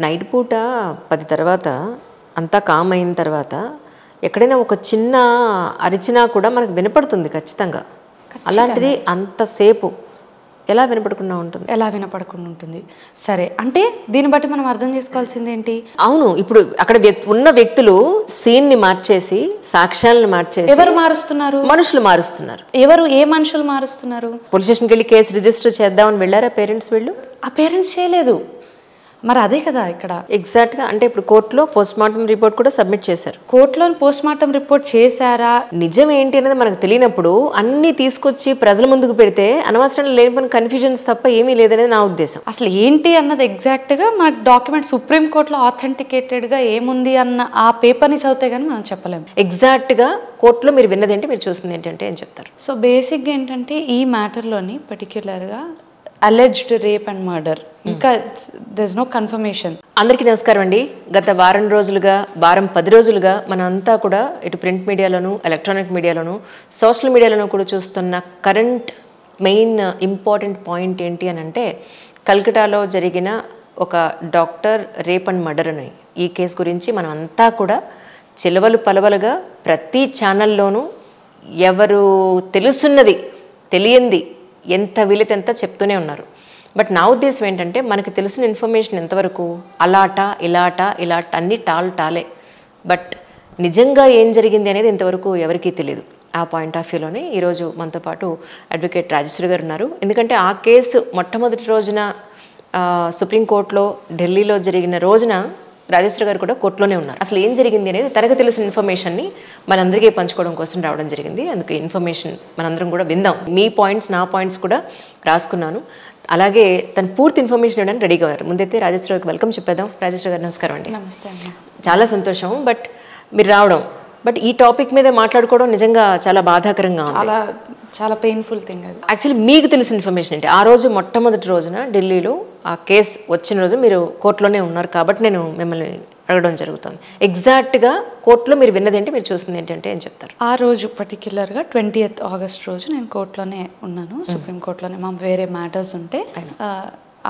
Night పూట 10 తర్వాత అంతా కామ్ అయిన తర్వాత ఎక్కడైనా ఒక చిన్న అరిచినా కూడా మనకు వినపడుతుంది ఖచ్చితంగా. అలాంటిది అంతసేపు ఎలా వినపడకుండా ఉంటుంది? ఎలా వినపడకుండా ఉంటుంది? సరే, అంటే దీన్ని బట్టి మనం అర్థం చేసుకోవాల్సింది ఏంటి? అవును, ఇప్పుడు అక్కడ ఉన్న వ్యక్తులు సీన్ని మార్చేసి, సాక్ష్యాలను మార్చేసి ఎవరు మారుస్తున్నారు? మనుషులు మారుస్తున్నారు. ఎవరు? ఏ మనుషులు మారుస్తున్నారు? పోలీస్ స్టేషన్కి వెళ్ళి కేసు రిజిస్టర్ చేద్దామని వెళ్ళారా పేరెంట్స్? వీళ్ళు ఆ పేరెంట్స్ చేయలేదు. మరి అదే కదా ఇక్కడ ఎగ్జాక్ట్గా. అంటే ఇప్పుడు కోర్టులో పోస్ట్ మార్టం రిపోర్ట్ కూడా సబ్మిట్ చేశారు. కోర్టులో పోస్ట్ మార్టం రిపోర్ట్ చేశారా? నిజం ఏంటి అనేది మనకు తెలియనప్పుడు అన్ని తీసుకొచ్చి ప్రజల ముందుకు పెడితే అనవసరంగా లేని కన్ఫ్యూజన్స్ తప్ప ఏమీ లేదనేది నా ఉద్దేశం. అసలు ఏంటి అన్నది ఎగ్జాక్ట్గా మన డాక్యుమెంట్ సుప్రీంకోర్టులో ఆథెంటికేటెడ్గా ఏముంది అన్న ఆ పేపర్ని చదివితే కానీ మనం చెప్పలేము. ఎగ్జాక్ట్గా కోర్టులో మీరు విన్నది ఏంటి, మీరు చూసింది ఏంటంటే ఏం చెప్తారు? సో బేసిక్గా ఏంటంటే ఈ మ్యాటర్లోని పర్టిక్యులర్గా అలెజ్డ్ రేప్ అండ్ మర్డర్, ఇంకా దర్ ఇస్ నో కన్ఫర్మేషన్. అందరికీ నమస్కారం అండి. గత వారం 10 రోజులుగా మనంతా కూడా ఇటు ప్రింట్ మీడియాలోను, ఎలక్ట్రానిక్ మీడియాలోను, సోషల్ మీడియాలోను కూడా చూస్తున్న కరెంట్ మెయిన్ ఇంపార్టెంట్ పాయింట్ ఏంటి అని అంటే, కల్కటాలో జరిగిన ఒక డాక్టర్ రేప్ అండ్ మర్డర్ అని ఈ కేసు గురించి మనం అంతా కూడా చిలవలు పలవలుగా ప్రతి ఛానల్లోనూ ఎవరు తెలుసున్నది తెలియంది ఎంత వీలైతే ఎంత చెప్తూనే ఉన్నారు. బట్ నా ఉద్దేశం ఏంటంటే, మనకు తెలిసిన ఇన్ఫర్మేషన్ ఎంతవరకు అలాట ఇలాట అన్నీ టాలే. బట్ నిజంగా ఏం జరిగింది అనేది ఇంతవరకు ఎవరికీ తెలియదు. ఆ పాయింట్ ఆఫ్ వ్యూలోనే ఈరోజు మనతో పాటు అడ్వకేట్ రాజేశ్వరి గారు ఉన్నారు. ఎందుకంటే ఆ కేసు మొట్టమొదటి రోజున సుప్రీంకోర్టులో ఢిల్లీలో జరిగిన రోజున రాజేశ్వరి గారు కూడా కోర్టులోనే ఉన్నారు. అసలు ఏం జరిగింది అనేది తనకు తెలిసిన ఇన్ఫర్మేషన్ని మనందరికీ పంచుకోవడం కోసం రావడం జరిగింది. అందుకే ఇన్ఫర్మేషన్ మనందరం కూడా విందాం. మీ పాయింట్స్, నా పాయింట్స్ కూడా రాసుకున్నాను. అలాగే తను పూర్తి ఇన్ఫర్మేషన్ ఇవ్వడానికి రెడీగా ఉన్నారు. ముందైతే రాజేశ్వరి గారికి వెల్కమ్ చెప్పేద్దాం. రాజేశ్వరి గారు నమస్కారం అండి. నమస్తే అమ్మ. చాలా సంతోషం బట్ మీరు రావడం. బట్ ఈ టాపిక్ మీద మాట్లాడుకోవడం నిజంగా చాలా బాధాకరంగా ఉంది. చాలా పెయిన్ఫుల్ థింగ్ అది. యాక్చువల్లీ మీకు తెలిసిన ఇన్ఫర్మేషన్ ఏంటి? ఆ రోజు మొట్టమొదటి రోజున ఢిల్లీలో ఆ కేసు వచ్చిన రోజు మీరు కోర్టులోనే ఉన్నారు కాబట్టి నేను మిమ్మల్ని అడగడం జరుగుతుంది. ఎగ్జాక్ట్గా కోర్టులో మీరు విన్నది ఏంటి, మీరు చూసింది ఏంటంటే ఏం చెప్తారు? ఆ రోజు పర్టిక్యులర్గా 20th ఆగస్ట్ రోజు నేను కోర్టులోనే ఉన్నాను. సుప్రీంకోర్టులోనే మా వేరే మ్యాటర్స్ ఉంటే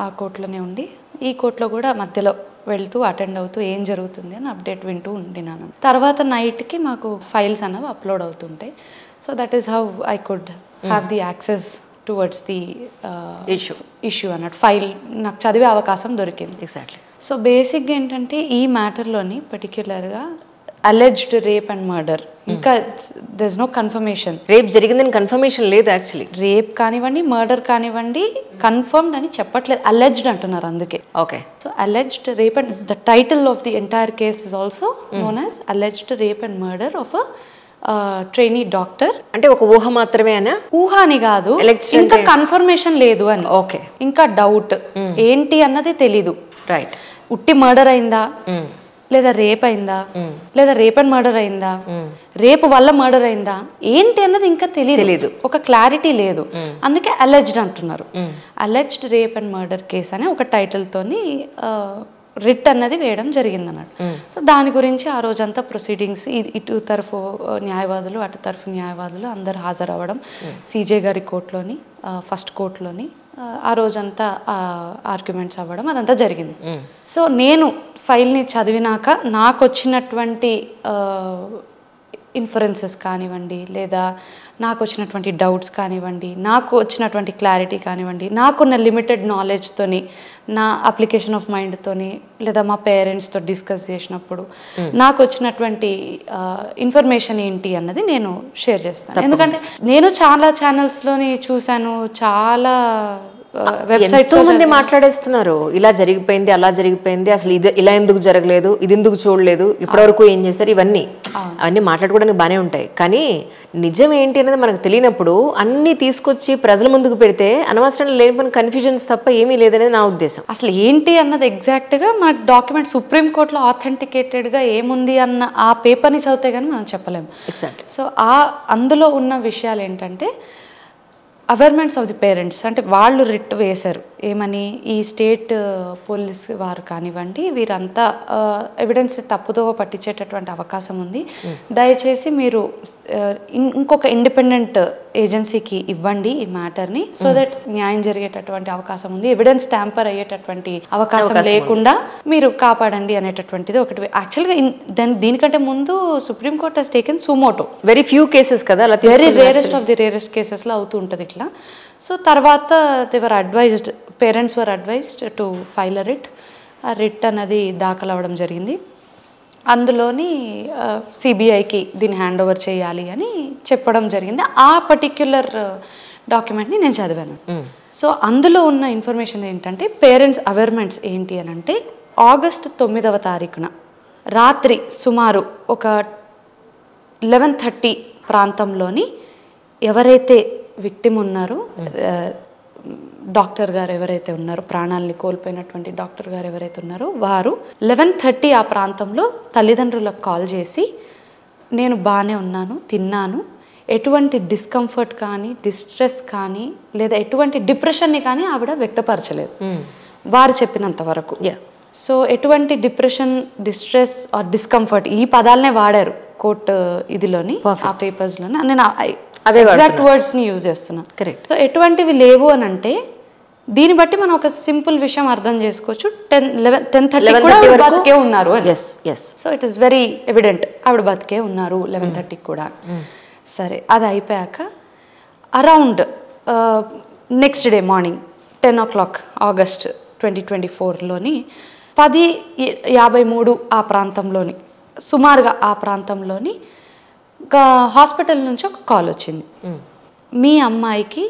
ఆ కోర్టులోనే ఉండి, ఈ కోర్టులో కూడా మధ్యలో వెళ్తూ అటెండ్ అవుతూ ఏం జరుగుతుంది అని అప్డేట్ వింటూ ఉండినాను. తర్వాత నైట్కి మాకు ఫైల్స్ అనేవి అప్లోడ్ అవుతుంటాయి. So that is how I could have the access towards the issue అన్నట్టు. ఫైల్ నాకు చదివే అవకాశం దొరికింది. ఎగ్జాక్ట్లీ. సో బేసిక్గా ఏంటంటే ఈ మ్యాటర్లోని పర్టిక్యులర్గా అలెజ్డ్ రేప్ అండ్ మర్డర్, ఇంకా there is no confirmation. Rape జరిగిందని కన్ఫర్మేషన్ లేదు. యాక్చువల్లీ రేప్ కానివ్వండి, మర్డర్ కానివ్వండి, కన్ఫర్మ్డ్ అని చెప్పట్లేదు, అలెజ్డ్ అంటున్నారు. అందుకే okay. So alleged rape and the title of the entire case is also known as alleged rape and murder of trainee doctor. అంటే ఒక ఊహ మాత్రమే అనా? ఊహ అని కాదు, ఇంకా కన్ఫర్మేషన్ లేదు అని. ఓకే. ఇంకా డౌట్ ఏంటి అన్నది తెలీదు. రైట్. ఉట్టి మర్డర్ అయిందా, లేదా రేప్ అయిందా, లేదా రేప్ అండ్ మర్డర్ అయిందా, రేపు వల్ల మర్డర్ అయిందా, ఏంటి అన్నది ఇంకా తెలియదు. ఒక క్లారిటీ లేదు. అందుకే అలెజ్డ్ అంటున్నారు. Alleged rape and murder case అనే ఒక టైటిల్ తోని రిట్ అన్నది వేయడం జరిగింది అన్నట్టు. సో దాని గురించి ఆ రోజంతా ప్రొసీడింగ్స్, ఇటు తరఫు న్యాయవాదులు అటు తరఫు న్యాయవాదులు అందరు హాజరవ్వడం, సిజే గారి కోర్టులోని ఫస్ట్ కోర్టులోని ఆ రోజంతా ఆర్గ్యుమెంట్స్ అవ్వడం అదంతా జరిగింది. సో నేను ఫైల్ని చదివినాక నాకు వచ్చినటువంటి ఇన్ఫరెన్సెస్ కానివ్వండి, లేదా నాకు వచ్చినటువంటి డౌట్స్ కానివ్వండి, నాకు వచ్చినటువంటి క్లారిటీ కానివ్వండి, నాకున్న లిమిటెడ్ నాలెడ్జ్తోని, నా అప్లికేషన్ ఆఫ్ మైండ్తోని, లేదా మా పేరెంట్స్తో డిస్కస్ చేసినప్పుడు నాకు వచ్చినటువంటి ఇన్ఫర్మేషన్ ఏంటి అన్నది నేను షేర్ చేస్తాను. ఎందుకంటే నేను చాలా ఛానల్స్లోని చూశాను, చాలా ఎంతో మంది మాట్లాడేస్తున్నారు, ఇలా జరిగిపోయింది, అలా జరిగిపోయింది, అసలు ఇది ఇలా ఎందుకు జరగలేదు, ఇది ఎందుకు చూడలేదు, ఇప్పటివరకు ఏం చేస్తారు, అవన్నీ మాట్లాడుకోవడానికి బాగానే ఉంటాయి. కానీ నిజం ఏంటి అనేది మనకు తెలియనప్పుడు అన్ని తీసుకొచ్చి ప్రజల ముందుకు పెడితే అనవసరంగా లేని కన్ఫ్యూజన్స్ తప్ప ఏమీ లేదనేది నా ఉద్దేశం. అసలు ఏంటి అన్నది ఎగ్జాక్ట్గా మన డాక్యుమెంట్ సుప్రీంకోర్టులో ఆథెంటికేటెడ్గా ఏముంది అన్న ఆ పేపర్ని చదివితే కానీ మనం చెప్పలేము. ఎగ్జాక్ట్. సో అందులో ఉన్న విషయాలు ఏంటంటే, అవేర్మెంట్స్ ఆఫ్ ది పేరెంట్స్, అంటే వాళ్ళు రిట్ వేశారు ఏమని ఈ స్టేట్ పోలీస్ వారు కానివ్వండి వీరంతా ఎవిడెన్స్ తప్పుదోవ పట్టించేటటువంటి అవకాశం ఉంది, దయచేసి మీరు ఇంకొక ఇండిపెండెంట్ ఏజెన్సీకి ఇవ్వండి ఈ మ్యాటర్ని, సో దట్ న్యాయం జరిగేటటువంటి అవకాశం ఉంది, ఎవిడెన్స్ ట్యాంపర్ అయ్యేటటువంటి అవకాశం లేకుండా మీరు కాపాడండి అనేటటువంటిది ఒకటి. యాక్చువల్గా దీనికంటే ముందు Supreme Court has taken suo motu, very few cases కదా, very rarest of the rarest కేసెస్లో అవుతూ ఉంటుంది ఇట్లా. సో తర్వాత they were advised, parents were advised to file a writ. ఆ రిట్ అనేది దాఖలు అవ్వడం జరిగింది. అందులోని సిబిఐకి దీన్ని హ్యాండ్ ఓవర్ చేయాలి అని చెప్పడం జరిగింది. ఆ పర్టిక్యులర్ డాక్యుమెంట్ని నేను చదివాను. సో అందులో ఉన్న ఇన్ఫర్మేషన్ ఏంటంటే పేరెంట్స్ అవేర్మెంట్స్ ఏంటి అని అంటే ఆగస్టు 9వ తారీఖున రాత్రి సుమారు ఒక 11:30 ప్రాంతంలోని ఎవరైతే విక్టిమ్ ఉన్నారో, డాక్టర్ గారు ఎవరైతే ఉన్నారో, ప్రాణాలని కోల్పోయినటువంటి డాక్టర్ గారు ఎవరైతే ఉన్నారో వారు 11:30 ఆ ప్రాంతంలో తల్లిదండ్రులకు కాల్ చేసి నేను బాగానే ఉన్నాను, తిన్నాను, ఎటువంటి డిస్కంఫర్ట్ కానీ డిస్ట్రెస్ కానీ లేదా ఎటువంటి డిప్రెషన్ని కానీ ఆవిడ వ్యక్తపరచలేదు వారు చెప్పినంత వరకు. సో ఎటువంటి డిప్రెషన్, డిస్ట్రెస్ ఆర్ డిస్కంఫర్ట్ ఈ పదాలనే వాడారు కోర్టు ఇదిలోని, ఆ పేపర్స్లోని. నేను ఎగ్జాక్ట్ వర్డ్స్ని యూజ్ చేస్తున్నాను. కరెక్ట్. సో ఎటువంటివి లేవు అని అంటే దీన్ని బట్టి మనం ఒక సింపుల్ విషయం అర్థం చేసుకోవచ్చు, 10:30 బతికే ఉన్నారు అని. So it is very evident ఆవిడ బతికే ఉన్నారు 11:30 కూడా. సరే, అది అయిపోయాక around next day morning 10 o'clock August 2024లోని 10:53 ఆ ప్రాంతంలోని, సుమారుగా ఆ ప్రాంతంలోని హాస్పిటల్ నుంచి ఒక కాల్ వచ్చింది, మీ అమ్మాయికి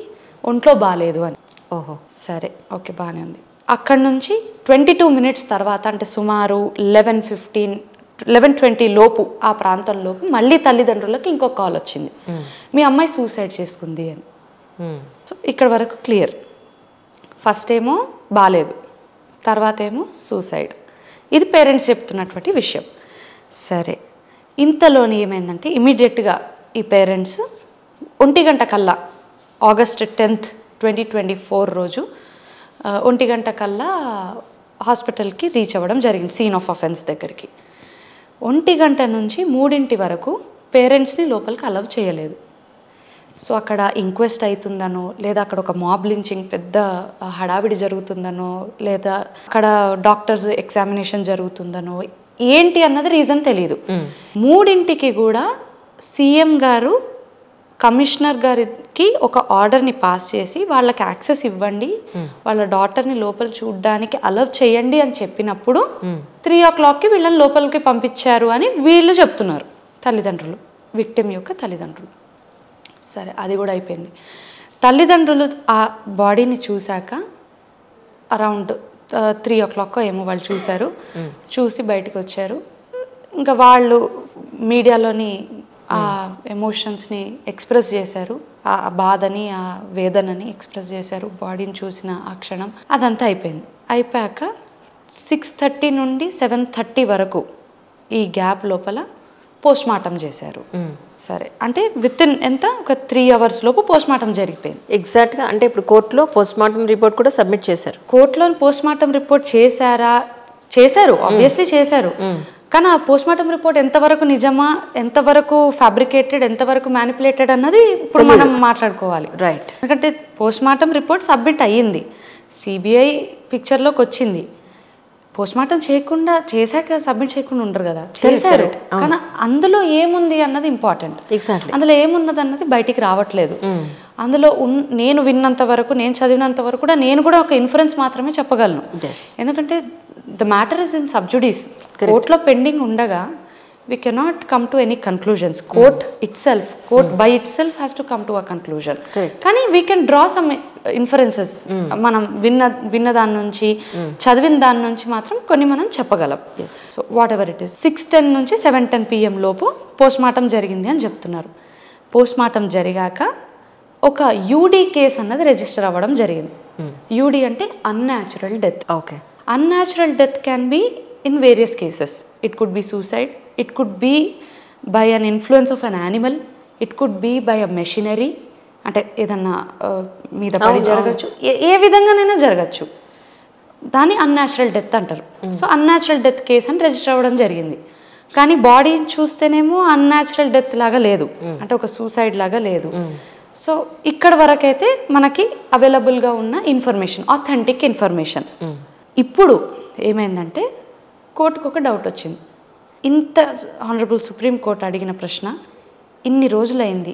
ఒంట్లో బాగాలేదు అని. ఓహో, సరే, ఓకే, బాగానే ఉంది. అక్కడ నుంచి 22 minutes తర్వాత, అంటే సుమారు 11:20 లోపు ఆ ప్రాంతం లోపు మళ్ళీ తల్లిదండ్రులకు ఇంకో కాల్ వచ్చింది, మీ అమ్మాయి సూసైడ్ చేసుకుంది అని. సో ఇక్కడ వరకు క్లియర్. ఫస్ట్ ఏమో బాగాలేదు, తర్వాత ఏమో సూసైడ్. ఇది పేరెంట్స్ చెప్తున్నటువంటి విషయం. సరే, ఇంతలోని ఏమైందంటే ఇమీడియట్గా ఈ పేరెంట్స్ 1 గంట కల్లా ఆగస్ట్ 10th 2024 రోజు 1 గంట కల్లా హాస్పిటల్కి రీచ్ అవ్వడం జరిగింది, సీన్ ఆఫ్ అఫెన్స్ దగ్గరికి. 1 గంట నుంచి 3 వరకు పేరెంట్స్ని లోపలికి అలౌ చేయలేదు. సో అక్కడ ఇంక్వెస్ట్ అవుతుందనో, లేదా అక్కడ ఒక మాబ్ లించింగ్ పెద్ద హడావిడి జరుగుతుందనో, లేదా అక్కడ డాక్టర్స్ ఎగ్జామినేషన్ జరుగుతుందనో ఏంటి అన్నది రీజన్ తెలియదు. 3 కూడా సీఎం గారు కమిషనర్ గారికి ఒక ఆర్డర్ని పాస్ చేసి వాళ్ళకి యాక్సెస్ ఇవ్వండి, వాళ్ళ డాటర్ని లోపల చూడడానికి అలౌ చేయండి అని చెప్పినప్పుడు 3 o'clockకి వీళ్ళని లోపలికి పంపించారు అని వీళ్ళు చెప్తున్నారు, తల్లిదండ్రులు, విక్టిమ్ యొక్క తల్లిదండ్రులు. సరే, అది కూడా అయిపోయింది. తల్లిదండ్రులు ఆ బాడీని చూశాక అరౌండ్ 3 o'clock ఏమో వాళ్ళు చూశారు, చూసి బయటకు వచ్చారు. ఇంకా వాళ్ళు మీడియాలోని ఆ ఎమోషన్స్ని ఎక్స్ప్రెస్ చేశారు, ఆ బాధని, ఆ వేదనని ఎక్స్ప్రెస్ చేశారు బాడీని చూసిన ఆ క్షణం. అదంతా అయిపోయింది. అయిపోయాక 6:30 నుండి 7:30 వరకు ఈ గ్యాప్ లోపల పోస్ట్ మార్టం చేశారు. సరే, అంటే విత్ ఇన్ ఎంత ఒక 3 hours లోపు పోస్ట్ మార్టం జరిగిపోయింది. ఎగ్జాక్ట్గా. అంటే ఇప్పుడు కోర్టులో పోస్ట్ మార్టం రిపోర్ట్ కూడా సబ్మిట్ చేశారు. కోర్టులో పోస్ట్ మార్టం రిపోర్ట్ చేశారు, ఆబ్వియస్లీ చేశారు. కానీ ఆ పోస్ట్ మార్టం రిపోర్ట్ ఎంతవరకు నిజమా, ఎంతవరకు ఫ్యాబ్రికేటెడ్, ఎంతవరకు మ్యానిపులేటెడ్ అన్నది ఇప్పుడు మనం మాట్లాడుకోవాలి. రైట్. ఎందుకంటే పోస్ట్ మార్టం రిపోర్ట్ సబ్మిట్ అయ్యింది, సిబిఐ పిక్చర్లోకి వచ్చింది. పోస్ట్ మార్టం చేయకుండా, చేశాక సబ్మిట్ చేయకుండా ఉండరు కదా, చేశారు. కానీ అందులో ఏముంది అన్నది ఇంపార్టెంట్. ఎగ్జాక్ట్లీ. అందులో ఏమున్నది అన్నది బయటికి రావట్లేదు. అందులో నేను విన్నంత వరకు, నేను చదివినంత వరకు కూడా నేను కూడా ఒక ఇన్ఫరెన్స్ మాత్రమే చెప్పగలను. ఎందుకంటే the matter is in sub judice, కోర్టులో పెండింగ్ ఉండగా we cannot come to any conclusions. Court by itself has to come to a conclusion. కానీ we can draw some inferences. మనం విన్న దాని నుంచి, చదివిన దాని నుంచి మాత్రం కొన్ని మనం చెప్పగలం. So what ever it is, 6:10 నుంచి 7:10 PM లోపు పోస్ట్ మార్టం జరిగింది అని చెప్తున్నారు. పోస్ట్ మార్టం జరిగాక ఒక యూడి కేసు అన్నది రిజిస్టర్ అవ్వడం జరిగింది. యూడి అంటే unnatural death. Okay. Unnatural death can be in various cases. It could be suicide, it could be by an influence of an animal, it could be by a machinery, అంటే ఏదన్నా మీద పడి జరగచ్చు, ఏ విధంగానైనా జరగచ్చు. దాన్ని అన్యాచురల్ డెత్ అంటారు. So unnatural death case అని రిజిస్టర్ అవ్వడం జరిగింది. కానీ బాడీ చూస్తేనేమో అన్యాచురల్ డెత్ లాగా లేదు, అంటే ఒక సూసైడ్ లాగా లేదు. సో ఇక్కడ వరకైతే మనకి అవైలబుల్గా ఉన్న ఇన్ఫర్మేషన్, ఆథెంటిక్ ఇన్ఫర్మేషన్. ఇప్పుడు ఏమైందంటే కోర్టుకు ఒక డౌట్ వచ్చింది. ఇంత ఆనరబుల్ సుప్రీం కోర్ట్ అడిగిన ప్రశ్న, ఇన్ని రోజులైంది,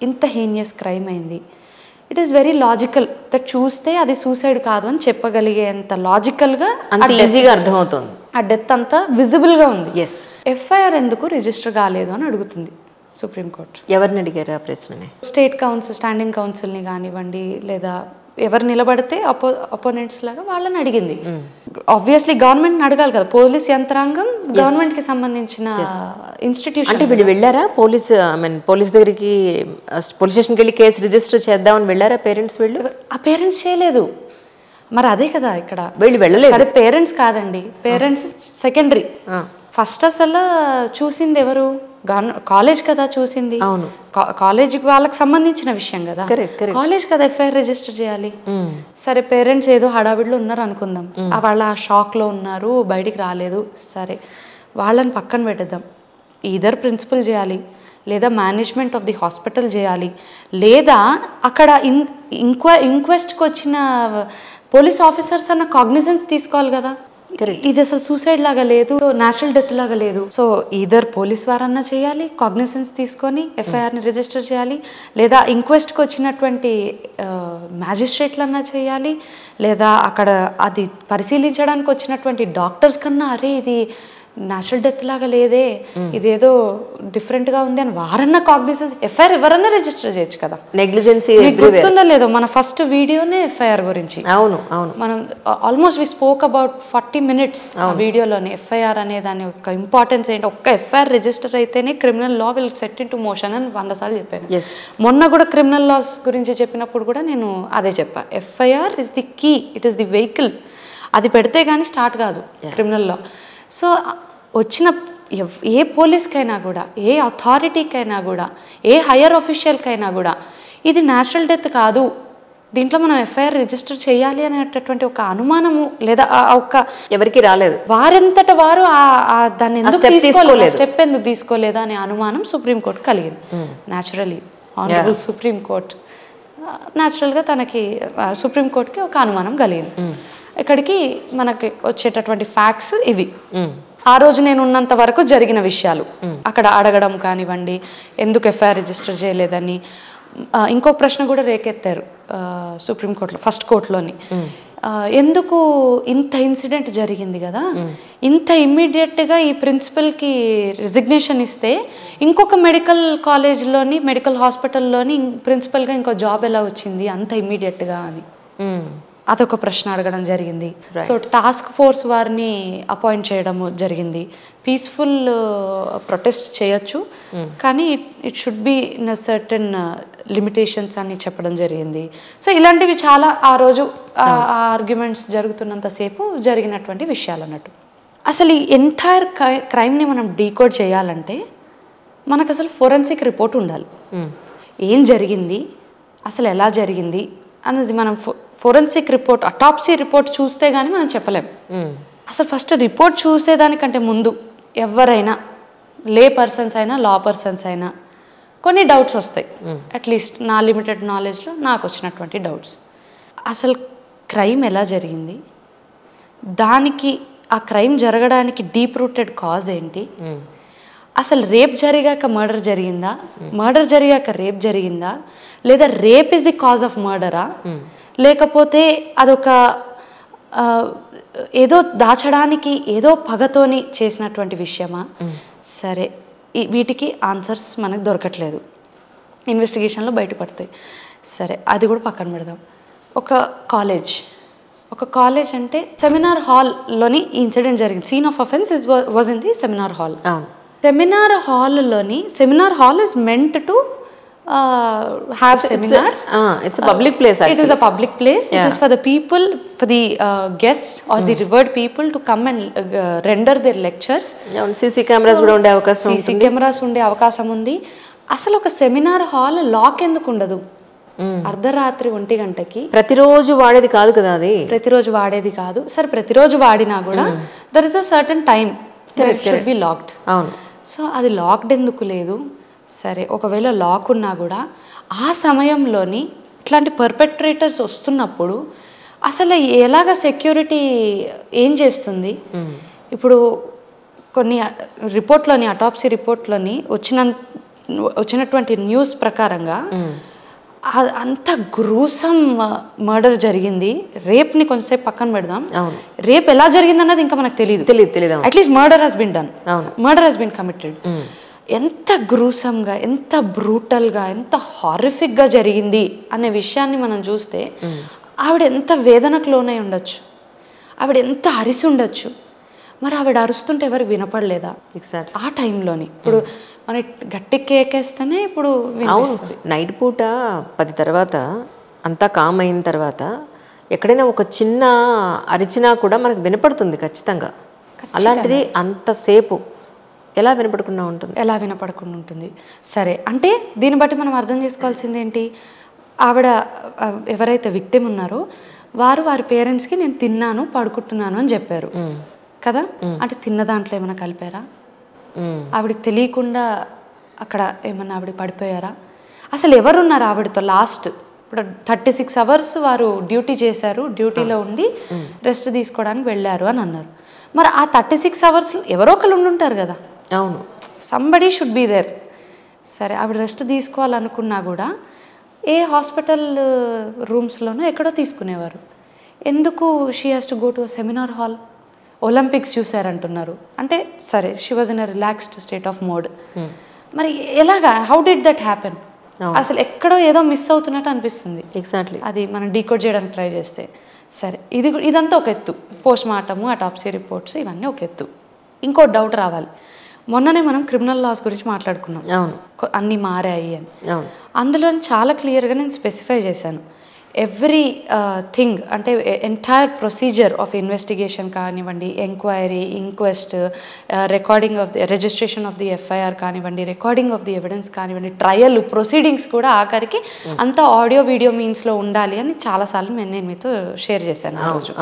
ఇంత హీనియస్ క్రైమ్ అయింది, it is very logical that చూస్తే అది సూసైడ్ కాదు అని చెప్పగలిగేంత లాజికల్గా అంత ఈజీగా అర్థమవుతుంది, ఆ డెత్ అంతా విజిబుల్గా ఉంది. ఎస్. ఎఫ్ఐఆర్ ఎందుకు రిజిస్టర్ కాలేదు అని అడుగుతుంది సుప్రీంకోర్టు. ఎవరిని అడిగారు ఆ ప్రశ్నని? స్టేట్ కౌన్సిల్, స్టాండింగ్ కౌన్సిల్ని కానివ్వండి, లేదా ఎవరు నిలబడితే అపోనెంట్స్ లాగా వాళ్ళని అడిగింది. ఆబ్వియస్లీ గవర్నమెంట్ని అడగాలి కదా, పోలీస్ యంత్రాంగం గవర్నమెంట్కి సంబంధించిన ఇన్స్టిట్యూషన్. అంటే వీళ్ళు వెళ్ళారా పోలీస్, పోలీస్ దగ్గరికి, పోలీస్ స్టేషన్కి వెళ్ళి కేసు రిజిస్టర్ చేద్దామని వెళ్ళారా పేరెంట్స్? వీళ్ళు ఆ పేరెంట్స్ చేయలేదు. మరి అదే కదా ఇక్కడ వీళ్ళు వెళ్ళలేదు. సరే పేరెంట్స్ కాదండి, పేరెంట్స్ సెకండరీ. ఫస్ట్ అసలు చూసింది ఎవరు? కాలేజ్ కదా చూసింది. అవును, కాలేజ్ వాళ్ళకి సంబంధించిన విషయం కదా, కాలేజ్ కదా ఎఫ్ఐఆర్ రిజిస్టర్ చేయాలి. సరే పేరెంట్స్ ఏదో హడావిడిలో ఉన్నారు అనుకుందాం, వాళ్ళ షాక్ లో ఉన్నారు, బయటికి రాలేదు, సరే వాళ్ళని పక్కన పెట్టేద్దాం. ఈధర్ ప్రిన్సిపల్ చేయాలి, లేదా మేనేజ్మెంట్ ఆఫ్ ది హాస్పిటల్ చేయాలి, లేదా అక్కడ ఇంక్వెస్ట్కి వచ్చిన పోలీస్ ఆఫీసర్స్ అన్న కాగ్నిజెన్స్ తీసుకోవాలి కదా. ఇది అసలు సూసైడ్ లాగా లేదు, న్యాచురల్ డెత్ లాగా లేదు. సో ఈధర్ పోలీస్ వారన్నా చేయాలి, కాగ్నిజెన్స్ తీసుకొని ఎఫ్ఐఆర్ని రిజిస్టర్ చేయాలి, లేదా ఇంక్వెస్ట్కి వచ్చినటువంటి మ్యాజిస్ట్రేట్లన్నా చేయాలి, లేదా అక్కడ అది పరిశీలించడానికి వచ్చినటువంటి డాక్టర్స్ కన్నా అరే ఇది న్యాచురల్ డెత్ లాగా లేదే, ఇదేదో డిఫరెంట్గా ఉంది అని వారన్నా కాగ్నిజెన్స్, ఎఫ్ఐఆర్ ఎవరన్నా రిజిస్టర్ చేయొచ్చు కదా. నెగ్లిజెన్సీ గుర్తుందో లేదో మన ఫస్ట్ వీడియోనే ఎఫ్ఐఆర్ గురించి. అవును అవును, మనం almost we spoke about 40 minutes ఆ వీడియోలోనే ఎఫ్ఐఆర్ అనే దాని యొక్క ఇంపార్టెన్స్ ఏంటి, ఒక్క ఎఫ్ఐఆర్ రిజిస్టర్ అయితేనే criminal law will set in to motion అని 100 సార్లు చెప్పాను. మొన్న కూడా క్రిమినల్ లాస్ గురించి చెప్పినప్పుడు కూడా నేను అదే చెప్పా, FIR is the key, it is the vehicle, అది పెడితే కానీ స్టార్ట్ కాదు క్రిమినల్ లా. సో వచ్చిన ఏ పోలీస్కైనా కూడా, ఏ అథారిటీకైనా కూడా, ఏ హయ్యర్ ఆఫీషియల్కైనా కూడా ఇది న్యాచురల్ డెత్ కాదు, దీంట్లో మనం ఎఫ్ఐఆర్ రిజిస్టర్ చేయాలి అనేటటువంటి ఒక అనుమానము లేదా ఒక ఎవరికి రాలేదు. వారెంతట వారు దాన్ని స్టెప్ ఎందుకు తీసుకోలేదా అనే అనుమానం సుప్రీంకోర్టు కలిగింది. న్యాచురలీ ఆనరబుల్ సుప్రీంకోర్టు న్యాచురల్గా తనకి సుప్రీంకోర్టుకి ఒక అనుమానం కలిగింది. ఇక్కడికి మనకి వచ్చేటటువంటి ఫ్యాక్ట్స్ ఇవి. ఆ రోజు నేను ఉన్నంత వరకు జరిగిన విషయాలు, అక్కడ అడగడం కానివ్వండి, ఎందుకు ఎఫ్ఐఆర్ రిజిస్టర్ చేయలేదని. ఇంకో ప్రశ్న కూడా రేకెత్తారు సుప్రీంకోర్టులో, ఫస్ట్ కోర్టులోని, ఎందుకు ఇంత ఇన్సిడెంట్ జరిగింది కదా, ఇంత ఇమ్మీడియట్గా ఈ ప్రిన్సిపల్కి రిజిగ్నేషన్ ఇస్తే ఇంకొక మెడికల్ కాలేజ్లోని, మెడికల్ హాస్పిటల్లోని ప్రిన్సిపల్గా ఇంకో జాబ్ ఎలా వచ్చింది అంత ఇమ్మీడియట్గా అని అదొక ప్రశ్న అడగడం జరిగింది. సో టాస్క్ ఫోర్స్ వారిని అపాయింట్ చేయడము జరిగింది. పీస్ఫుల్ ప్రొటెస్ట్ చేయొచ్చు, కానీ it should be in a certain limitations అని చెప్పడం జరిగింది. సో ఇలాంటివి చాలా ఆ రోజు ఆర్గ్యుమెంట్స్ జరుగుతున్నంతసేపు జరిగినటువంటి విషయాలు అన్నట్టు. అసలు ఈ ఎంటైర్ క్రైమ్ని మనం డీకోడ్ చేయాలంటే మనకు అసలు ఫోరెన్సిక్ రిపోర్ట్ ఉండాలి. ఏం జరిగింది, అసలు ఎలా జరిగింది అన్నది మనం ఫోరెన్సిక్ రిపోర్ట్, అటాప్సీ రిపోర్ట్ చూస్తే కానీ మనం చెప్పలేం. అసలు ఫస్ట్ రిపోర్ట్ చూసేదానికంటే ముందు ఎవరైనా, లే పర్సన్స్ అయినా లా పర్సన్స్ అయినా కొన్ని డౌట్స్ వస్తాయి. అట్లీస్ట్ నా లిమిటెడ్ నాలెడ్జ్లో నాకు వచ్చినటువంటి డౌట్స్, అసలు క్రైమ్ ఎలా జరిగింది, దానికి ఆ క్రైమ్ జరగడానికి డీప్ రూటెడ్ కాజ్ ఏంటి, అసలు రేప్ జరిగాక మర్డర్ జరిగిందా, మర్డర్ జరిగాక రేప్ జరిగిందా, లేదా rape is the cause of మర్డరా, లేకపోతే అదొక ఏదో దాచడానికి ఏదో పగతోని చేసినటువంటి విషయమా. సరే వీటికి ఆన్సర్స్ మనకు దొరకట్లేదు, ఇన్వెస్టిగేషన్లో బయటపడతాయి. సరే అది కూడా పక్కన పెడదాం. ఒక కాలేజ్ అంటే సెమినార్ హాల్లోని ఇన్సిడెంట్ జరిగింది. Scene of offence was in the seminar hall. Seminar హాల్లోని, seminar hall is meant to have seminars. It's a public place actually. It is a public place. It is for the people, for the guests or the revered people to come and render their lectures. CC cameras కూడా ఉండే అవకాశం ఉంది. CC cameras ఉండే అవకాశం ఉంది. అసలు ఒక seminar hall lock ఎందుకు ఉండదు? అర్ధరాత్రి 1 గంటకి. ప్రతిరోజు వాడేది కాదు కదా అది. ప్రతిరోజు వాడేది కాదు. సరే ప్రతిరోజు వాడినా కూడా there is a certain time should be locked. అవును. సో అది లాక్డ్ ఎందుకు లేదు? సరే ఒకవేళ లాక్ ఉన్నా కూడా ఆ సమయంలోని ఇట్లాంటి పర్పెట్రేటర్స్ వస్తున్నప్పుడు అసలు ఎలాగ సెక్యూరిటీ ఏం చేస్తుంది? ఇప్పుడు కొన్ని రిపోర్ట్లోని, అటాప్సీ రిపోర్ట్లోని వచ్చినటువంటి న్యూస్ ప్రకారంగా అంత గ్రూసం మర్డర్ జరిగింది. రేప్ని కొంచెంసేపు పక్కన పెడదాం, రేప్ ఎలా జరిగింది అన్నది ఇంకా మనకు తెలియదు. At least murder has been done, murder has been committed. ఎంత గ్రూసంగా, ఎంత బ్రూటల్గా, ఎంత హారిఫిక్గా జరిగింది అనే విషయాన్ని మనం చూస్తే ఆవిడ ఎంత వేదనకు లోనై ఉండొచ్చు, ఆవిడ ఎంత అరిసి ఉండొచ్చు. మరి ఆవిడ అరుస్తుంటే ఎవరికి వినపడలేదా ఆ టైంలోని? ఇప్పుడు మన గట్టి కేకేస్తేనే ఇప్పుడు నైట్ పూట 10 తర్వాత అంతా కామ్ అయిన తర్వాత ఎక్కడైనా ఒక చిన్న అరిచినా కూడా మనకు వినపడుతుంది ఖచ్చితంగా. అలాంటిది అంతసేపు ఎలా వినపడకుండా ఉంటుంది? సరే, అంటే దీన్ని బట్టి మనం అర్థం చేసుకోవాల్సింది ఏంటి? ఆవిడ ఎవరైతే విక్టిమ్ ఉన్నారో వారి పేరెంట్స్కి నేను తిన్నాను, పడుకుంటున్నాను అని చెప్పారు కదా. అంటే తిన్న దాంట్లో ఏమైనా కలిపారా? ఆవిడకి తెలియకుండా అక్కడ ఏమన్నా ఆవిడ పడిపోయారా? అసలు ఎవరున్నారు ఆవిడతో లాస్ట్? ఇప్పుడు 36 అవర్స్ వారు డ్యూటీ చేశారు, డ్యూటీలో ఉండి రెస్ట్ తీసుకోవడానికి వెళ్ళారు అని అన్నారు. మరి ఆ 36 అవర్స్ ఎవరో ఒకరు ఉండుంటారు కదా. అవును, సంబడీ షుడ్ బీ దేర్. సరే, ఆవిడ రెస్ట్ తీసుకోవాలనుకున్నా కూడా ఏ హాస్పిటల్ రూమ్స్లోనో ఎక్కడో తీసుకునేవారు. ఎందుకు she has to go to seminar hall? Olympics చూసారంటున్నారు అంటే సరే, she was in a relaxed state of mode. మరి ఎలాగా, హౌ డిడ్ దట్ హ్యాపెన్? అసలు ఎక్కడో ఏదో మిస్ అవుతున్నట్టు అనిపిస్తుంది. ఎగ్జాక్ట్లీ, అది మనం డీకోడ్ చేయడానికి ట్రై చేస్తే. సరే, ఇదంతా ఒక ఎత్తు. పోస్ట్ మార్టము, అటాప్సీ రిపోర్ట్స్ ఇవన్నీ ఒక ఎత్తు. ఇంకో డౌట్ రావాలి. మొన్ననే మనం క్రిమినల్ లాస్ గురించి మాట్లాడుకున్నాం, అన్నీ మారాయి అని. అందులో చాలా క్లియర్గా నేను స్పెసిఫై చేశాను. ఎవ్రీ థింగ్ అంటే ఎంటైర్ ప్రొసీజర్ ఆఫ్ ఇన్వెస్టిగేషన్ కానివ్వండి, enquiry, inquest, recording of the registration of the FIR కానివ్వండి, రికార్డింగ్ ఆఫ్ ది ఎవిడెన్స్ కానివ్వండి, ట్రయల్ ప్రొసీడింగ్స్ కూడా ఆఖరికి అంతా ఆడియో వీడియో మీన్స్లో ఉండాలి అని చాలాసార్లు నేను మీతో షేర్ చేశాను ఆ రోజు.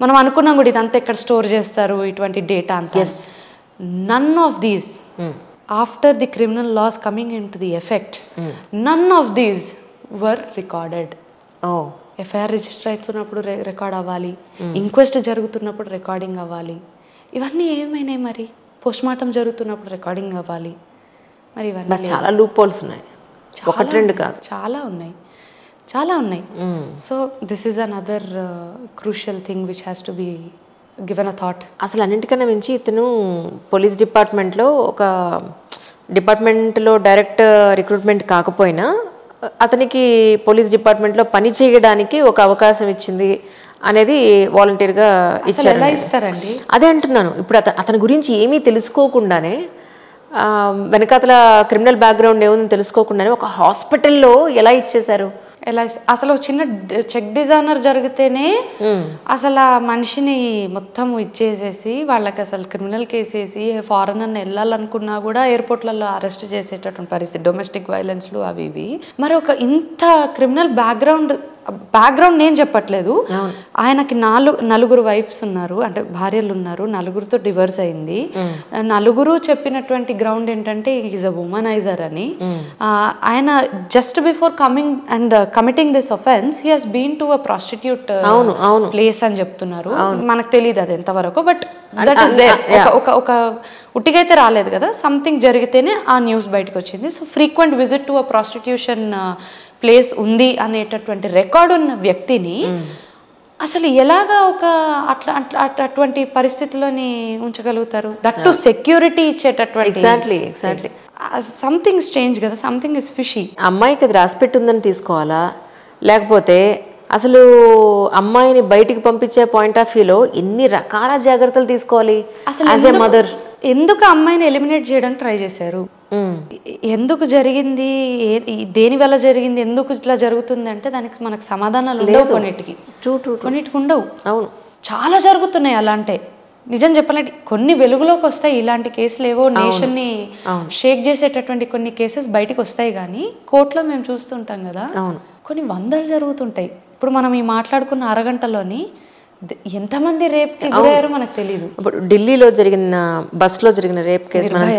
మనం అనుకున్నాం కూడా ఇదంతా ఎక్కడ స్టోర్ చేస్తారు ఇటువంటి డేటా అంతా. None of these after the criminal laws coming in to the effect, none of these were recorded. FIR register అవుతున్నప్పుడు రికార్డ్ అవ్వాలి, ఇంక్వెస్ట్ జరుగుతున్నప్పుడు రికార్డింగ్ అవ్వాలి. ఇవన్నీ ఏమైనాయి? మరి పోస్ట్ మార్టం జరుగుతున్నప్పుడు రికార్డింగ్ అవ్వాలి. మరి ఇవన్నీ చాలా లూప్ హోల్స్ ఉన్నాయి, ఒకటి రెండు కాదు, చాలా ఉన్నాయి. So this is another crucial thing which has to be given a thought. అసలు అన్నింటికన్నా మించి ఇతను పోలీస్ డిపార్ట్మెంట్లో ఒక డిపార్ట్మెంట్లో డైరెక్ట్ రిక్రూట్మెంట్ కాకపోయినా అతనికి పోలీస్ డిపార్ట్మెంట్లో పని చేయడానికి ఒక అవకాశం ఇచ్చింది అనేది వాలంటీర్గా ఇచ్చారు. ఎలా ఇస్తారండి? అదే అంటున్నాను. ఇప్పుడు అతని గురించి ఏమీ తెలుసుకోకుండానే, వెనకాతల క్రిమినల్ బ్యాక్గ్రౌండ్ ఏముందని తెలుసుకోకుండానే ఒక హాస్పిటల్లో ఎలా ఇచ్చేశారు? అసలు చిన్న చెక్ డిజైనర్ జరిగితేనే అసలు ఆ మనిషిని మొత్తం ఇచ్చేసేసి వాళ్ళకి అసలు క్రిమినల్ కేసు వేసి ఫారెన్ వెళ్ళాలనుకున్నా కూడా ఎయిర్పోర్ట్లలో అరెస్ట్ చేసేటటువంటి పరిస్థితి, డొమెస్టిక్ వైలెన్స్లు అవి ఇవి. మరి ఒక ఇంత క్రిమినల్ బ్యాక్గ్రౌండ్ నేను చెప్పట్లేదు. ఆయనకి నలుగురు వైఫ్స్ ఉన్నారు, అంటే భార్యలు ఉన్నారు, నలుగురితో డివర్స్ అయింది. నలుగురు చెప్పినటువంటి గ్రౌండ్ ఏంటంటే ఈజ్ అ వుమనైజర్ అని. ఆయన just before committing this offence he has been to a prostitute place అని చెప్తున్నారు. మనకు తెలియదు అది ఎంతవరకు, బట్ దట్ ఈస్ దేర్. ఒక ఉట్టిగైతే రాలేదు కదా, సంథింగ్ జరిగితేనే ఆ న్యూస్ బయటకు వచ్చింది. So frequent visit to a prostitution place ఉంది అనేటటువంటి రికార్డు ఉన్న వ్యక్తిని అసలు ఎలాగా అటువంటి పరిస్థితుల్లోని ఉంచగలుగుతారు? దట్ టు సెక్యూరిటీ ఇచ్చేటటువంటి. ఎగ్జాక్ట్లీ సంథింగ్ స్ట్రేంజ్ కదా, సంథింగ్ ఇస్ ఫిషీ. అమ్మాయికి అది రాసిపెట్టి ఉందని తీసుకోవాలా, లేకపోతే అసలు అమ్మాయిని బయటికి పంపించే పాయింట్ ఆఫ్ వ్యూలో ఎన్ని రకాల జాగ్రత్తలు తీసుకోవాలి అసలు యాజ్ ఏ మదర్? ఎందుకు అమ్మాయిని ఎలిమినేట్ చేయడానికి ట్రై చేశారు? ఎందుకు జరిగింది, దేని వల్ల జరిగింది, ఎందుకు ఇట్లా జరుగుతుంది అంటే దానికి మనకు సమాధానాలు ఉండవు. కొన్నిటికి ఉండవు. అవును, చాలా జరుగుతున్నాయి అలాంటి. నిజం చెప్పాలంటే కొన్ని వెలుగులోకి వస్తాయి ఇలాంటి కేసులు, ఏవో నేషన్ని షేక్ చేసేటటువంటి కొన్ని కేసెస్ బయటకు వస్తాయి, కానీ కోర్టులో మేము చూస్తుంటాం కదా కొన్ని వందలు జరుగుతుంటాయి. ఇప్పుడు మనం ఈ మాట్లాడుకున్న అరగంటలోని ఎంతమంది రేప్ గురయ్యారో మనకు తెలియదు. ఇప్పుడు ఢిల్లీలో జరిగిన బస్లో జరిగిన రేప్ కేసు మనం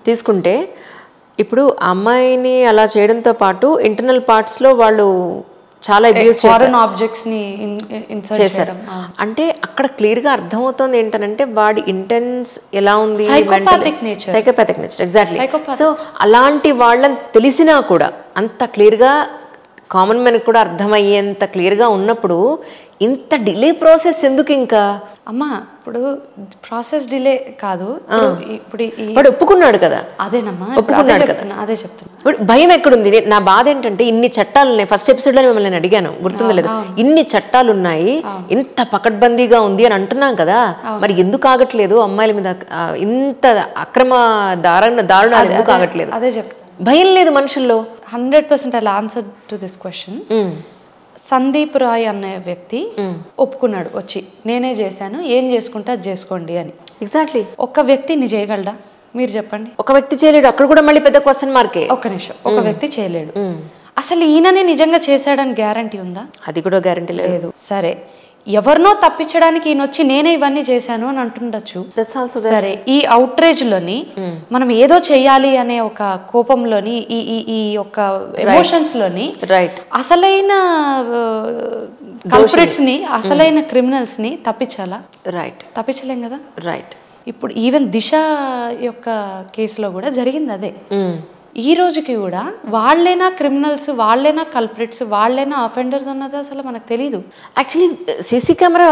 తీసుకుంటే ఇప్పుడు అమ్మాయిని అలా చేయడంతో పాటు ఇంటర్నల్ పార్ట్స్లో వాళ్ళు చాలా అబ్యూస్ ఫారెన్ ఆబ్జెక్ట్స్ ని చేశారు. అంటే అక్కడ క్లియర్గా అర్థమవుతుంది ఏంటంటే వాడి ఇంటెన్స్ ఎలా ఉంది, సైకోపాథిక్ నేచర్, ఎగ్జాక్ట్లీ. సో అలాంటి వాళ్ళని తెలిసినా కూడా అంత క్లియర్గా కామన్ మ్యాన్ కూడా అర్థమయ్యేంత క్లియర్గా ఉన్నప్పుడు ఇంత డిలే ప్రాసెస్ ఎందుకు? ఇంకా అమ్మా ఇప్పుడు ప్రాసెస్ డిలే కాదు, ఇప్పుడు వాడు ఒప్పుకున్నాడు కదా. అదేనమ్మా, ఒప్పుకున్నాడు కదా, అదే చెప్తున్నా. ఇప్పుడు భయం ఎక్కడుంది? నా బాధ ఏంటంటే ఇన్ని చట్టాలు ఉన్నాయి. ఫస్ట్ ఎపిసోడ్లో మిమ్మల్ని నేను అడిగాను, గుర్తుందా లేదు? ఇన్ని చట్టాలు ఉన్నాయి, ఇంత పకడ్బందీగా ఉంది అని అంటున్నాం కదా, మరి ఎందుకు ఆగట్లేదు అమ్మాయిల మీద ఇంత అక్రమ దారుణాలు ఎందుకు ఆగట్లేదు? అదే చెప్తా, భయం లేదు మనుషుల్లో. 100% I answer to this question. Sandeep Roy అనే వ్యక్తి ఒప్పుకున్నాడు వచ్చి, నేనే చేశాను, ఏం చేసుకుంటే అది చేసుకోండి అని. ఎగ్జాక్ట్లీ. ఒక వ్యక్తిని చేయగలడా మీరు చెప్పండి? ఒక వ్యక్తి చేయలేడు. అక్కడ కూడా మళ్ళీ పెద్ద క్వశ్చన్ మార్కే. ఒక్క నిమిషం, ఒక వ్యక్తి చేయలేడు. అసలు ఈయననే నిజంగా చేశాడని గ్యారంటీ ఉందా? అది కూడా గ్యారంటీ లేదు. సరే, ఎవరినో తప్పించడానికి ఈయన వచ్చి నేనే ఇవన్నీ చేశాను అని అంటుండొచ్చు. సరే, ఈ అవుట్రేజ్ లోని మనం ఏదో చెయ్యాలి అనే ఒక కోపంలోని ఈ యొక్క ఎమోషన్స్ లోని అసలైన కల్ప్రిట్స్ ని, అసలైన క్రిమినల్స్ ని తప్పించాలా? తప్పించలేం కదా. ఇప్పుడు ఈవెన్ దిశ యొక్క కేసులో కూడా జరిగింది అదే. ఈ రోజుకి కూడా వాళ్ళేనా క్రిమినల్స్, వాళ్ళేనా కల్ప్రిట్స్, వాళ్ళేనా అఫెండర్స్ అన్నది అసలు మనకు తెలీదు. యాక్చువల్లీ సీసీ కెమెరా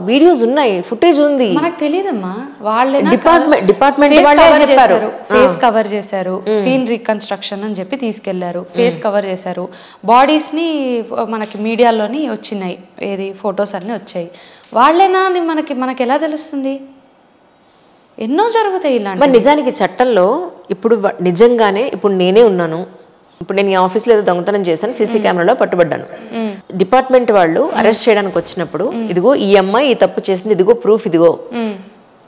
వీడియోస్ ఉన్నాయి, ఫుటేజ్ ఉంది, మనకు తెలియదమ్మా. వాళ్ళేనా డిపార్ట్మెంట్ వాళ్ళే చెప్పారు, ఫేస్ కవర్ చేశారు, సీన్ రీకన్స్ట్రక్షన్ అని చెప్పి తీసుకెళ్లారు, ఫేస్ కవర్ చేశారు, బాడీస్ ని మనకి మీడియాలోని వచ్చినాయి, ఏది ఫొటోస్ అన్ని వచ్చాయి. వాళ్ళేనా అని మనకి ఎలా తెలుస్తుంది? ఎన్నో జరుగుతాయి ఇలాంటి. నిజానికి చట్టంలో ఇప్పుడు నిజంగానే ఇప్పుడు నేనే ఉన్నాను, ఇప్పుడు నేను ఈ ఆఫీస్లో ఏదో దొంగతనం చేశాను, సీసీ కెమెరాలో పట్టుబడ్డాను, డిపార్ట్మెంట్ వాళ్ళు అరెస్ట్ చేయడానికి వచ్చినప్పుడు ఇదిగో ఈ అమ్మాయి ఈ తప్పు చేసింది, ఇదిగో ప్రూఫ్, ఇదిగో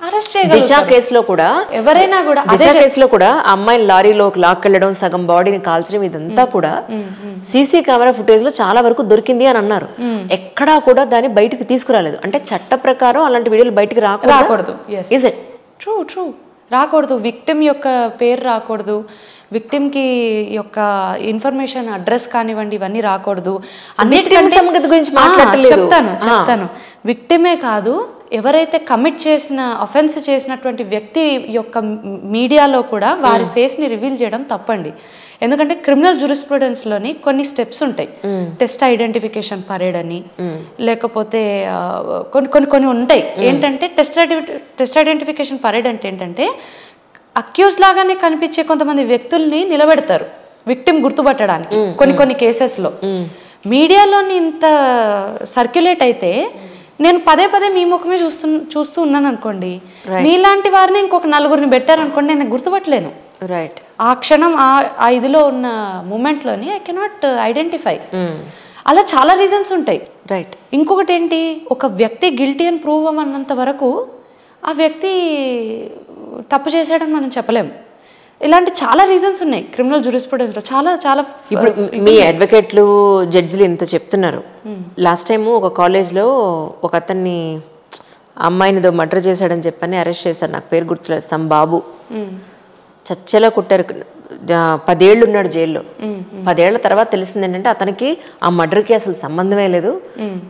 అరెస్ట్ దిశ కేసులో కూడా ఎవరైనా కూడా, దిశ కేసులో కూడా ఆ అమ్మాయిని లారీలోకి లాక్కెళ్ళడం, సగం బాడీని కాల్చడం, ఇదంతా కూడా సీసీ కెమెరా ఫుటేజ్ లో చాలా వరకు దొరికింది అని అన్నారు. ఎక్కడా కూడా దాన్ని బయటకు తీసుకురాలేదు. అంటే చట్ట ప్రకారం అలాంటి వీడియోలు బయటకు రాకూడదు. ఇస్ ఇట్ ట్రూ రాకూడదు. విక్టిమ్ యొక్క పేరు రాకూడదు, విక్టిమ్కి యొక్క ఇన్ఫర్మేషన్, అడ్రస్ కానివ్వండి, ఇవన్నీ రాకూడదు. అన్నిటికంటే చెప్తాను విక్టిమే కాదు, ఎవరైతే కమిట్ చేసిన అఫెన్స్ చేసినటువంటి వ్యక్తి యొక్క మీడియాలో కూడా వారి ఫేస్ని రివీల్ చేయడం తప్పండి. ఎందుకంటే క్రిమినల్ జూరిస్ప్రుడెన్స్లోని కొన్ని స్టెప్స్ ఉంటాయి. టెస్ట్ ఐడెంటిఫికేషన్ పరేడ్ అని, లేకపోతే కొన్ని ఉంటాయి. ఏంటంటే టెస్ట్ ఐడెంటిఫికేషన్ పరేడ్ అంటే ఏంటంటే అక్యూజ్ లాగానే కనిపించే కొంతమంది వ్యక్తుల్ని నిలబెడతారు విక్టిమ్ గుర్తుపట్టడానికి. కొన్ని కేసెస్లో మీడియాలోని ఇంత సర్క్యులేట్ అయితే నేను పదే మీ ముఖమే చూస్తూ ఉన్నాను అనుకోండి, మీలాంటి వారిని ఇంకొక నలుగురిని పెట్టారనుకోండి, నేను గుర్తుపట్టలేను. ఆ క్షణం ఆ ఇదిలో ఉన్న మూమెంట్లోని ఐ కెనాట్ ఐడెంటిఫై. అలా చాలా రీజన్స్ ఉంటాయి. ఇంకొకటి ఏంటి, ఒక వ్యక్తి గిల్టీ అని ప్రూవ్ అవ్వనంత వరకు ఆ వ్యక్తి తప్పు చేశాడని మనం చెప్పలేము. ఇలాంటి చాలా రీజన్స్ ఉన్నాయి క్రిమినల్ జూరిస్ప్రుడెన్స్లో, చాలా. ఇప్పుడు మీ అడ్వకేట్లు, జడ్జిలు ఇంత చెప్తున్నారు. లాస్ట్ టైము ఒక కాలేజ్లో ఒక అతన్ని అమ్మాయినిదో మర్డర్ చేశాడని చెప్పని అరెస్ట్ చేశారు. నాకు పేరు గుర్తులేదు, సమ్ బాబు. చచ్చేలా కుట్టారు. 10 ఏళ్ళు ఉన్నాడు జైల్లో. 10 ఏళ్ల తర్వాత తెలిసింది ఏంటంటే అతనికి ఆ మర్డర్కి అసలు సంబంధమే లేదు,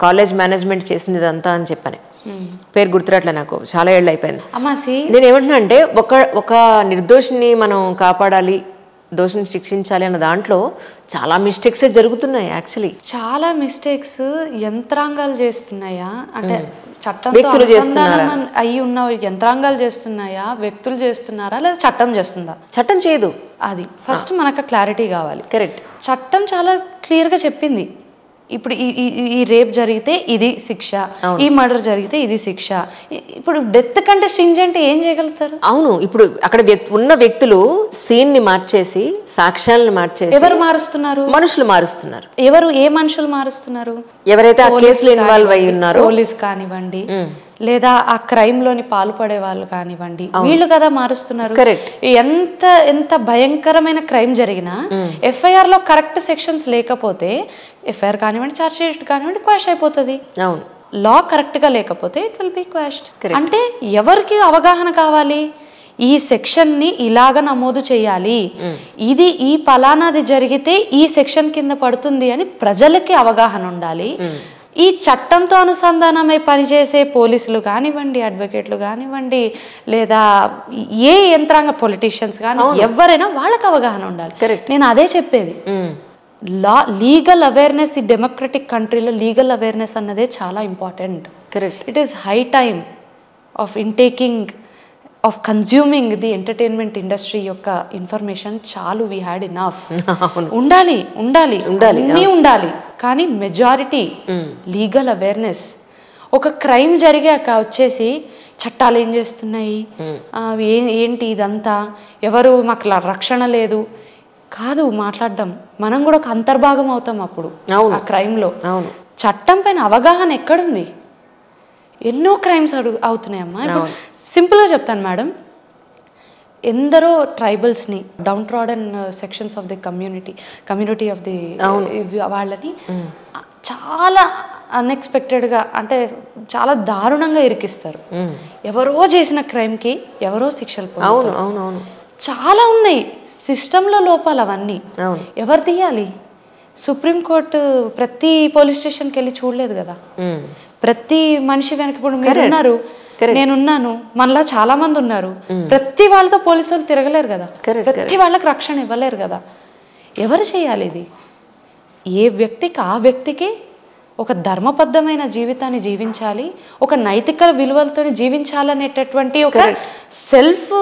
కాలేజ్ మేనేజ్మెంట్ చేసింది ఇదంతా అని చెప్పని. పేరు గుర్తురాట్లే నాకు, చాలా ఏళ్ళు అయిపోయింది. నేను ఏమంటున్నా అంటే ఒక నిర్దోషిని మనం కాపాడాలి, దోషిని శిక్షించాలి అన్న దాంట్లో చాలా మిస్టేక్సే జరుగుతున్నాయి. యాక్చువల్లీ చాలా మిస్టేక్స్ యంత్రాంగాలు చేస్తున్నాయా అంటే చట్టంతో అయ్యి ఉన్న యంత్రాంగాలు చేస్తున్నాయా, వ్యక్తులు చేస్తున్నారా, లేదా చట్టం చేస్తుందా? చట్టం చేయదు. అది ఫస్ట్ మనకు క్లారిటీ కావాలి. కరెక్ట్. చట్టం చాలా క్లియర్గా చెప్పింది. ఇప్పుడు ఈ రేప్ జరిగితే ఇది శిక్ష, ఈ మర్డర్ జరిగితే ఇది శిక్ష. ఇప్పుడు డెత్ కంటే స్ట్రింజెంట్ ఏం చేయగలుగుతారు? అవును, ఇప్పుడు అక్కడ ఉన్న వ్యక్తులు సీన్ ని మార్చేసి, సాక్ష్యాలను మార్చేసి, ఎవరు మారుస్తున్నారు? మనుషులు మారుస్తున్నారు. ఎవరు? ఏ మనుషులు మారుస్తున్నారు? ఎవరైతే ఆ కేసులో ఇన్వాల్వ్ అయ్యి ఉన్నారో, పోలీస్ కానివ్వండి, లేదా ఆ క్రైమ్లోని పాల్పడే వాళ్ళు కానివ్వండి, వీళ్ళు కదా మారుస్తున్నారు. ఎంత ఎంత భయంకరమైన క్రైమ్ జరిగినా ఎఫ్ఐఆర్లో కరెక్ట్ సెక్షన్స్ లేకపోతే ఎఫ్ఐఆర్ కానివ్వండి, ఛార్జ్ షీట్ కానివ్వండి క్వాష్ అయిపోతుంది. లా కరెక్ట్గా లేకపోతే ఇట్ విల్ బి క్వాష్డ్. అంటే ఎవరికి అవగాహన కావాలి, ఈ సెక్షన్ని ఇలాగ నమోదు చేయాలి, ఇది ఈ పలానాది జరిగితే ఈ సెక్షన్ కింద పడుతుంది అని ప్రజలకి అవగాహన ఉండాలి. ఈ చట్టంతో అనుసంధానమై పనిచేసే పోలీసులు కానివ్వండి, అడ్వకేట్లు కానివ్వండి, లేదా ఏ యంత్రాంగ పొలిటీషియన్స్ కానీ ఎవరైనా వాళ్ళకి అవగాహన ఉండాలి. నేను అదే చెప్పేది. లీగల్ అవేర్నెస్, ఈ డెమోక్రటిక్ కంట్రీలో లీగల్ అవేర్నెస్ అన్నదే చాలా important. It is high time of intaking of consuming the entertainment industry యొక్క ఇన్ఫర్మేషన్. చాలు, వీ హ్యాడ్ ఇనఫ్. ఉండాలి ఉండాలి అన్నీ ఉండాలి, కానీ మెజారిటీ లీగల్ అవేర్నెస్. ఒక క్రైమ్ జరిగాక వచ్చేసి చట్టాలు ఏం చేస్తున్నాయి, ఏంటి ఇదంతా, ఎవరు మాకు రక్షణ లేదు కాదు మాట్లాడడం. మనం కూడా ఒక అంతర్భాగం అవుతాం అప్పుడు ఆ క్రైమ్లో. చట్టం పైన అవగాహన ఎక్కడుంది? ఎన్నో క్రైమ్స్ అవుతున్నాయమ్మా. ఇప్పుడు సింపుల్గా చెప్తాను మేడం, ఎందరో ట్రైబల్స్ని, downtrodden sections of the community of the వాళ్ళని చాలా అన్ఎక్స్పెక్టెడ్గా, అంటే చాలా దారుణంగా ఇరికిస్తారు. ఎవరో చేసిన క్రైమ్కి ఎవరో శిక్షలు పొందుతారు. చాలా ఉన్నాయి సిస్టంలో లోపాలు. అవన్నీ ఎవరు తీయాలి? సుప్రీంకోర్టు ప్రతి పోలీస్ స్టేషన్కి వెళ్ళి చూడలేదు కదా. ప్రతి మనిషి వెనక ఇప్పుడు మీరు ఉన్నారు, నేనున్నాను, మనలా చాలా మంది ఉన్నారు. ప్రతి వాళ్ళతో పోలీసులు తిరగలేరు కదా, ప్రతి వాళ్ళకి రక్షణ ఇవ్వలేరు కదా. ఎవరు చేయాలి ఇది? ఏ వ్యక్తికి ఆ వ్యక్తికి ఒక ధర్మబద్ధమైన జీవితాన్ని జీవించాలి, ఒక నైతిక విలువలతో జీవించాలనేటటువంటి ఒక సెల్ఫ్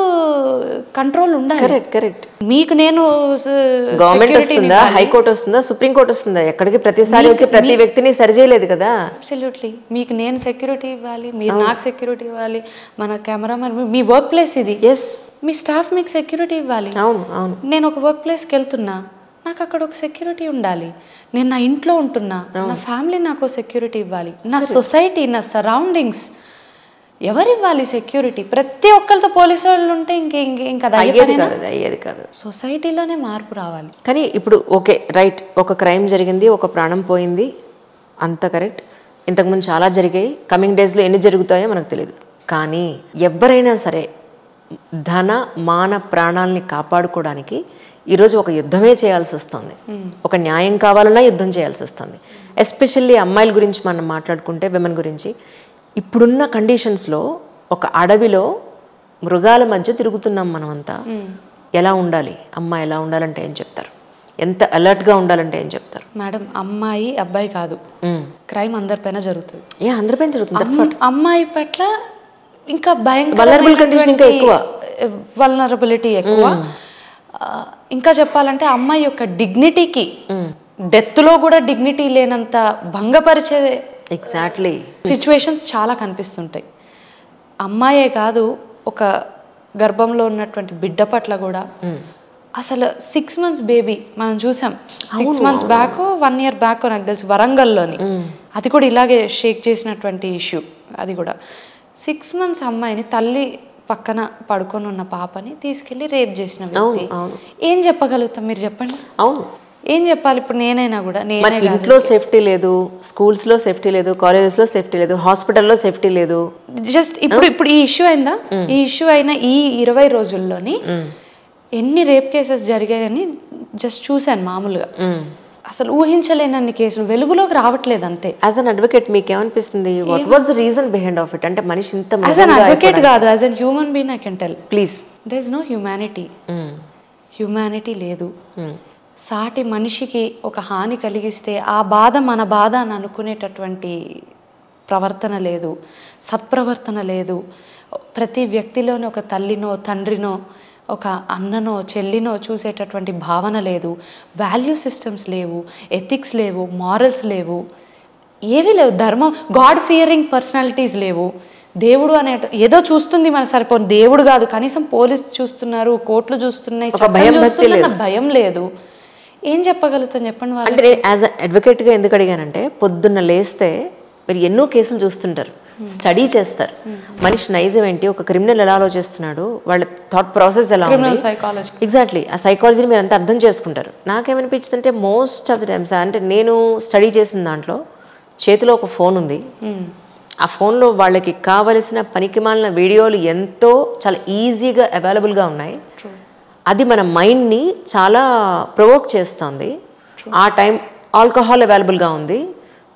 కంట్రోల్ ఉండాలి. మీకు నేను గవర్నమెంట్ వస్తుందా, హైకోర్టు వస్తుందా, సుప్రీంకోర్టు వస్తుందా, ఎక్కడికి ప్రతిసారి వచ్చి ప్రతి వ్యక్తిని సరిచేయలేదు కదా. అబ్సల్యూట్లీ. మీకు నేను సెక్యూరిటీ ఇవ్వాలి, మీరు నాకు సెక్యూరిటీ ఇవ్వాలి, మన కెమెరామెన్, మీ వర్క్ ప్లేస్ ఇది, మీ స్టాఫ్ మీకు సెక్యూరిటీ ఇవ్వాలి. నేను ఒక వర్క్ ప్లేస్కి వెళ్తున్నా, నాకు అక్కడ ఒక సెక్యూరిటీ ఉండాలి. నేను నా ఇంట్లో ఉంటున్నా, నా ఫ్యామిలీ నాకు సెక్యూరిటీ ఇవ్వాలి. నా సొసైటీ, నా సరౌండింగ్స్ ఎవరు ఇవ్వాలి సెక్యూరిటీ? ప్రతి ఒక్కరితో పోలీసు వాళ్ళు ఉంటే ఇంకా అయ్యేది కాదు. సొసైటీలోనే మార్పు రావాలి. కానీ ఇప్పుడు ఓకే రైట్, ఒక క్రైమ్ జరిగింది, ఒక ప్రాణం పోయింది, అంత కరెక్ట్. ఇంతకుముందు చాలా జరిగాయి, కమింగ్ డేస్లో ఎన్ని జరుగుతాయో మనకు తెలియదు. కానీ ఎవరైనా సరే ధన మాన ప్రాణాలని కాపాడుకోవడానికి ఈరోజు ఒక యుద్ధమే చేయాల్సి వస్తుంది. ఒక న్యాయం కావాలన్నా యుద్ధం చేయాల్సి వస్తుంది. ఎస్పెషల్లీ అమ్మాయిల గురించి మనం మాట్లాడుకుంటే, విమెన్ గురించి ఇప్పుడున్న కండిషన్స్లో ఒక అడవిలో మృగాల మధ్య తిరుగుతున్నాం మనమంతా. ఎలా ఉండాలి అమ్మాయి, ఎలా ఉండాలంటే ఏం చెప్తారు? ఎంత అలర్ట్గా ఉండాలంటే ఏం చెప్తారు? మేడం, అమ్మాయి అబ్బాయి కాదు, క్రైమ్ అందరిపైన జరుగుతుంది. అందరిపైన జరుగుతుంది. అమ్మాయి పట్ల ఇంకా వల్నరబిలిటీ ఎక్కువ. ఇంకా చెప్పాలంటే అమ్మాయి యొక్క డిగ్నిటీకి డెత్లో కూడా డిగ్నిటీ లేనంత భంగపరిచే సిచ్యువేషన్స్ చాలా కనిపిస్తుంటాయి. అమ్మాయే కాదు, ఒక గర్భంలో ఉన్నటువంటి బిడ్డ పట్ల కూడా. అసలు 6 months బేబీ మనం చూసాం, 6 months బ్యాక్, 1 year బ్యాక్ నాకు తెలిసి వరంగల్లోని, అది కూడా ఇలాగే షేక్ చేసినటువంటి ఇష్యూ. అది కూడా 6 months అమ్మాయిని, తల్లి పక్కన పడుకొని ఉన్న పాపని తీసుకెళ్లి రేప్ చేసిన వ్యక్తి. ఏం చెప్పగలుగుతాం మీరు చెప్పండి? ఏం చెప్పాలి ఇప్పుడు? నేనైనా కూడా, ఇంట్లో సేఫ్టీ లేదు, స్కూల్స్లో సేఫ్టీ లేదు, కాలేజెస్లో సేఫ్టీ లేదు, హాస్పిటల్లో సేఫ్టీ లేదు. జస్ట్ ఇప్పుడు ఈ ఇష్యూ అయిందా? ఈ ఇష్యూ అయిన ఈ 20 రోజుల్లోని ఎన్ని రేప్ కేసెస్ జరిగాయని జస్ట్ చూశాను మామూలుగా. అసలు ఊహించలేనన్ని కేసులు వెలుగులోకి రావట్లేదు అంతే. యాజ్ అన్ అడ్వకేట్ మీకు ఏమనిపిస్తుంది? What was the reason behind of it? అంటే మనిషి ఇంత, యాజ్ అన్ అడ్వకేట్ కాదు, as an human being I can tell, please, there is no humanity లేదు. సాటి మనిషికి ఒక హాని కలిగిస్తే ఆ బాధ మన బాధ అని అనుకునేటటువంటి ప్రవర్తన లేదు, సత్ప్రవర్తన లేదు. ప్రతి వ్యక్తిలోని ఒక తల్లినో తండ్రినో ఒక అన్ననో చెల్లినో చూసేటటువంటి భావన లేదు. వాల్యూ సిస్టమ్స్ లేవు, ఎథిక్స్ లేవు, మారల్స్ లేవు, ఏవీ లేవు. ధర్మం, గాడ్ ఫియరింగ్ పర్సనాలిటీస్ లేవు. దేవుడు అనే ఏదో చూస్తుంది మన సరిపోను, దేవుడు కాదు, కనీసం పోలీసు చూస్తున్నారు, కోర్టులు చూస్తున్నాయి, భయం లేదు. ఏం చెప్పగలుగుతాం చెప్పండి వాళ్ళు? అంటే యాజ్ అ అడ్వకేట్గా ఎందుకు అడిగానంటే, పొద్దున్న లేస్తే మీరు ఎన్నో కేసులు చూస్తుంటారు. స్టడీ చేస్తారు. మనిషి నైజం ఏంటి, ఒక క్రిమినల్ ఎలా ఆలోచిస్తున్నాడు, వాళ్ళ థాట్ ప్రాసెస్ ఎలా ఉంది, సైకాలజీ ఎగ్జాక్ట్లీ ఆ సైకాలజీని మీరు అంతా అర్థం చేసుకుంటారు. నాకేమనిపించింది అంటే మోస్ట్ ఆఫ్ ది టైమ్స్ అంటే నేను స్టడీ చేసిన దాంట్లో చేతిలో ఒక ఫోన్ ఉంది, ఆ ఫోన్లో వాళ్ళకి కావలసిన పనికిమాలిన వీడియోలు ఎంతో చాలా ఈజీగా అవైలబుల్గా ఉన్నాయి. అది మన మైండ్ని చాలా ప్రొవోక్ చేస్తుంది. ఆ టైం ఆల్కహాల్ అవైలబుల్గా ఉంది,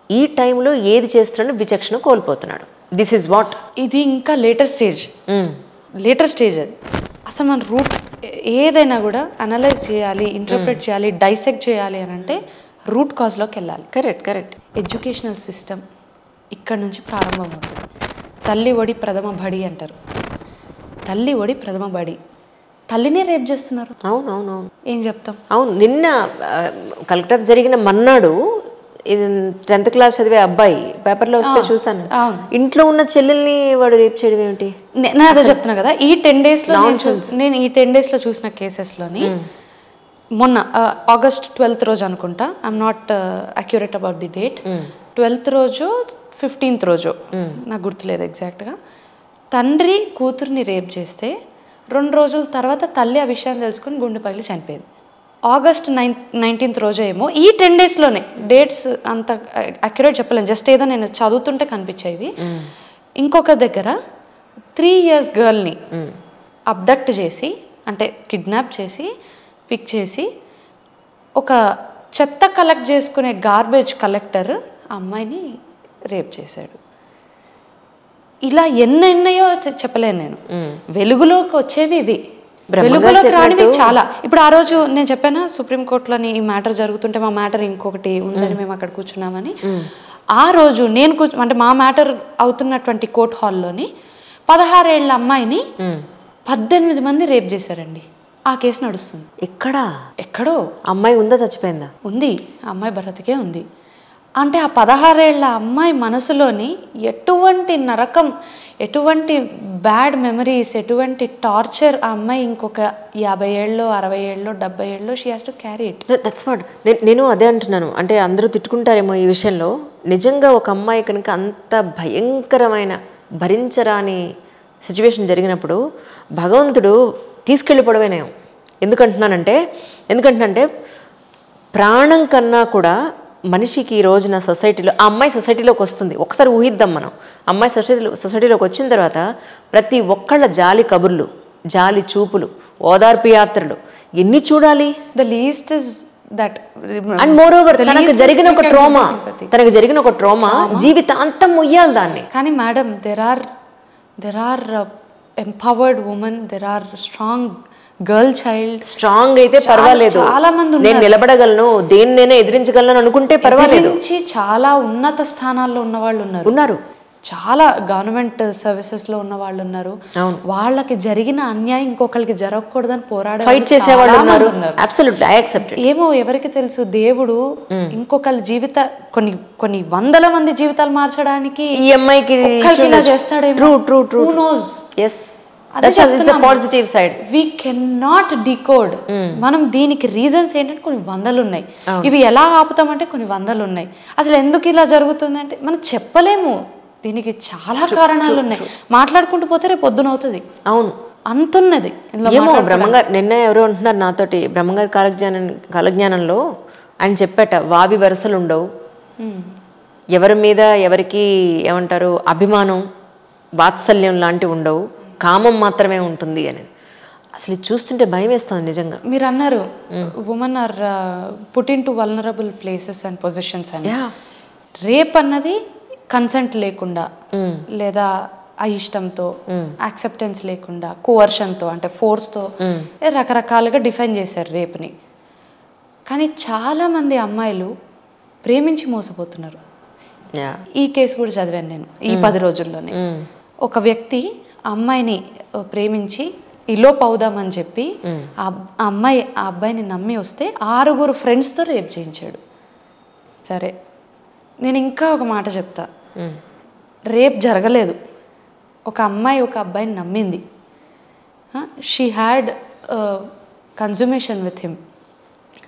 ఈ టైంలో ఏది చేస్తున్నాడో విచక్షణ కోల్పోతున్నాడు. This is what. ఇది ఇంకా లేటర్ స్టేజ్ అది. అసలు మన రూట్ ఏదైనా కూడా అనలైజ్ చేయాలి, ఇంటర్ప్రిట్ చేయాలి, డైసెక్ట్ చేయాలి అని అంటే రూట్ కాజ్లోకి వెళ్ళాలి. కరెక్ట్. ఎడ్యుకేషనల్ సిస్టమ్ ఇక్కడ నుంచి ప్రారంభమవుతుంది. తల్లి ఒడి ప్రథమ బడి అంటారు. తల్లి ఒడి ప్రథమ బడి, తల్లినే రేప్ చేస్తున్నారు. అవును ఏం చెప్తాం. అవును, నిన్న కలెక్టర్ జరిగిన మన్నాడు 10th క్లాస్ చదివే అబ్బాయి పేపర్లో వస్తే చూసాను. ఇంట్లో ఉన్న చెల్లెల్ని వాడు రేప్ చేయడం ఏమిటి? నేను అదే చెప్తున్నా కదా, ఈ 10 daysలో నేను ఈ 10 daysలో చూసిన కేసెస్లోని మొన్న August 12th రోజు అనుకుంటా, I'm not accurate about the date, 12th రోజు 15th రోజు నాకు గుర్తులేదు ఎగ్జాక్ట్గా, తండ్రి కూతుర్ని రేప్ చేస్తే 2 రోజుల తర్వాత తల్లి ఆ విషయాన్ని తెలుసుకుని గుండె పగిలి చనిపోయింది. August 19th రోజు ఏమో, ఈ 10 daysలోనే, డేట్స్ అంత అక్యురేట్ చెప్పలేను, జస్ట్ ఏదో నేను చదువుతుంటే కనిపించేది. ఇంకొక దగ్గర 3 years గర్ల్ని అబ్డక్ట్ చేసి, అంటే కిడ్నాప్ చేసి పిక్ చేసి ఒక చెత్త కలెక్ట్ చేసుకునే గార్బేజ్ కలెక్టర్ ఆ అమ్మాయిని రేప్ చేశాడు. ఇలా ఎన్నెన్నయో చెప్పలేను నేను. వెలుగులోకి వచ్చేవి ఇవి, వెలుగులోకి రానివి చాలా. ఇప్పుడు ఆ రోజు నేను చెప్పానా సుప్రీంకోర్టులోని ఈ మ్యాటర్ జరుగుతుంటే మా మ్యాటర్ ఇంకొకటి ఉందని మేము అక్కడ కూర్చున్నామని. ఆ రోజు నేను అంటే మా మ్యాటర్ అవుతున్నటువంటి కోర్ట్ హాల్లోని 16 ఏళ్ల అమ్మాయిని 18 మంది రేప్ చేశారండి. ఆ కేసు నడుస్తుంది. ఎక్కడో అమ్మాయి ఉందా, చచ్చిపోయిందా? ఉంది, అమ్మాయి బ్రతికే ఉంది. అంటే ఆ 16 ఏళ్ల అమ్మాయి మనసులోని ఎటువంటి నరకం, ఎటువంటి బ్యాడ్ మెమరీస్, ఎటువంటి టార్చర్ ఆ అమ్మాయి ఇంకొక 50 ఏళ్ళలో 60 ఏళ్ళలో 70 ఏళ్ళలో she has to carry it. That's what నేను అదే అంటున్నాను. అంటే అందరూ తిట్టుకుంటారేమో ఈ విషయంలో. నిజంగా ఒక అమ్మాయి కనుక అంత భయంకరమైన భరించరాని సిచ్యువేషన్ జరిగినప్పుడు భగవంతుడు తీసుకెళ్ళిపోవడమేనేమో. ఎందుకంటున్నానంటే ప్రాణం కన్నా కూడా మనిషికి ఈ రోజున సొసైటీలో, ఆ అమ్మాయి సొసైటీలోకి వస్తుంది. ఒకసారి ఊహిద్దాం మనం, అమ్మాయి సొసైటీలోకి వచ్చిన తర్వాత ప్రతి ఒక్కళ్ళ జాలి కబుర్లు, జాలి చూపులు, ఓదార్పు యాత్రలు ఎన్ని చూడాలి. The least is that. And moreover తనకు జరిగిన ఒక ట్రోమా జీవితాంతం మొయ్యాలి దాన్ని. కానీ madam, there are empowered women, there are strong girl child. Strong అయితే పర్వాలేదు, చాలా మంది నేను నిలబడగలను, దేన్నైనా ఎదిరించగలను అనుకుంటే పర్వాలేదు. చాలా ఉన్నత స్థానాల్లో ఉన్న వాళ్ళు ఉన్నారు, చాలా గవర్నమెంట్ సర్వీసెస్లో ఉన్న వాళ్ళు ఉన్నారు. వాళ్ళకి జరిగిన అన్యాయం ఇంకొకరికి జరగకూడదని పోరాడే ఫైట్ చేసేవాళ్ళు ఉన్నారు. Absolutely I accept. ఏమో ఎవరికి తెలుసు, దేవుడు ఇంకొకరి కొన్ని 100 మంది జీవితాలు మార్చడానికి ఈ అమ్మాయికి చేస్తాడేమో. True knows. yes, that's a positive side. We cannot decode. మనం దీనికి రీజన్స్ ఏంటంటే కొన్ని 100 ఉన్నాయి. ఇవి ఎలా ఆపుతామంటే కొన్ని 100 ఉన్నాయి. అసలు ఎందుకు ఇలా జరుగుతుంది అంటే మనం చెప్పలేము. దీనికి చాలా కారణాలు ఉన్నాయి. మాట్లాడుకుంటూ పోతే రేపు పొద్దున అవుతుంది. అవును, అంతున్నది. ఏమో బ్రహ్మంగారు నిన్న ఎవరో అంటున్నారు నాతోటి, బ్రహ్మంగారి కాలజ్ఞానంలో ఆయన చెప్పాట, వావి వరసలు ఉండవు, ఎవరి మీద ఎవరికి ఏమంటారు అభిమానం వాత్సల్యం లాంటివి ఉండవు, కామం మాత్రమే ఉంటుంది అని. అసలు ఇది చూస్తుంటే భయం వేస్తుంది నిజంగా. మీరు అన్నారు women are put in to vulnerable places and positions అని. రేప్ అన్నది కన్సెంట్ లేకుండా, లేదా అయిష్టంతో, యాక్సెప్టెన్స్ లేకుండా, కోవర్షన్తో అంటే ఫోర్స్తో రకరకాలుగా డిఫైన్ చేశారు రేప్ని. కానీ చాలామంది అమ్మాయిలు ప్రేమించి మోసపోతున్నారు. ఈ కేసు కూడా చదివాను నేను ఈ 10 రోజుల్లోనే. ఒక వ్యక్తి అమ్మాయిని ప్రేమించి ఇలోప్ అవుదామని చెప్పి ఆ అబ్బాయిని నమ్మి వస్తే 6 ఫ్రెండ్స్తో రేప్ చేయించాడు. సరే, నేను ఇంకా ఒక మాట చెప్తా. రేప్ జరగలేదు, ఒక అమ్మాయి ఒక అబ్బాయిని నమ్మింది. She had consummation with him.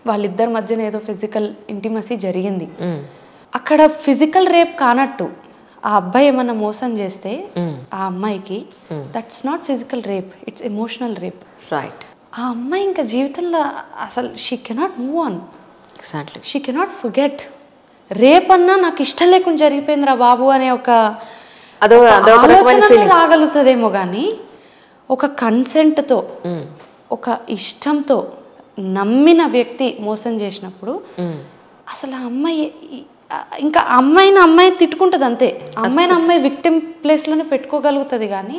వాళ్ళిద్దరి మధ్యన ఏదో ఫిజికల్ ఇంటిమసీ జరిగింది. అక్కడ ఫిజికల్ రేప్ కానట్టు ఆ అబ్బాయి ఏమన్నా మోసం చేస్తే ఆ అమ్మాయికి, that's not physical rape, it's emotional rape. Right. ఆ అమ్మాయి ఇంకా జీవితంలో అసలు she cannot move on, exactly. She cannot forget. Rape అన్నా నాకు ఇష్టం లేకుండా జరిగిపోయిందిరా బాబు అనే ఒక ఆలోచన రాగలుగుతుందేమో కానీ ఒక కన్సెంట్తో, ఒక ఇష్టంతో నమ్మిన వ్యక్తి మోసం చేసినప్పుడు అసలు ఆ అమ్మాయి ఇంకా అమ్మాయి తిట్టుకుంటుంది అంతే. అమ్మాయి విక్టిమ్ ప్లేస్లోనే పెట్టుకోగలుగుతుంది కానీ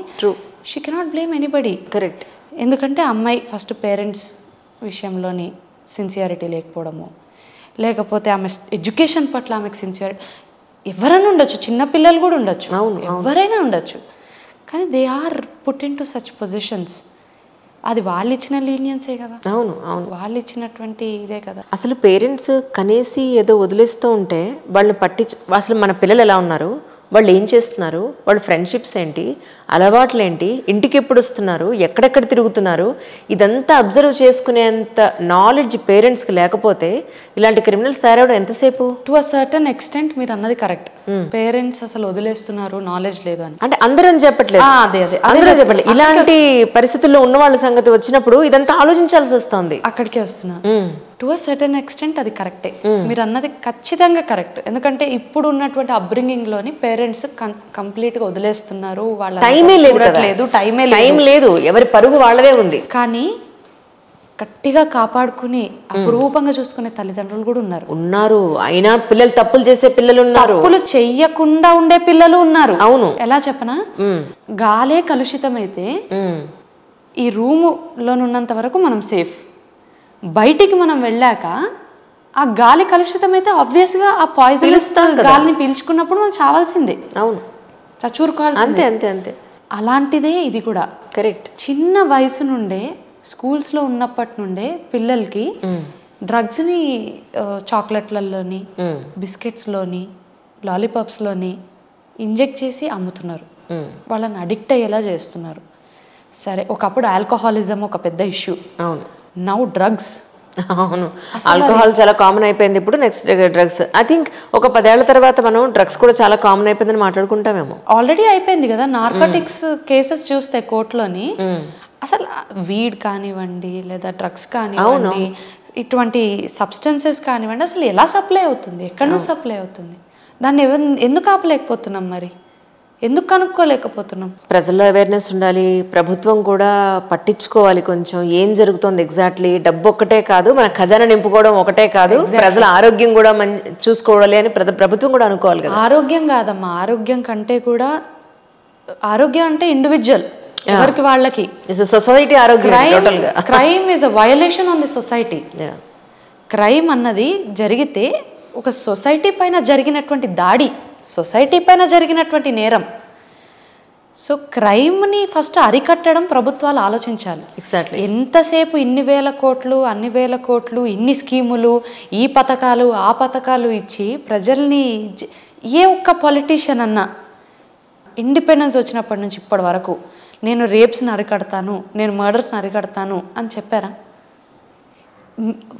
she cannot blame anybody. Correct. ఎందుకంటే అమ్మాయి ఫస్ట్ పేరెంట్స్ విషయంలోని సిన్సియారిటీ లేకపోవడము, లేకపోతే ఆమె ఎడ్యుకేషన్ పట్ల ఆమెకు సిన్సియారిటీ, ఎవరైనా ఉండొచ్చు, చిన్నపిల్లలు కూడా ఉండొచ్చు, ఎవరైనా ఉండొచ్చు, కానీ they are put in to such positions. అది వాళ్ళు ఇచ్చిన లీనియన్సే కదా. అవును అవును, వాళ్ళు ఇచ్చినటువంటి ఇదే కదా. అసలు పేరెంట్స్ కనేసి ఏదో వదిలేస్తూ ఉంటే వాళ్ళని అసలు మన పిల్లలు ఎలా ఉన్నారు, వాళ్ళు ఏం చేస్తున్నారు, వాళ్ళ ఫ్రెండ్షిప్స్ ఏంటి, అలవాట్లు ఏంటి, ఇంటికి ఎప్పుడు వస్తున్నారు, ఎక్కడెక్కడ తిరుగుతున్నారు, ఇదంతా అబ్జర్వ్ చేసుకునేంత నాలెడ్జ్ పేరెంట్స్కి లేకపోతే ఇలాంటి క్రిమినల్స్ తయారవడం ఎంతసేపు? టు అ సర్టన్ ఎక్స్టెంట్ మీరు అన్నది కరెక్ట్. పేరెంట్స్ అసలు వదిలేస్తున్నారు, నాలెడ్జ్ లేదు అని. అంటే అందరం చెప్పట్లేదు, అందరూ చెప్పట్లేదు. ఇలాంటి పరిస్థితుల్లో ఉన్న వాళ్ళ సంగతి వచ్చినప్పుడు ఇదంతా ఆలోచించాల్సి వస్తుంది. అక్కడికే వస్తున్నా. టు అ సర్టన్ ఎక్స్టెంట్ అది కరెక్టే, మీరు అన్నది ఖచ్చితంగా కరెక్ట్. ఎందుకంటే ఇప్పుడు ఉన్నటువంటి అప్బ్రింగింగ్ లోని పేరెంట్స్ కంప్లీట్ గా వదిలేస్తున్నారు, వాళ్ళ టైమే లేదు, ఎవరి పరుగు వాళ్ళదే ఉంది. కానీ గట్టిగా కాపాడుకుని అపురూపంగా చూసుకునే తల్లిదండ్రులు కూడా ఉన్నారు. అయినా పిల్లలు తప్పులు చేసే పిల్లలు ఉన్నారు, తప్పులు చెయ్యకుండా ఉండే పిల్లలు ఉన్నారు. అవును. ఎలా చెప్పనా, గాలే కలుషితమైతే ఈ రూములోనున్నంత వరకు మనం సేఫ్, బయటికి మనం వెళ్ళాక ఆ గాలి కలుషితమైతే ఆబ్వియస్గా ఆ పాయిజన్ గాలిని పీల్చుకున్నప్పుడు మనం చావాల్సిందే. అవును, చచ్చూరుకోవాలి. అంతే అంతే అంతే. అలాంటిదే ఇది కూడా. కరెక్ట్. చిన్న వయసు నుండే స్కూల్స్లో ఉన్నప్పటి నుండే పిల్లలకి డ్రగ్స్ని చాక్లెట్లలోని, బిస్కెట్స్లోని, లాలీపాప్స్లోని ఇంజెక్ట్ చేసి అమ్ముతున్నారు, వాళ్ళని అడిక్ట్ అయ్యేలా చేస్తున్నారు. సరే, ఒకప్పుడు ఆల్కహాలిజం ఒక పెద్ద ఇష్యూ. అవును. Now drugs. అవును, ఆల్కహాల్ చాలా కామన్ అయిపోయింది. ఇప్పుడు నెక్స్ట్ డ్రగ్స్. ఐ థింక్ ఒక 10 ఏళ్ల తర్వాత మనం డ్రగ్స్ కూడా చాలా కామన్ అయిపోయిందని మాట్లాడుకుంటామేమో. ఆల్రెడీ అయిపోయింది కదా. నార్కోటిక్స్ కేసెస్ చూస్తే కోర్టులోని అసలు వీడ్ కానివ్వండి, లేదా డ్రగ్స్ కానివ్వండి, ఇటువంటి సబ్స్టెన్సెస్ కానివ్వండి, అసలు ఎలా సప్లై అవుతుంది, ఎక్కడి నుంచి సప్లై అవుతుంది, దాన్ని ఎందుకు ఆపలేకపోతున్నాం, మరి ఎందుకు కనుక్కోలేకపోతున్నాం? ప్రజల్లో అవేర్నెస్ ఉండాలి, ప్రభుత్వం కూడా పట్టించుకోవాలి కొంచెం ఏం జరుగుతుంది ఎగ్జాక్ట్లీ. డబ్బు ఒక్కటే కాదు, మన ఖజానా నింపుకోవడం ఒకటే కాదు, ప్రజల ఆరోగ్యం కూడా చూసుకోవాలి అని ప్రభుత్వం కూడా అనుకోవాలి కదా. ఆరోగ్యం కాదమ్మా, ఆరోగ్యం కంటే కూడా ఆరోగ్యం అంటే ఇండివిజువల్, ఎవరికి వాళ్ళకి. సొసైటీ ఆరోగ్యం. Crime is a violation on the society. Crime అన్నది జరిగితే ఒక సొసైటీ పైన జరిగినటువంటి దాడి, సొసైటీ పైన జరిగినటువంటి నేరం. సో క్రైమ్ని ఫస్ట్ అరికట్టడం ప్రభుత్వాలు ఆలోచించాలి. ఎగ్జాక్ట్లీ. ఎంతసేపు ఇన్ని వేల కోట్లు, అన్ని వేల కోట్లు, ఇన్ని స్కీములు, ఈ పథకాలు, ఆ పథకాలు ఇచ్చి ప్రజల్ని, ఏ ఒక్క పొలిటీషియన్ అన్నా ఇండిపెండెన్స్ వచ్చినప్పటి నుంచి ఇప్పటి వరకు నేను రేప్స్ని అరికడతాను, నేను మర్డర్స్ని అరికడతాను అని చెప్పారా?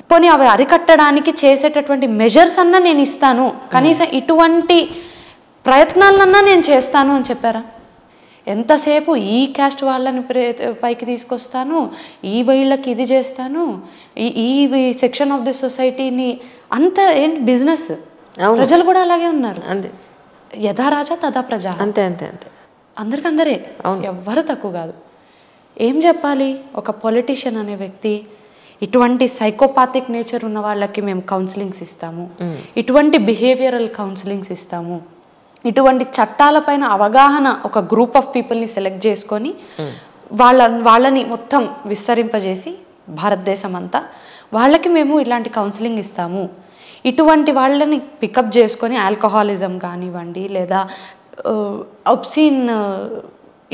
పోనీ అవి అరికట్టడానికి చేసేటటువంటి మెజర్స్ అన్నా నేను ఇస్తాను, కనీసం ఇటువంటి ప్రయత్నాలన్నా నేను చేస్తాను అని చెప్పారా? ఎంతసేపు ఈ క్యాస్ట్ వాళ్ళని పైకి తీసుకొస్తాను, ఈ వీళ్ళకి ఇది చేస్తాను, ఈ సెక్షన్ ఆఫ్ ది సొసైటీని, అంత ఏంటి బిజినెస్. ప్రజలు కూడా అలాగే ఉన్నారు. అంతే, యథా రాజా తదా ప్రజ. అంతే అంతే అంతే, అందరికందరే, ఎవ్వరు తక్కువ కాదు. ఏం చెప్పాలి? ఒక పొలిటీషియన్ అనే వ్యక్తి ఇటువంటి సైకోపాథిక్ నేచర్ ఉన్న వాళ్ళకి మేము కౌన్సిలింగ్స్ ఇస్తాము, ఇటువంటి బిహేవియరల్ కౌన్సిలింగ్స్ ఇస్తాము, ఇటువంటి చట్టాలపైన అవగాహన ఒక గ్రూప్ ఆఫ్ పీపుల్ని సెలెక్ట్ చేసుకొని వాళ్ళని మొత్తం విస్తరింపజేసి భారతదేశం అంతా వాళ్ళకి మేము ఇలాంటి కౌన్సిలింగ్ ఇస్తాము. ఇటువంటి వాళ్ళని పికప్ చేసుకొని ఆల్కహాలిజం కానివ్వండి, లేదా అబ్సీన్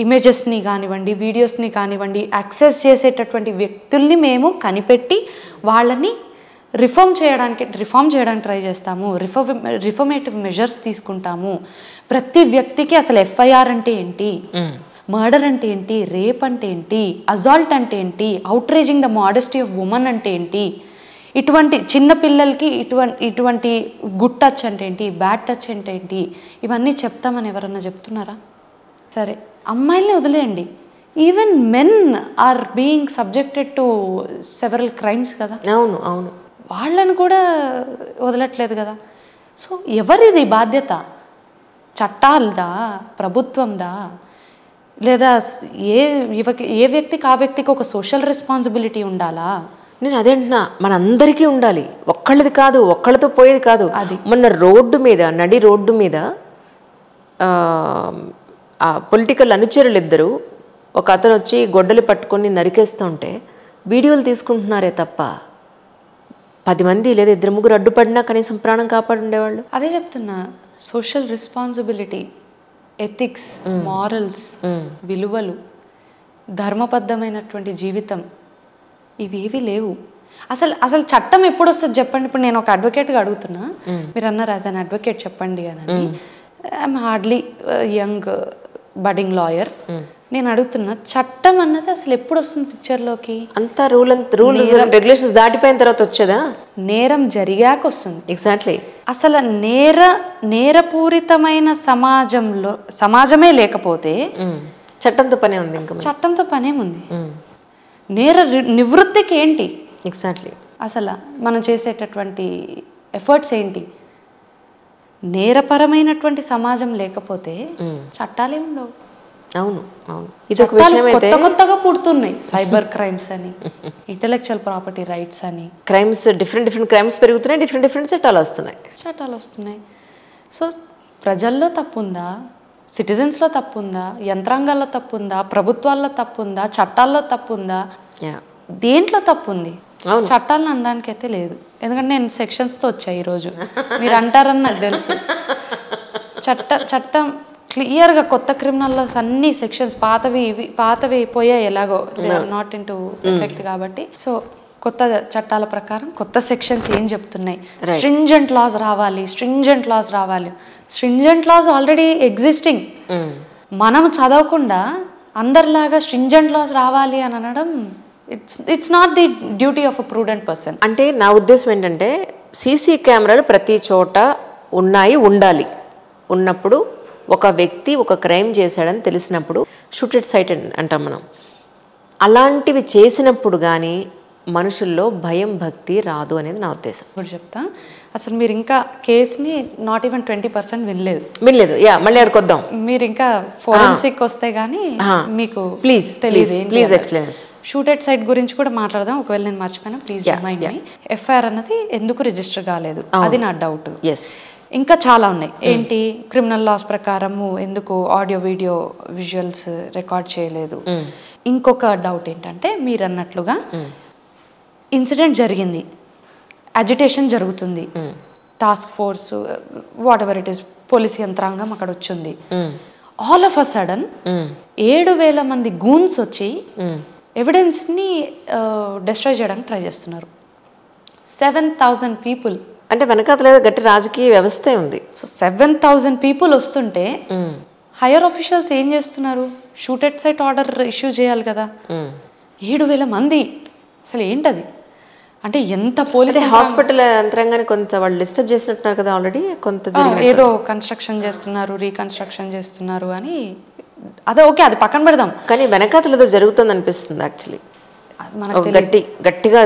ఇమేజెస్ని కానివ్వండి, వీడియోస్ని కానివ్వండి యాక్సెస్ చేసేటటువంటి వ్యక్తుల్ని మేము కనిపెట్టి వాళ్ళని రిఫార్మ్ చేయడానికి ట్రై చేస్తాము, రిఫార్మేటివ్ మెజర్స్ తీసుకుంటాము. ప్రతి వ్యక్తికి అసలు ఎఫ్ఐఆర్ అంటే ఏంటి, మర్డర్ అంటే ఏంటి, రేప్ అంటే ఏంటి, అజాల్ట్ అంటే ఏంటి, outraging the modesty of women అంటే ఏంటి, ఇటువంటి చిన్న పిల్లలకి ఇటువంటి గుడ్ టచ్ అంటే ఏంటి, బ్యాడ్ టచ్ అంటే ఏంటి, ఇవన్నీ చెప్తామని ఎవరన్నా చెప్తున్నారా? సరే, అమ్మాయిల్ని వదిలేయండి, even men are being subjected to several crimes కదా. అవును అవును, వాళ్ళని కూడా వదలట్లేదు కదా. సో ఎవరిది బాధ్యత? చట్టాలదా, ప్రభుత్వందా, లేదా ఏ వ్యక్తికి ఆ వ్యక్తికి ఒక సోషల్ రెస్పాన్సిబిలిటీ ఉండాలా? నేను అదే అంటున్నా, మనందరికీ ఉండాలి, ఒక్కళ్ళది కాదు, ఒక్కళ్ళతో పోయేది కాదు. మొన్న రోడ్డు మీద, నడి రోడ్డు మీద పొలిటికల్ అనుచరులు ఇద్దరు, ఒక అతను వచ్చి గొడ్డలి పట్టుకొని నరికేస్తుంటే వీడియోలు తీసుకుంటున్నారే తప్ప 10 మంది లేదా 2-3 అడ్డుపడినా కనీసం ప్రాణం కాపాడు ఉండేవాళ్ళు. అదే చెప్తున్నా, సోషల్ రెస్పాన్సిబిలిటీ, ఎథిక్స్, మారల్స్, విలువలు, ధర్మబద్ధమైనటువంటి జీవితం, ఇవేవి లేవు. అసలు చట్టం ఎప్పుడు వస్తుంది చెప్పండి? ఇప్పుడు నేను ఒక అడ్వకేట్గా అడుగుతున్నా, మీరు అన్నారు యాజ్ అన్ అడ్వకేట్ చెప్పండి అని. I'm hardly young budding lawyer. నేను అడుగుతున్నా, చట్టం అన్నది అసలు ఎప్పుడు వస్తుంది పిక్చర్లోకి? అంతా రూల్స్ రెగ్యులేషన్స్ దాటిపోయిన తర్వాత వచ్చేదా? నేరం జరిగాక వస్తుంది. ఎగ్జాక్ట్లీ. అసలు నేరపూరితమైన సమాజమే లేకపోతే చట్టంతో పనే ఉంది. ఇంకా చట్టంతో పనేముంది? నేర నివృత్తికి ఏంటి? ఎగ్జాక్ట్లీ. అసలు మనం చేసేటటువంటి ఎఫర్ట్స్ ఏంటి? నేరపరమైనటువంటి సమాజం లేకపోతే చట్టాలే ఉండవు. అవును అవును, ఇది ఒక విషయం. అయితే కొత్తగా పుడుతున్నాయి సైబర్ క్రైమ్స్ అని, ఇంటెలెక్చువల్ ప్రాపర్టీ రైట్స్ అని, క్రైమ్స్, డిఫరెంట్ క్రైమ్స్ పెరుగుతున్నాయి, డిఫరెంట్ చట్టాలు వస్తున్నాయి. సో ప్రజల్లో తప్పుందా, సిటిజన్స్లో తప్పుందా, యంత్రాంగాల్లో తప్పుందా, ప్రభుత్వాల్లో తప్పుందా, చట్టాల్లో తప్పుందా, దేంట్లో తప్పుంది? చట్టాలను అనడానికి అయితే లేదు, ఎందుకంటే నేను సెక్షన్స్తో వచ్చాయి ఈరోజు. మీరు అంటారని నాకు తెలుసు. చట్టం క్లియర్గా కొత్త క్రిమినల్ లాస్ అన్ని సెక్షన్స్ పాతవి పోయాయి, ఎలాగో they are not into effect కాబట్టి. సో కొత్త చట్టాల ప్రకారం కొత్త సెక్షన్స్ ఏం చెప్తున్నాయి? స్ట్రింజెంట్ లాస్ రావాలి. Stringent laws already existing. మనం చదవకుండా అందరిలాగా స్ట్రింజెంట్ లాస్ రావాలి అని అనడం, it's not the duty of a prudent person. అంటే నా ఉద్దేశం ఏంటంటే, సీసీ కెమెరాలు ప్రతి చోట ఉండాలి. ఉన్నప్పుడు ఒక వ్యక్తి ఒక క్రైమ్ చేశాడని తెలిసినప్పుడు షూటెడ్ సైట్ అంటాం మనం. అలాంటివి చేసినప్పుడు కానీ మనుషుల్లో భయం, భక్తి రాదు అనేది నా ఉద్దేశం. ఇప్పుడు చెప్తా, అసలు మీరు ఇంకా కేసుని నాట్ ఈవెన్ 20% వినలేదు. మళ్ళీ అడుగుద్దాం. మీరు ఇంకా ఫోరెన్సిక్ వస్తే గానీ మీకు ప్లీజ్ తెలియదు. షూటెడ్ సైట్ గురించి కూడా మాట్లాడదాం, ఒకవేళ నేను మర్చిపోయినా ప్లీజ్ రిమైండ్ మీ. ఎఫ్ఐఆర్ అన్నది ఎందుకు రిజిస్టర్ కాలేదు, అది నా డౌట్. ఇంకా చాలా ఉన్నాయి. ఏంటి, క్రిమినల్ లాస్ ప్రకారము ఎందుకు ఆడియో వీడియో విజువల్స్ రికార్డ్ చేయలేదు. ఇంకొక డౌట్ ఏంటంటే, మీరు అన్నట్లుగా ఇన్సిడెంట్ జరిగింది, అజిటేషన్ జరుగుతుంది, task force what ever it is, police యంత్రాంగం అక్కడ వచ్చింది. ఆల్ ఆఫ్ అ సడన్ 7,000 మంది గూన్స్ వచ్చి ఎవిడెన్స్ని డిస్ట్రాయ్ చేయడానికి ట్రై చేస్తున్నారు. 7,000 పీపుల్. అంటే వెనకాతల గట్టి రాజకీయ వ్యవస్థే ఉంది. సో 7,000 పీపుల్ వస్తుంటే హైయర్ ఆఫీషియల్స్ ఏం చేస్తున్నారు? షూటెడ్ సైట్ ఆర్డర్ ఇష్యూ చేయాలి కదా. 7,000 మంది, అసలు ఏంటది? అంటే ఎంత పోలీస్ హాస్పిటల్ యంత్రాంగాన్ని కొంత వాళ్ళు డిస్టర్బ్ చేసినట్టున్నారు కదా ఆల్రెడీ. కొంత ఏదో కన్స్ట్రక్షన్ చేస్తున్నారు, రీకన్స్ట్రక్షన్ చేస్తున్నారు అని, అదే ఓకే, అది పక్కన పెడదాం. కానీ వెనకాతల ఏదో జరుగుతుంది అనిపిస్తుంది యాక్చువల్లీ. మనకు గట్టిగా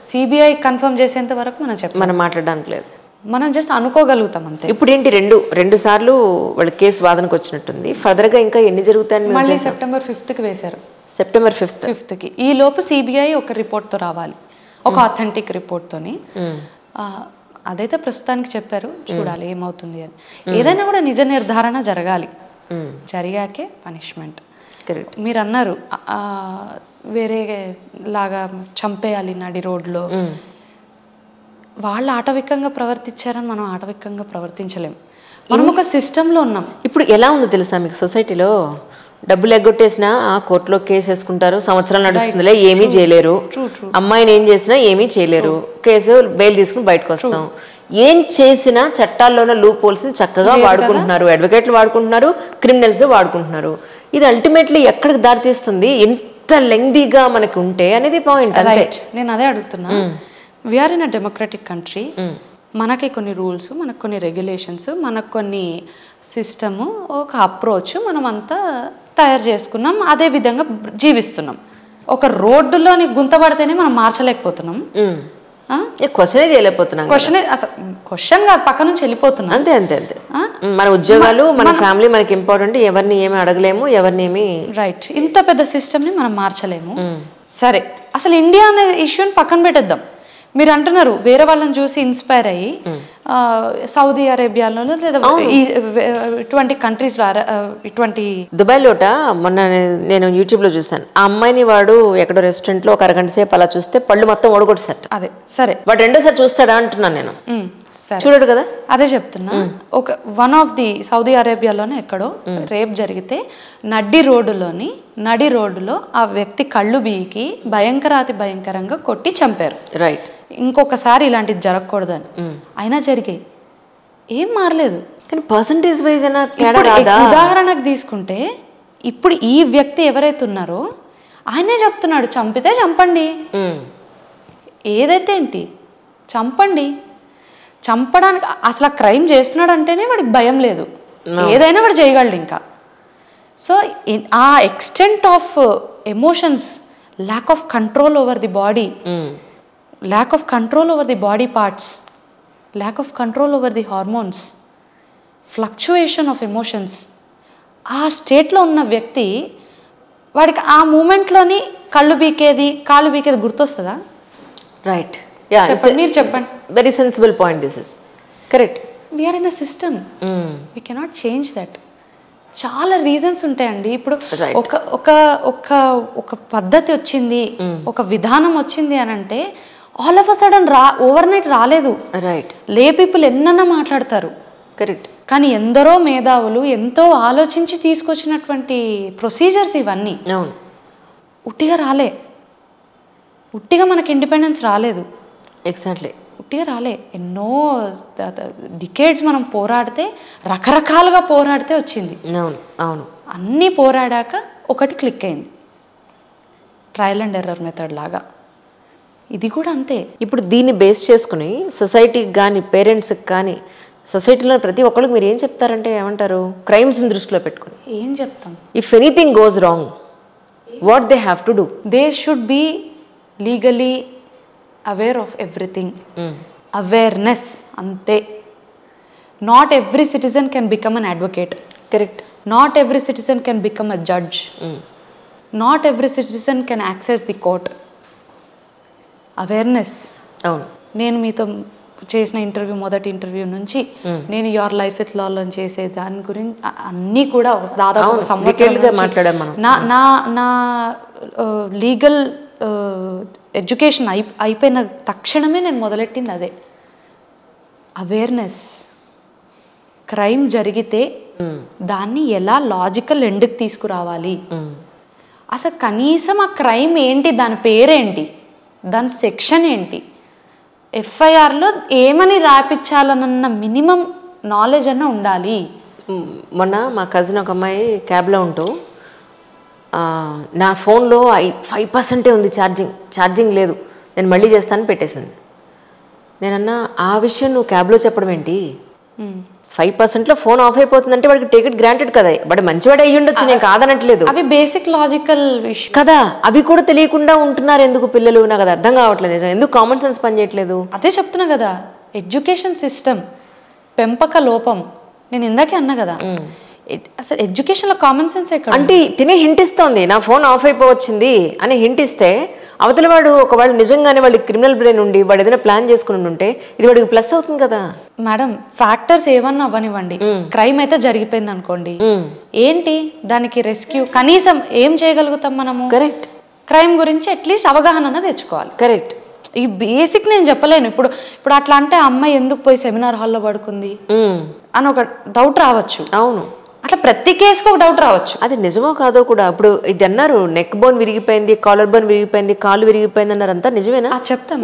సిబిఐ కన్ఫర్మ్ చేసేంత వరకు మనం మాట్లాడడానికి లేదు, మనం జస్ట్ అనుకోగలుగుతాం అంతే. ఇప్పుడు ఏంటి, రెండు సార్లు వాళ్ళ కేసు వాదనకు వచ్చినట్టుంది. ఫర్దర్గా ఇంకా ఎన్ని జరుగుతాయని మళ్ళీ September 5th వేశారు. September 5th ఈ లోపు సిబిఐ ఒక రిపోర్ట్తో రావాలి, ఒక అథెంటిక్ రిపోర్ట్తోని. అదైతే ప్రస్తుతానికి చెప్పారు, చూడాలి ఏమవుతుంది అని. ఏదైనా కూడా నిజ నిర్ధారణ జరగాలి, జరిగాకే పనిష్మెంట్. మీరు అన్నారు వేరే లాగా చంపేయాలి నడి రోడ్లో, వాళ్ళు ఆటవికంగా ప్రవర్తించారని మనం ఆటవికంగా ప్రవర్తించలేము. మనం ఒక సిస్టంలో ఉన్నాం. ఇప్పుడు ఎలా ఉందో తెలుసా మీకు, సొసైటీలో డబ్బులు ఎగ్గొట్టేసినా కోర్టులో కేసు వేసుకుంటారు, సంవత్సరాలు నడుస్తుందిలే, ఏమీ చేయలేరు. అమ్మాయిని ఏం చేసినా ఏమీ చేయలేరు, కేసు బెయిల్ తీసుకుని బయటకు వస్తాం. ఏం చేసినా చట్టాల్లోనే లూప్ హోల్స్ని చక్కగా వాడుకుంటున్నారు, అడ్వకేట్లు వాడుకుంటున్నారు, క్రిమినల్స్ వాడుకుంటున్నారు. ఇది అల్టిమేట్లీ ఎక్కడికి దారితీస్తుంది, ఎంత లెంగ్దీగా మనకి ఉంటే అనేది పాయింట్. రైట్, నేను అదే అడుగుతున్నా. We're in a democratic country. మనకి కొన్ని రూల్స్, మనకు కొన్ని రెగ్యులేషన్స్, మనకు కొన్ని సిస్టము, ఒక అప్రోచ్ మనం అంతా తయారు చేసుకున్నాం, అదే విధంగా జీవిస్తున్నాం. ఒక రోడ్డులోని గుంతపడితేనే మనం మార్చలేకపోతున్నాం, క్వశ్చనే చేయలేకపోతున్నాం. క్వశ్చన్ కాదు, పక్క నుంచి వెళ్ళిపోతున్నాం. అంతే అంతే అంతే. మన ఉద్యోగాలు, మన ఫ్యామిలీ మనకి ఇంపార్టెంట్, ఎవరిని ఏమి అడగలేము, ఎవరిని ఏమి. రైట్. ఇంత పెద్ద సిస్టమ్ని మనం మార్చలేము. సరే, అసలు ఇండియా అనే ఇష్యూని పక్కన పెట్టేద్దాం. మీరు అంటున్నారు వేరే వాళ్ళని చూసి ఇన్స్పైర్ అయ్యి సౌదీ అరేబియాలో లేదా ఇటువంటి కంట్రీస్లో, ఇటువంటి దుబాయ్లోట మొన్న నేను యూట్యూబ్లో చూసాను. ఆ అమ్మాయిని వాడు ఎక్కడో రెస్టారెంట్లో ఒక అరగంట సేపు అలా చూస్తే పళ్ళు మొత్తం ఓడగొట్టేసట. అదే సరే, వాడు రెండోసారి చూస్తాడా అంటున్నాను నేను. చూడడు కదా, అదే చెప్తున్నా. ఒక వన్ ఆఫ్ ది సౌదీ అరేబియాలోనే ఎక్కడో రేప్ జరిగితే నడి రోడ్డులో ఆ వ్యక్తి కళ్ళు బీకి భయంకరాతి భయంకరంగా కొట్టి చంపారు. రైట్. ఇంకొకసారి ఇలాంటిది జరగకూడదని అయినా జరిగాయి, ఏం మారలేదు. కానీ పర్సంటేజ్ వైజ్ ఉదాహరణకు తీసుకుంటే ఇప్పుడు ఈ వ్యక్తి ఎవరైతే ఉన్నారో ఆయనే చెప్తున్నాడు, చంపితే చంపండి, ఏదైతే ఏంటి చంపండి. చంపడానికి అసలు క్రైమ్ చేస్తున్నాడు అంటేనే వాడికి భయం లేదు, ఏదైనా వాడు చేయగలడు ఇంకా. సో ఆ extent of emotions, lack of control over the body, lack of control over the body parts, lack of control over the hormones, fluctuation of emotions, ఆ స్టేట్లో ఉన్న వ్యక్తి వాడికి ఆ మూమెంట్లోని కళ్ళు బీకేది కాళ్ళు బీకేది గుర్తొస్తుందా? రైట్. మీరు చెప్పండి. Very sensible point. This is correct. We're in a system, we cannot change that. చాలా రీజన్స్ ఉంటాయండి. ఇప్పుడు ఒక పద్ధతి వచ్చింది, ఒక విధానం వచ్చింది అని అంటే all of a sudden over night రాలేదు. రైట్. లే పీపుల్ ఎన్నన్నా మాట్లాడతారు, కరెక్ట్. కానీ ఎందరో మేధావులు ఎంతో ఆలోచించి తీసుకొచ్చినటువంటి ప్రొసీజర్స్ ఇవన్నీ. అవును. ఉట్టిగా రాలే, ఉట్టిగా మనకి ఇండిపెండెన్స్ రాలేదు. ఎగ్జాక్ట్లీ. ఉట్టిగా రాలే. ఎన్నో డికేడ్స్ మనం పోరాడితే, రకరకాలుగా పోరాడితే వచ్చింది. అవును అవును. అన్నీ పోరాడాక ఒకటి క్లిక్ అయింది, ట్రయల్ అండ్ ఎర్రర్ మెథడ్ లాగా. ఇది కూడా అంతే. ఇప్పుడు దీన్ని బేస్ చేసుకుని సొసైటీకి కానీ పేరెంట్స్కి కానీ సొసైటీలో ప్రతి ఒక్కరికి మీరు ఏం చెప్తారంటే ఏమంటారు? క్రైమ్స్ని దృష్టిలో పెట్టుకుని ఏం చెప్తాం? If anything goes wrong, what they have to do? They should be legally aware of everything. Awareness అంతే. Not every citizen can become an advocate. Correct. Not every citizen can become a judge. Not every citizen can access the court. Awareness. అవును. నేను మీతో చేసిన మొదటి interview నుంచి నేను your life with లాలో చేసే దాని గురించి అన్నీ కూడా దాదాపు మాట్లాడాము. నా లీగల్ ఎడ్యుకేషన్ అయిపోయిన తక్షణమే నేను మొదలెట్టింది అదే, అవేర్నెస్. క్రైమ్ జరిగితే దాన్ని ఎలా లాజికల్ ఎండ్కి తీసుకురావాలి, అసలు కనీసం ఆ క్రైమ్ ఏంటి, దాని పేరేంటి, దాని సెక్షన్ ఏంటి, ఎఫ్ఐఆర్లో ఏమని రాపించాలన్న మినిమం నాలెడ్జ్ అన్న ఉండాలి. మొన్న మా కజిన్ ఒక అమ్మాయి క్యాబ్లో ఉంటూ నా ఫోన్లో 5% ఉంది ఛార్జింగ్ లేదు, నేను మళ్ళీ చేస్తానని పెట్టేసింది. నేనన్నా ఆ విషయం నువ్వు క్యాబ్లో చెప్పడం ఏంటి? 5%లో ఫోన్ ఆఫ్ అయిపోతుందంటే వాడికి టికెట్ గ్రాంటెడ్ కదా, వాడు మంచివాడు అయ్యి ఉండొచ్చు, నేను కాదనట్లేదు. అవి బేసిక్ లాజికల్ విషయం కదా, అవి కూడా తెలియకుండా ఉంటున్నారు ఎందుకు పిల్లలు? నాకు అది అర్థం కావట్లేదు. ఎందుకు కామన్ సెన్స్ పనిచేయట్లేదు? అదే చెప్తున్నా కదా, ఎడ్యుకేషన్ సిస్టమ్ పెంపక లోపం. నేను ఇందాకే అన్నా కదా, అసలు ఎడ్యుకేషన్లో కామన్ సెన్స్ ఎక్కడ? అంటే తినే హింట్ ఇస్తోంది, నా ఫోన్ ఆఫ్ అయిపోవచ్చింది అని హింట్ ఇస్తే అవతల వాడు ఒకవేళ నిజంగానే వాడికి క్రిమినల్ బ్రెయిన్ ఉండి వాడు ఏదైనా ప్లాన్ చేసుకుని ఉంటే ఇది వాడికి ప్లస్ అవుతుంది కదా. మేడం, ఫ్యాక్టర్స్ ఏమన్నా అవ్వనివ్వండి, క్రైమ్ అయితే జరిగిపోయింది అనుకోండి, ఏంటి దానికి రెస్క్యూ, కనీసం ఏం చేయగలుగుతాం మనము? కరెక్ట్. క్రైమ్ గురించి అట్లీస్ట్ అవగాహన తెచ్చుకోవాలి. కరెక్ట్. ఈ బేసిక్ నేను చెప్పలేను. ఇప్పుడు అట్లా అంటే అమ్మాయి ఎందుకు పోయి సెమినార్ హాల్లో పడుకుంది అని ఒక డౌట్ రావచ్చు. అవును. అట్లా ప్రతి కేసుకి ఒక డౌట్ రావచ్చు. అది నిజమో కాదో కూడా. ఇప్పుడు ఇది అన్నారు, నెక్ బోన్ విరిగిపోయింది, కాలర్ బోన్ విరిగిపోయింది, కాళ్ళు విరిగిపోయింది అన్నారు, అంతా నిజమేనా? చెప్తాను.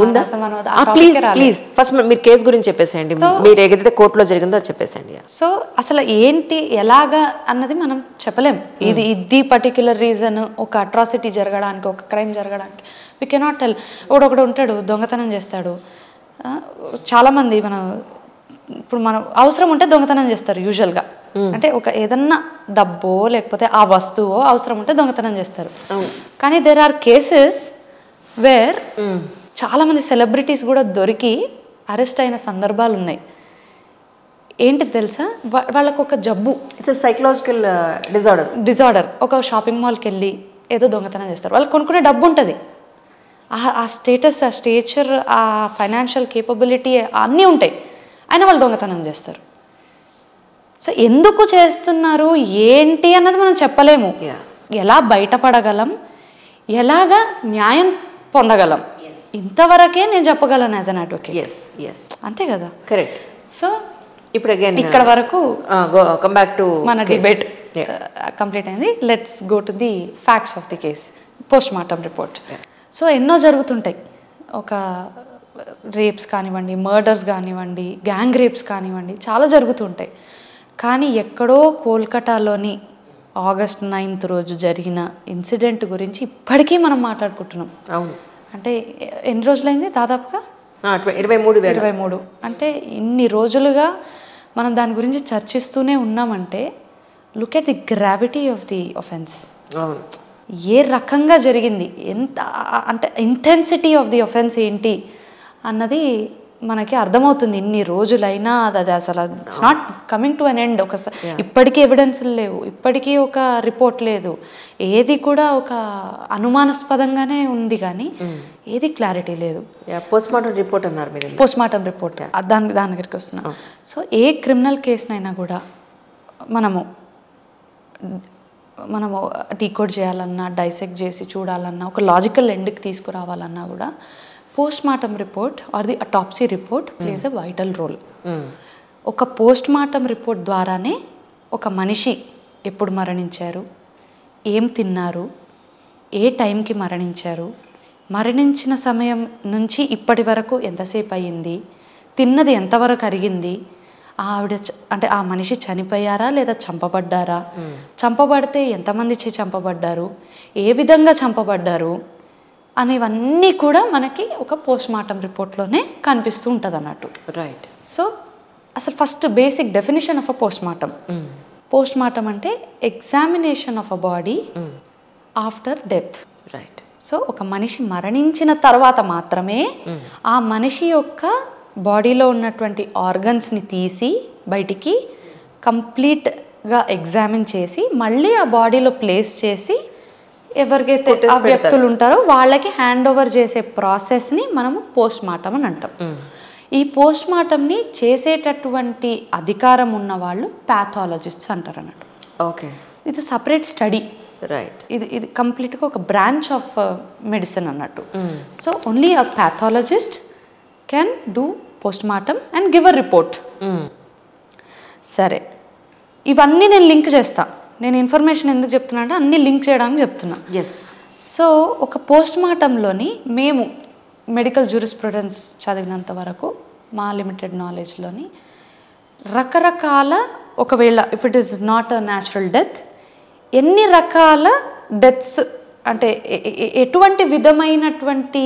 ప్లీజ్ ఫస్ట్ మీరు కేసు గురించి చెప్పేసేయండి, మీరు ఏదైతే కోర్టులో జరిగిందో అది చెప్పేసేయండి. సో అసలు ఏంటి ఎలాగా అన్నది మనం చెప్పలేం. ఇది పర్టిక్యులర్ రీజన్ ఒక అట్రాసిటీ జరగడానికి, ఒక క్రైమ్ జరగడానికి వి కెనాట్ టెల్. ఒకడు ఉంటాడు దొంగతనం చేస్తాడు. చాలామంది ఇప్పుడు మనం అవసరం ఉంటే దొంగతనం చేస్తారు యూజువల్గా. అంటే ఒక ఏదన్నా డబ్బో లేకపోతే ఆ వస్తువో అవసరం ఉంటే దొంగతనం చేస్తారు. కానీ దేర్ ఆర్ కేసెస్ వేర్ చాలామంది సెలబ్రిటీస్ కూడా దొరికి అరెస్ట్ అయిన సందర్భాలు ఉన్నాయి. ఏంటి తెలుసా, వాళ్ళకు ఒక జబ్బు, ఇట్స్ సైకలాజికల్ డిజార్డర్. ఒక షాపింగ్ మాల్కి వెళ్ళి ఏదో దొంగతనం చేస్తారు. వాళ్ళు కొనుక్కునే డబ్బు ఉంటుంది, ఆ స్టేటస్, ఆ స్టేచర్, ఆ ఫైనాన్షియల్ కేపబిలిటీ అన్నీ ఉంటాయి, అయినా వాళ్ళు దొంగతనం చేస్తారు. సో ఎందుకు చేస్తున్నారు ఏంటి అన్నది మనం చెప్పలేము. ఎలా బయటపడగలం, ఎలాగా న్యాయం పొందగలం, ఇంతవరకే నేను చెప్పగలను యాజ్ అన్ అడ్వకేట్. అంతే కదా? కరెక్ట్. సో ఇప్పుడు అగైన్ ఇక్కడ వరకు కమ్ బ్యాక్ టు మన డిబేట్ కంప్లీట్ అయింది. Let's go to the facts of the case. Post mortem report. So ఎన్నో జరుగుతుంటాయి, ఒక రేప్స్ కానివ్వండి, మర్డర్స్ కానివ్వండి, గ్యాంగ్ రేప్స్ కానివ్వండి, చాలా జరుగుతుంటాయి. కానీ ఎక్కడో కోల్కతాలోని ఆగస్ట్ 9th రోజు జరిగిన ఇన్సిడెంట్ గురించి ఇప్పటికీ మనం మాట్లాడుకుంటున్నాం. అవును. అంటే ఎన్ని రోజులైంది? దాదాపుగా 23. అంటే ఇన్ని రోజులుగా మనం దాని గురించి చర్చిస్తూనే ఉన్నామంటే look at the gravity of the offence. ఏ రకంగా జరిగింది, ఎంత అంటే ఇంటెన్సిటీ ఆఫ్ ది ఒఫెన్స్ ఏంటి అన్నది మనకి అర్థమవుతుంది. ఇన్ని రోజులైనా అది అసలు it's not coming to an end. ఇప్పటికీ ఎవిడెన్స్లు లేవు, ఇప్పటికీ ఒక రిపోర్ట్ లేదు, ఏది కూడా ఒక అనుమానాస్పదంగానే ఉంది, కానీ ఏది క్లారిటీ లేదు. పోస్ట్ మార్టం రిపోర్ట్ అన్నారు మీరు. పోస్ట్ మార్టం రిపోర్ట్ దాని దగ్గరికి వస్తున్నాం. సో ఏ క్రిమినల్ కేసునైనా కూడా మనము డీకోడ్ చేయాలన్నా, డైసెక్ట్ చేసి చూడాలన్నా, ఒక లాజికల్ ఎండ్కి తీసుకురావాలన్నా కూడా post mortem report or the autopsy report plays a vital role. ఒక పోస్ట్ మార్టం రిపోర్ట్ ద్వారానే ఒక మనిషి ఎప్పుడు మరణించారు, ఏం తిన్నారు, ఏ టైంకి మరణించారు, మరణించిన సమయం నుంచి ఇప్పటి వరకు ఎంతసేపు అయ్యింది, తిన్నది ఎంతవరకు అరిగింది, ఆవిడ అంటే ఆ మనిషి చనిపోయారా లేదా చంపబడ్డారా, చంపబడితే ఎంతమంది చంపబడ్డారు, ఏ విధంగా చంపబడ్డారు అనేవన్నీ కూడా మనకి ఒక పోస్ట్ మార్టం రిపోర్ట్లోనే కనిపిస్తూ ఉంటుంది అన్నట్టు. రైట్. సో అసలు first basic definition of a post mortem. Post mortem అంటే examination of a body after death. Right. So ఒక మనిషి మరణించిన తర్వాత మాత్రమే ఆ మనిషి యొక్క బాడీలో ఉన్నటువంటి ఆర్గన్స్ని తీసి బయటికి కంప్లీట్గా ఎగ్జామిన్ చేసి మళ్ళీ ఆ బాడీలో ప్లేస్ చేసి ఎవరికైతే ఆ వ్యక్తులు ఉంటారో వాళ్ళకి హ్యాండ్ ఓవర్ చేసే ప్రాసెస్ని మనము పోస్ట్ మార్టం అని అంటాం. ఈ పోస్ట్ మార్టంని చేసేటటువంటి అధికారం ఉన్న వాళ్ళు ప్యాథాలజిస్ట్స్ అంటారు అన్నట్టు. ఓకే. ఇది సపరేట్ స్టడీ. రైట్. ఇది కంప్లీట్గా ఒక బ్రాంచ్ ఆఫ్ మెడిసిన్ అన్నట్టు. So only a pathologist can do post mortem and give a report. సరే, ఇవన్నీ నేను లింక్ చేస్తా. నేను ఇన్ఫర్మేషన్ ఎందుకు చెప్తున్నా అంటే అన్నీ లింక్ చేయడానికి చెప్తున్నా. ఎస్. సో ఒక పోస్ట్ మార్టంలోని మేము మెడికల్ జ్యూరిస్ప్రుడెన్స్ చదివినంత వరకు మా లిమిటెడ్ నాలెడ్జ్లోని రకరకాల, ఒకవేళ if it is not a natural death, ఎన్ని రకాల డెత్స్ అంటే ఎటువంటి విధమైనటువంటి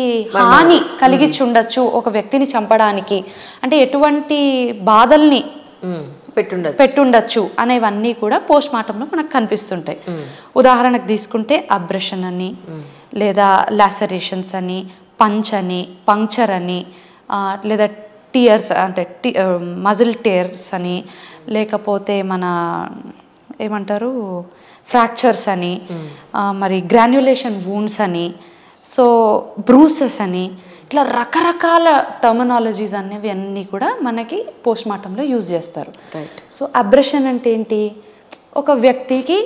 హాని కలిగించి ఉండొచ్చు ఒక వ్యక్తిని చంపడానికి, అంటే ఎటువంటి బాధల్ని పెట్టుండొచ్చు అనేవన్నీ కూడా పోస్ట్ మార్టంలో మనకు కనిపిస్తుంటాయి. ఉదాహరణకు తీసుకుంటే అబ్రెషన్ అని, లేదా లాసరేషన్స్ అని, పంచ్ అని, పంక్చర్ అని, లేదా టియర్స్ అంటే మజిల్ టేర్స్ అని, లేకపోతే మన ఏమంటారు ఫ్రాక్చర్స్ అని, మరి గ్రాన్యులేషన్ వూండ్స్ అని, సో బ్రూసెస్ అని, ఇట్లా రకరకాల టర్మినాలజీస్ అనేవి అన్నీ కూడా మనకి పోస్ట్ మార్టంలో యూజ్ చేస్తారు. సో అబ్రెషన్ అంటే ఏంటి, ఒక వ్యక్తికి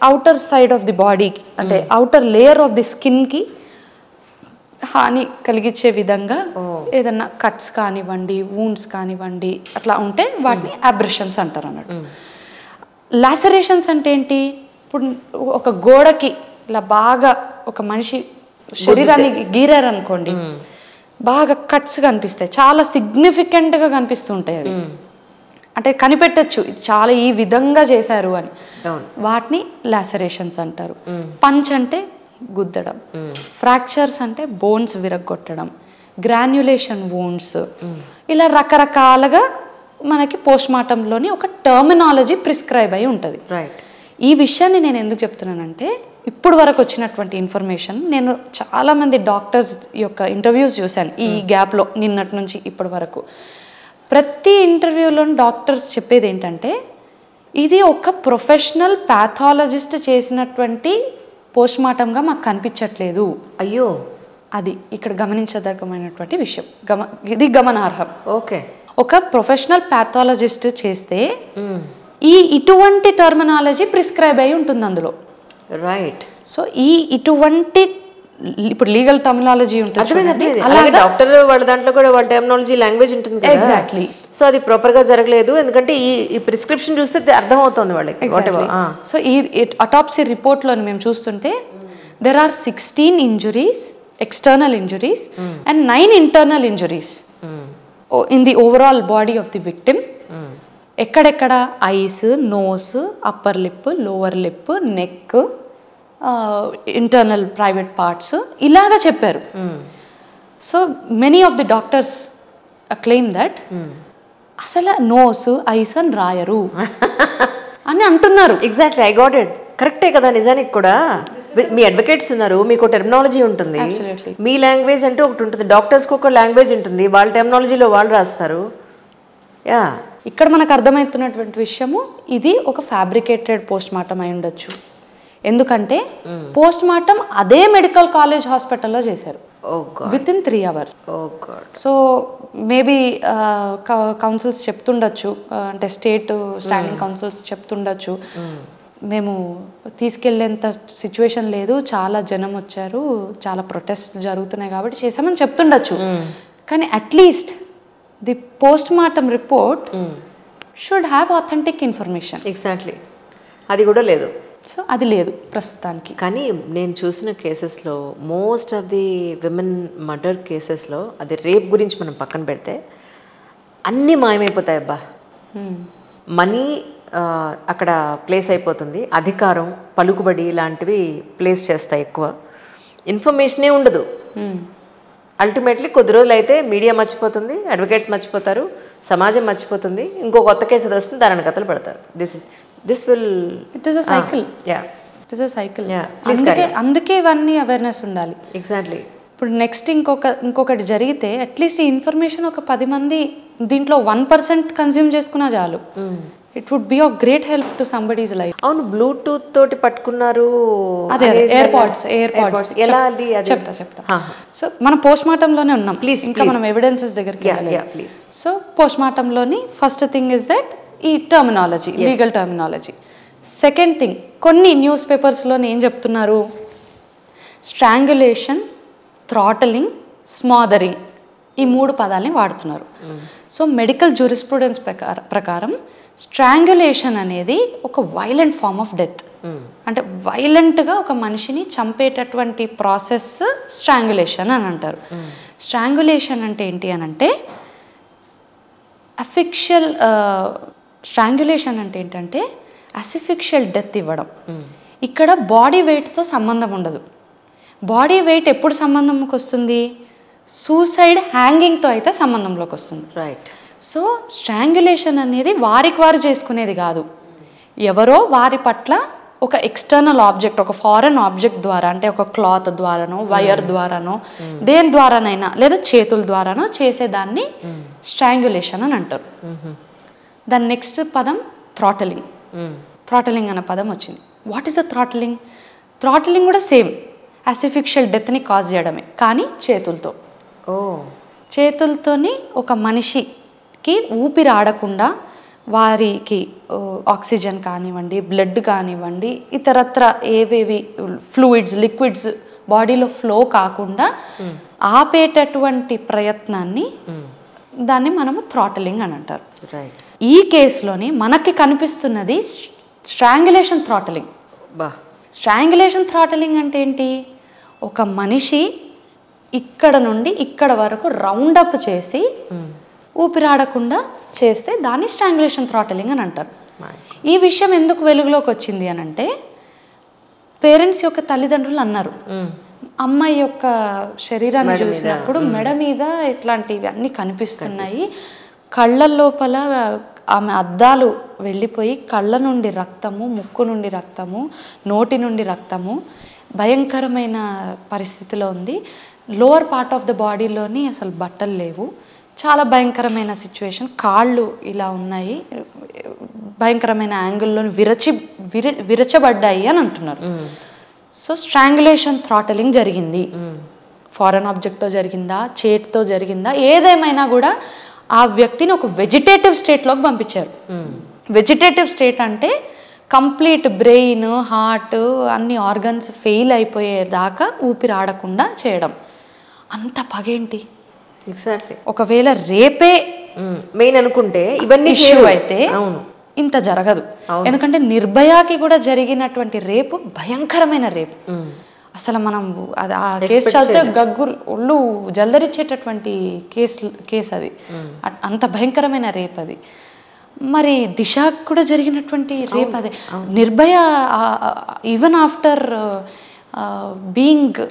అవుటర్ సైడ్ ఆఫ్ ది బాడీకి అంటే అవుటర్ లేయర్ ఆఫ్ ది స్కిన్కి హాని కలిగించే విధంగా ఏదన్నా కట్స్ కానివ్వండి, వూండ్స్ కానివ్వండి, అట్లా ఉంటే వాటిని అబ్రెషన్స్ అంటారు అన్నట్టు. లాసరేషన్స్ అంటే ఏంటి? ఇప్పుడు ఒక గోడకి ఇలా బాగా ఒక మనిషి శరీరాన్ని గీరారనుకోండి, బాగా కట్స్ కనిపిస్తాయి, చాలా సిగ్నిఫికెంట్గా కనిపిస్తూ ఉంటాయి అవి. అంటే కనిపెట్టచ్చు ఇది చాలా ఈ విధంగా చేశారు అని. వాటిని లాసరేషన్స్ అంటారు. పంచ్ అంటే గుద్దడం, ఫ్రాక్చర్స్ అంటే బోన్స్ విరగొట్టడం, గ్రాన్యులేషన్ వూండ్స్, ఇలా రకరకాలుగా మనకి పోస్ట్మార్టంలోని ఒక టర్మినాలజీ ప్రిస్క్రైబ్ అయి ఉంటుంది. ఈ విషయాన్ని నేను ఎందుకు చెప్తున్నానంటే, ఇప్పుడు వరకు వచ్చినటువంటి ఇన్ఫర్మేషన్, నేను చాలామంది డాక్టర్స్ యొక్క ఇంటర్వ్యూస్ చూశాను ఈ గ్యాప్లో, నిన్నటి నుంచి ఇప్పటి వరకు. ప్రతి ఇంటర్వ్యూలో డాక్టర్స్ చెప్పేది ఏంటంటే, ఇది ఒక ప్రొఫెషనల్ ప్యాథాలజిస్ట్ చేసినటువంటి పోస్ట్మార్టంగా మాకు కనిపించట్లేదు. అయ్యో, అది ఇక్కడ గమనించదగ్గమైనటువంటి విషయం, ఇది గమనార్హం. ఓకే, ఒక ప్రొఫెషనల్ ప్యాథాలజిస్ట్ చేస్తే ఇటువంటి టర్మినాలజీ ప్రిస్క్రైబ్ అయి ఉంటుంది అందులో. రైట్. సో ఇటువంటి ఇప్పుడు లీగల్ టర్మినాలజీ ఉంటుంది, అలాగే డాక్టర్ వాళ్ళ దాంట్లో కూడా వాళ్ళ టర్మినాలజీ లాంగ్వేజ్ ఉంటుంది కదా. ఎగ్జాక్ట్లీ. సో అది ప్రాపర్ గా జరగలేదు, ఎందుకంటే ఈ ప్రిస్క్రిప్షన్ చూస్తే అర్థమవుతుంది వాళ్ళకి. సో ఈ అటాప్సీ రిపోర్ట్లోని మేము చూస్తుంటే there are 16 injuries, external injuries, and 9 internal injuries in the overall body of the victim. ఎక్కడెక్కడ eyes, nose, upper lip, lower lip, neck, internal private parts ఇలాగా చెప్పారు. So many of the doctors claim that అసలు nose, eyes అని రాయరు అని అంటున్నారు. Exactly, I got it. కరెక్టే కదా. నిజానికి కూడా మీ అడ్వకేట్స్ ఉన్నారు, మీకు టెర్మినాలజీ ఉంటుంది, మీ లాంగ్వేజ్ అంటే ఒకటి ఉంటుంది, డాక్టర్స్కి ఒక లాంగ్వేజ్ ఉంటుంది, వాళ్ళ టెర్మినాలజీలో వాళ్ళు రాస్తారు. యా, ఇక్కడ మనకు అర్థమవుతున్నటువంటి విషయము, ఇది ఒక ఫ్యాబ్రికేటెడ్ పోస్ట్మార్టం అయి ఉండొచ్చు. ఎందుకంటే పోస్ట్మార్టం అదే మెడికల్ కాలేజ్ హాస్పిటల్లో చేశారు within 3 hours. So maybe councils చెప్తుండొచ్చు, అంటే స్టేట్ స్టాండింగ్ కౌన్సిల్స్ చెప్తుండొచ్చు, మేము తీసుకెళ్లేంత సిచ్యువేషన్ లేదు, చాలా జనం వచ్చారు, చాలా ప్రొటెస్ట్ జరుగుతున్నాయి కాబట్టి చేసామని చెప్తుండొచ్చు. కానీ at least the postmortem report should have authentic information. Exactly, అది కూడా లేదు. సో అది లేదు ప్రస్తుతానికి. కానీ నేను చూసిన కేసెస్లో most of the women murder కేసెస్లో, అది రేప్ గురించి మనం పక్కన పెడితే, అన్నీ మాయమైపోతాయి అబ్బా. మనీ అక్కడ ప్లేస్ అయిపోతుంది, అధికారం, పలుకుబడి లాంటివి ప్లేస్ చేస్తాయి ఎక్కువ, ఇన్ఫర్మేషనే ఉండదు. అల్టిమేట్లీ కొద్ది రోజులు అయితే మీడియా మర్చిపోతుంది, అడ్వకేట్స్ మర్చిపోతారు, సమాజం మర్చిపోతుంది, ఇంకో కొత్త కేసు అది వస్తుంది, దాని కథలు పెడతారు. This will it is a cycle. Yeah, it is a cycle. అందుకే ఇవన్నీ అవేర్నెస్ ఉండాలి. ఎగ్జాక్ట్లీ. ఇప్పుడు నెక్స్ట్ ఇంకొకటి జరిగితే అట్లీస్ట్ ఈ ఇన్ఫర్మేషన్ ఒక 10 మంది దీంట్లో 1% కన్జ్యూమ్ చేసుకున్నా చాలు. It would be of great help to somebody's life. అవును, బ్లూటూత్ తోటి పట్టుకున్నారు, అదే ఎయిర్పాడ్స్ ఎలా చెప్తా. సో మనం పోస్ట్మార్టంలోనే ఉన్నాం, ప్లీజ్ ఇంకా మనం ఎవిడెన్సెస్ దగ్గరికి వెళ్ళాలి. సో పోస్ట్మార్టంలోని ఫస్ట్ థింగ్ ఇస్ దట్ ఈ terminology, legal terminology. Second thing, కొన్ని న్యూస్ పేపర్స్లోనే ఏం చెప్తున్నారు, స్ట్రాంగులేషన్, థ్రాటలింగ్, స్మాదరింగ్, ఈ 3 పదాలని వాడుతున్నారు. సో మెడికల్ జ్యూరిస్ప్రుడెన్స్ ప్రకారం స్ట్రాంగులేషన్ అనేది ఒక వైలెంట్ ఫార్మ్ ఆఫ్ డెత్. అంటే వైలెంట్గా ఒక మనిషిని చంపేటటువంటి ప్రాసెస్ స్ట్రాంగులేషన్ అని అంటారు. స్ట్రాంగులేషన్ అంటే ఏంటి అని అంటే, అఫిక్షియల్ స్ట్రాంగులేషన్ అంటే ఏంటంటే అసిఫిక్షియల్ డెత్ ఇవ్వడం. ఇక్కడ బాడీ వెయిట్తో సంబంధం ఉండదు. బాడీ వెయిట్ ఎప్పుడు సంబంధంలోకి వస్తుంది, సూసైడ్ హ్యాంగింగ్తో అయితే సంబంధంలోకి వస్తుంది. రైట్. సో స్ట్రాంగులేషన్ అనేది వారికి వారు చేసుకునేది కాదు, ఎవరో వారి పట్ల ఒక ఎక్స్టర్నల్ ఆబ్జెక్ట్, ఒక ఫారెన్ ఆబ్జెక్ట్ ద్వారా, అంటే ఒక క్లాత్ ద్వారానో, వైర్ ద్వారానో, దేని ద్వారానైనా, లేదా చేతుల ద్వారానో చేసేదాన్ని స్ట్రాంగులేషన్ అని అంటారు. దాని నెక్స్ట్ పదం థ్రాటలింగ్. థ్రాటలింగ్ అనే పదం వచ్చింది. వాట్ ఈస్ అ థ్రాటలింగ్? థ్రాటలింగ్ కూడా సేమ్ అసిఫిక్షియల్ డెత్ని కాజ్ చేయడమే, కానీ చేతులతో. చేతులతోని ఒక మనిషికి ఊపిరి ఆడకుండా వారికి ఆక్సిజన్ కానివ్వండి, బ్లడ్ కానివ్వండి, ఇతరత్ర ఏవేవి ఫ్లూయిడ్స్, లిక్విడ్స్ బాడీలో ఫ్లో కాకుండా ఆపేటటువంటి ప్రయత్నాన్ని, దాన్ని మనము థ్రాటలింగ్ అని అంటారు. ఈ కేసులోని మనకి కనిపిస్తున్నది స్ట్రాంగులేషన్ థ్రాటలింగ్. బా స్ట్రాంగులేషన్ థ్రాటలింగ్ అంటే ఏంటి? ఒక మనిషి ఇక్కడ నుండి ఇక్కడ వరకు రౌండప్ చేసి ఊపిరాడకుండా చేస్తే దాన్ని స్ట్రాంగులేషన్ థ్రాటలింగ్ అని అంటారు. ఈ విషయం ఎందుకు వెలుగులోకి వచ్చింది అని అంటే, పేరెంట్స్ యొక్క తల్లిదండ్రులు అన్నారు, అమ్మాయి యొక్క శరీరాన్ని చూసినప్పుడు మెడ మీద ఇట్లాంటివి అన్నీ కనిపిస్తున్నాయి, కళ్ళ లోపల ఆమె అద్దాలు వెళ్ళిపోయి కళ్ళ నుండి రక్తము, ముక్కు నుండి రక్తము, నోటి నుండి రక్తము, భయంకరమైన పరిస్థితిలో ఉంది. లోవర్ పార్ట్ ఆఫ్ ద బాడీలోని అసలు బట్టలు లేవు, చాలా భయంకరమైన సిచ్యువేషన్, కాళ్ళు ఇలా ఉన్నాయి, భయంకరమైన యాంగిల్లోని విరచబడ్డాయి అని అంటున్నారు. సో స్ట్రాంగులేషన్ థ్రాటలింగ్ జరిగింది. ఫారెన్ ఆబ్జెక్ట్తో జరిగిందా, చేతితో జరిగిందా, ఏదేమైనా కూడా ఆ వ్యక్తిని ఒక వెజిటేటివ్ స్టేట్లోకి పంపించారు. వెజిటేటివ్ స్టేట్ అంటే కంప్లీట్ బ్రెయిన్, హార్ట్, అన్ని ఆర్గన్స్ ఫెయిల్ అయిపోయేదాకా ఊపిరి ఆడకుండా చేయడం. అంత పగేంటి? ఎగ్జాక్ట్లీ. ఒకవేళ రేపే మెయిన్ అనుకుంటే ఇవన్నీ ఇష్యూ అయితే ఇంత జరగదు. ఎందుకంటే నిర్భయాకి కూడా జరిగినటువంటి రేపు భయంకరమైన రేపు. అసలు మనం ఆ కేసు చదివితే ఒళ్ళు జల్దరిచ్చేటటువంటి కేసు అది. అంత భయంకరమైన రేప్ అది. మరి దిశ కూడా జరిగినటువంటి రేప్ అదే. Nirbhaya even after being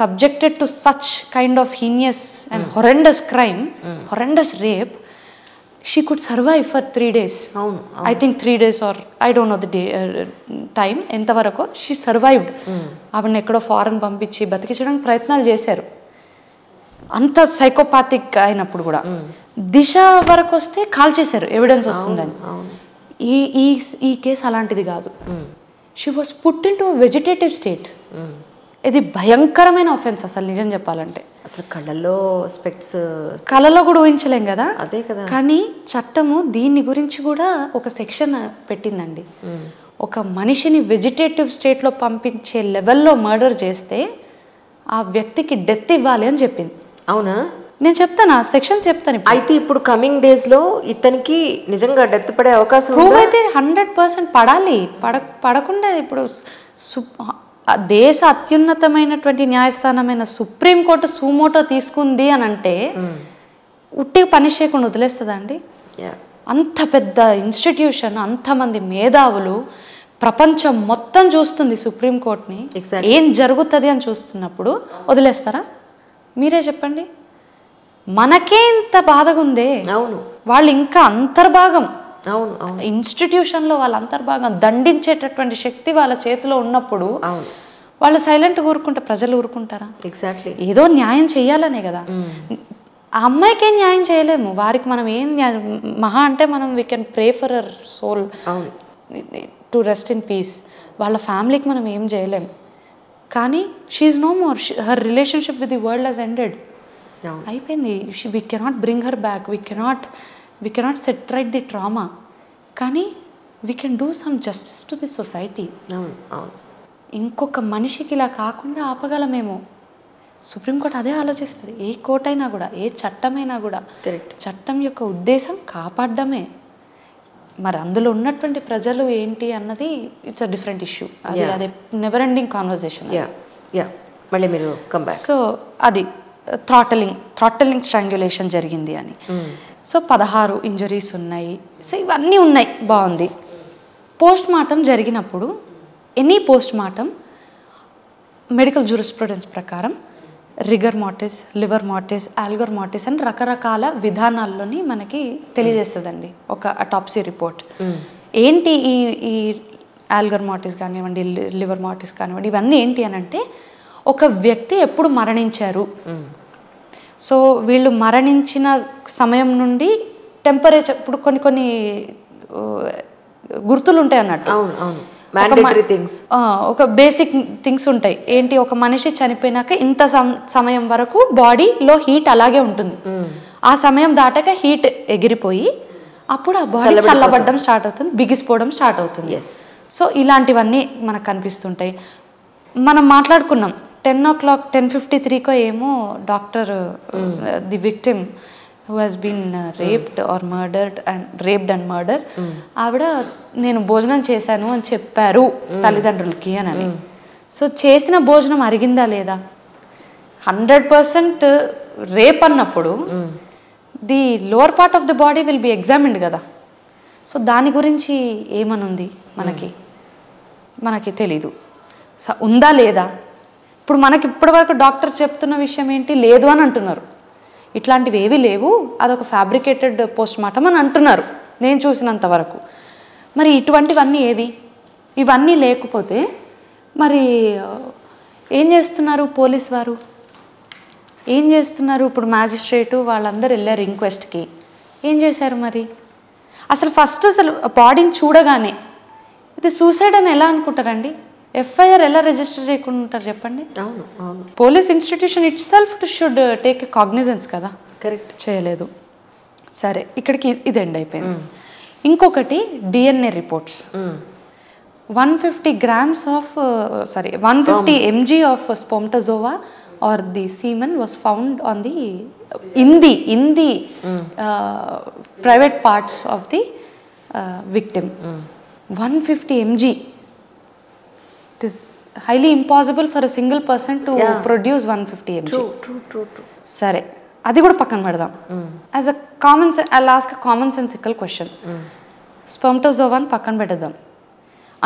subjected to such kind of heinous and horrendous crime, horrendous rape, she could survive for 3 days. I think 3 days or I don't know the day, time entavaraku she survived. ఆవిడని ఎక్కడో foreign పంపించి బతికించడానికి ప్రయత్నాలు చేశారు, అంత psychopathic అయినప్పుడు కూడా. దిశ వరకు వస్తే కాల్ చేశారు ఎవిడెన్స్ వస్తుందని. ఈ కేసు అలాంటిది కాదు. She was put in to vegetative state. ఇది భయంకరమైన ఆఫెన్స్ అసలు నిజం చెప్పాలంటే. అసలు కళ్ళల్లో స్పెక్ట్స్, కళ్ళలో కూడా ఊహించలేం కదా. అదే కదా. కానీ చట్టము దీని గురించి కూడా ఒక సెక్షన్ పెట్టిందండి. ఒక మనిషిని వెజిటేటివ్ స్టేట్లో పంపించే లెవెల్లో మర్డర్ చేస్తే ఆ వ్యక్తికి డెత్ ఇవ్వాలి అని చెప్పింది. అవునా? నేను చెప్తాను, ఆ సెక్షన్స్ చెప్తాను. అయితే ఇప్పుడు కమింగ్ డేస్లో ఇతనికి నిజంగా డెత్ పడే అవకాశం ప్రూవ్ అయితే 100% పడాలి. పడకుండా ఇప్పుడు దేశ అత్యున్నతమైనటువంటి న్యాయస్థానమైన సుప్రీంకోర్టు సుమోటో తీసుకుంది అని అంటే ఉట్టిగా పనిష్ చేయకుండా వదిలేస్తుందా అండి? అంత పెద్ద ఇన్స్టిట్యూషన్, అంతమంది మేధావులు, ప్రపంచం మొత్తం చూస్తుంది సుప్రీంకోర్టుని, ఏం జరుగుతుంది అని చూస్తున్నప్పుడు వదిలేస్తారా? మీరే చెప్పండి. మనకే ఇంత బాధగా ఉందే. అవును. వాళ్ళు ఇంకా అంతర్భాగం, అవును, ఇన్స్టిట్యూషన్లో వాళ్ళ అంతర్భాగం దండించేటటువంటి శక్తి వాళ్ళ చేతిలో ఉన్నప్పుడు వాళ్ళు సైలెంట్గా ఊరుకుంటే ప్రజలు ఊరుకుంటారా? ఎగ్జాక్ట్లీ. ఏదో న్యాయం చెయ్యాలనే కదా. ఆ అమ్మాయికి ఏం న్యాయం చేయలేము, వారికి మనం ఏం మహా అంటే మనం we can pray for her soul to rest in peace. వాళ్ళ ఫ్యామిలీకి మనం ఏం చేయలేము. కానీ she is no more, her relationship with the world has ended. అయిపోయింది. We cannot bring her back, we cannot set right the trauma. కానీ we can do some justice to the society. ఇంకొక మనిషికి ఇలా కాకుండా ఆపగలమేమో. సుప్రీంకోర్టు అదే ఆలోచిస్తుంది. ఏ కోర్టు అయినా కూడా, ఏ చట్టమైనా కూడా చట్టం యొక్క ఉద్దేశం కాపాడడమే. మరి అందులో ఉన్నటువంటి ప్రజలు ఏంటి అన్నది ఇట్స్ అ డిఫరెంట్ ఇష్యూ. అదే నెవర్ ఎండింగ్ కాన్వర్జేషన్. మళ్ళీ మీరు కమ్ బ్యాక్. సో అది థ్రాటలింగ్ స్ట్రాంగ్యులేషన్ జరిగింది అని. సో 16 ఇంజరీస్ ఉన్నాయి. సో ఇవన్నీ ఉన్నాయి, బాగుంది. పోస్ట్ మార్టం జరిగినప్పుడు any post mortem medical jurisprudence ప్రకారం రిగర్ మార్టిస్, లివర్ మార్టిస్, ఆల్గర్ మార్టిస్ అని రకరకాల విధానాల్లోని మనకి తెలియజేస్తుందండి ఒక అటాప్సీ రిపోర్ట్. ఏంటి ఈ ఆల్గర్ మార్టిస్ కానివ్వండి, లివర్ మార్టిస్ కానివ్వండి, ఇవన్నీ ఏంటి అని అంటే ఒక వ్యక్తి ఎప్పుడు మరణించారు, సో వీళ్ళు మరణించిన సమయం నుండి టెంపరేచర్, ఇప్పుడు కొన్ని గుర్తులు ఉంటాయి అన్నట్టు, ఒక బేసిక్ థింగ్స్ ఉంటాయి. ఏంటి, ఒక మనిషి చనిపోయినాక ఇంత సమయం వరకు బాడీలో హీట్ అలాగే ఉంటుంది. ఆ సమయం దాటాక హీట్ ఎగిరిపోయి అప్పుడు ఆ బాడీ చల్లబడడం స్టార్ట్ అవుతుంది, బిగిసిపోవడం స్టార్ట్ అవుతుంది. సో ఇలాంటివన్నీ మనకు కనిపిస్తుంటాయి. మనం మాట్లాడుకున్నాం 10 o'clock 10:53కో ఏమో doctor the victim who has been raped or raped and murder, ఆవిడ నేను భోజనం చేశాను అని చెప్పారు తల్లిదండ్రులకి అని. సో చేసిన భోజనం అరిగిందా లేదా? 100% రేప్ అన్నప్పుడు the lower part of the body will be examined కదా. సో దాని గురించి ఏమనుంది మనకి తెలీదు. ఉందా లేదా? ఇప్పుడు మనకి ఇప్పటివరకు డాక్టర్స్ చెప్తున్న విషయం ఏంటి? లేదు అని అంటున్నారు. ఇట్లాంటివి ఏవి లేవు, అదొక ఫ్యాబ్రికేటెడ్ పోస్ట్ మార్టం అని అంటున్నారు నేను చూసినంత వరకు. మరి ఇటువంటివన్నీ ఏవి? ఇవన్నీ లేకపోతే మరి ఏం చేస్తున్నారు పోలీస్ వారు? ఏం చేస్తున్నారు? ఇప్పుడు మ్యాజిస్ట్రేటు వాళ్ళందరూ వెళ్ళారు ఇంక్వెస్ట్కి, ఏం చేశారు మరి? అసలు ఫస్ట్ బాడీని చూడగానే ఇది సూసైడ్ అని ఎలా అనుకుంటారండి? ఎఫ్ఐఆర్ ఎలా రిజిస్టర్ చేయకుండా ఉంటారు చెప్పండి? Police institution it self should take a cognizance కదా. కరెక్ట్, చేయలేదు. సరే, ఇక్కడికి ఇది ఎండ్ అయిపోయింది. ఇంకొకటి DNA reports. 150 grams of 150 mg of spermatozoa or the semen was found on the in the private parts of the victim. 150 mg. It is highly impossible for a single person to produce 150 mg. True. సరే, అది కూడా పక్కన పెడదాం. As a I'll ask a common sensical question. స్పెర్మటోజోవాని పక్కన పెడదాం.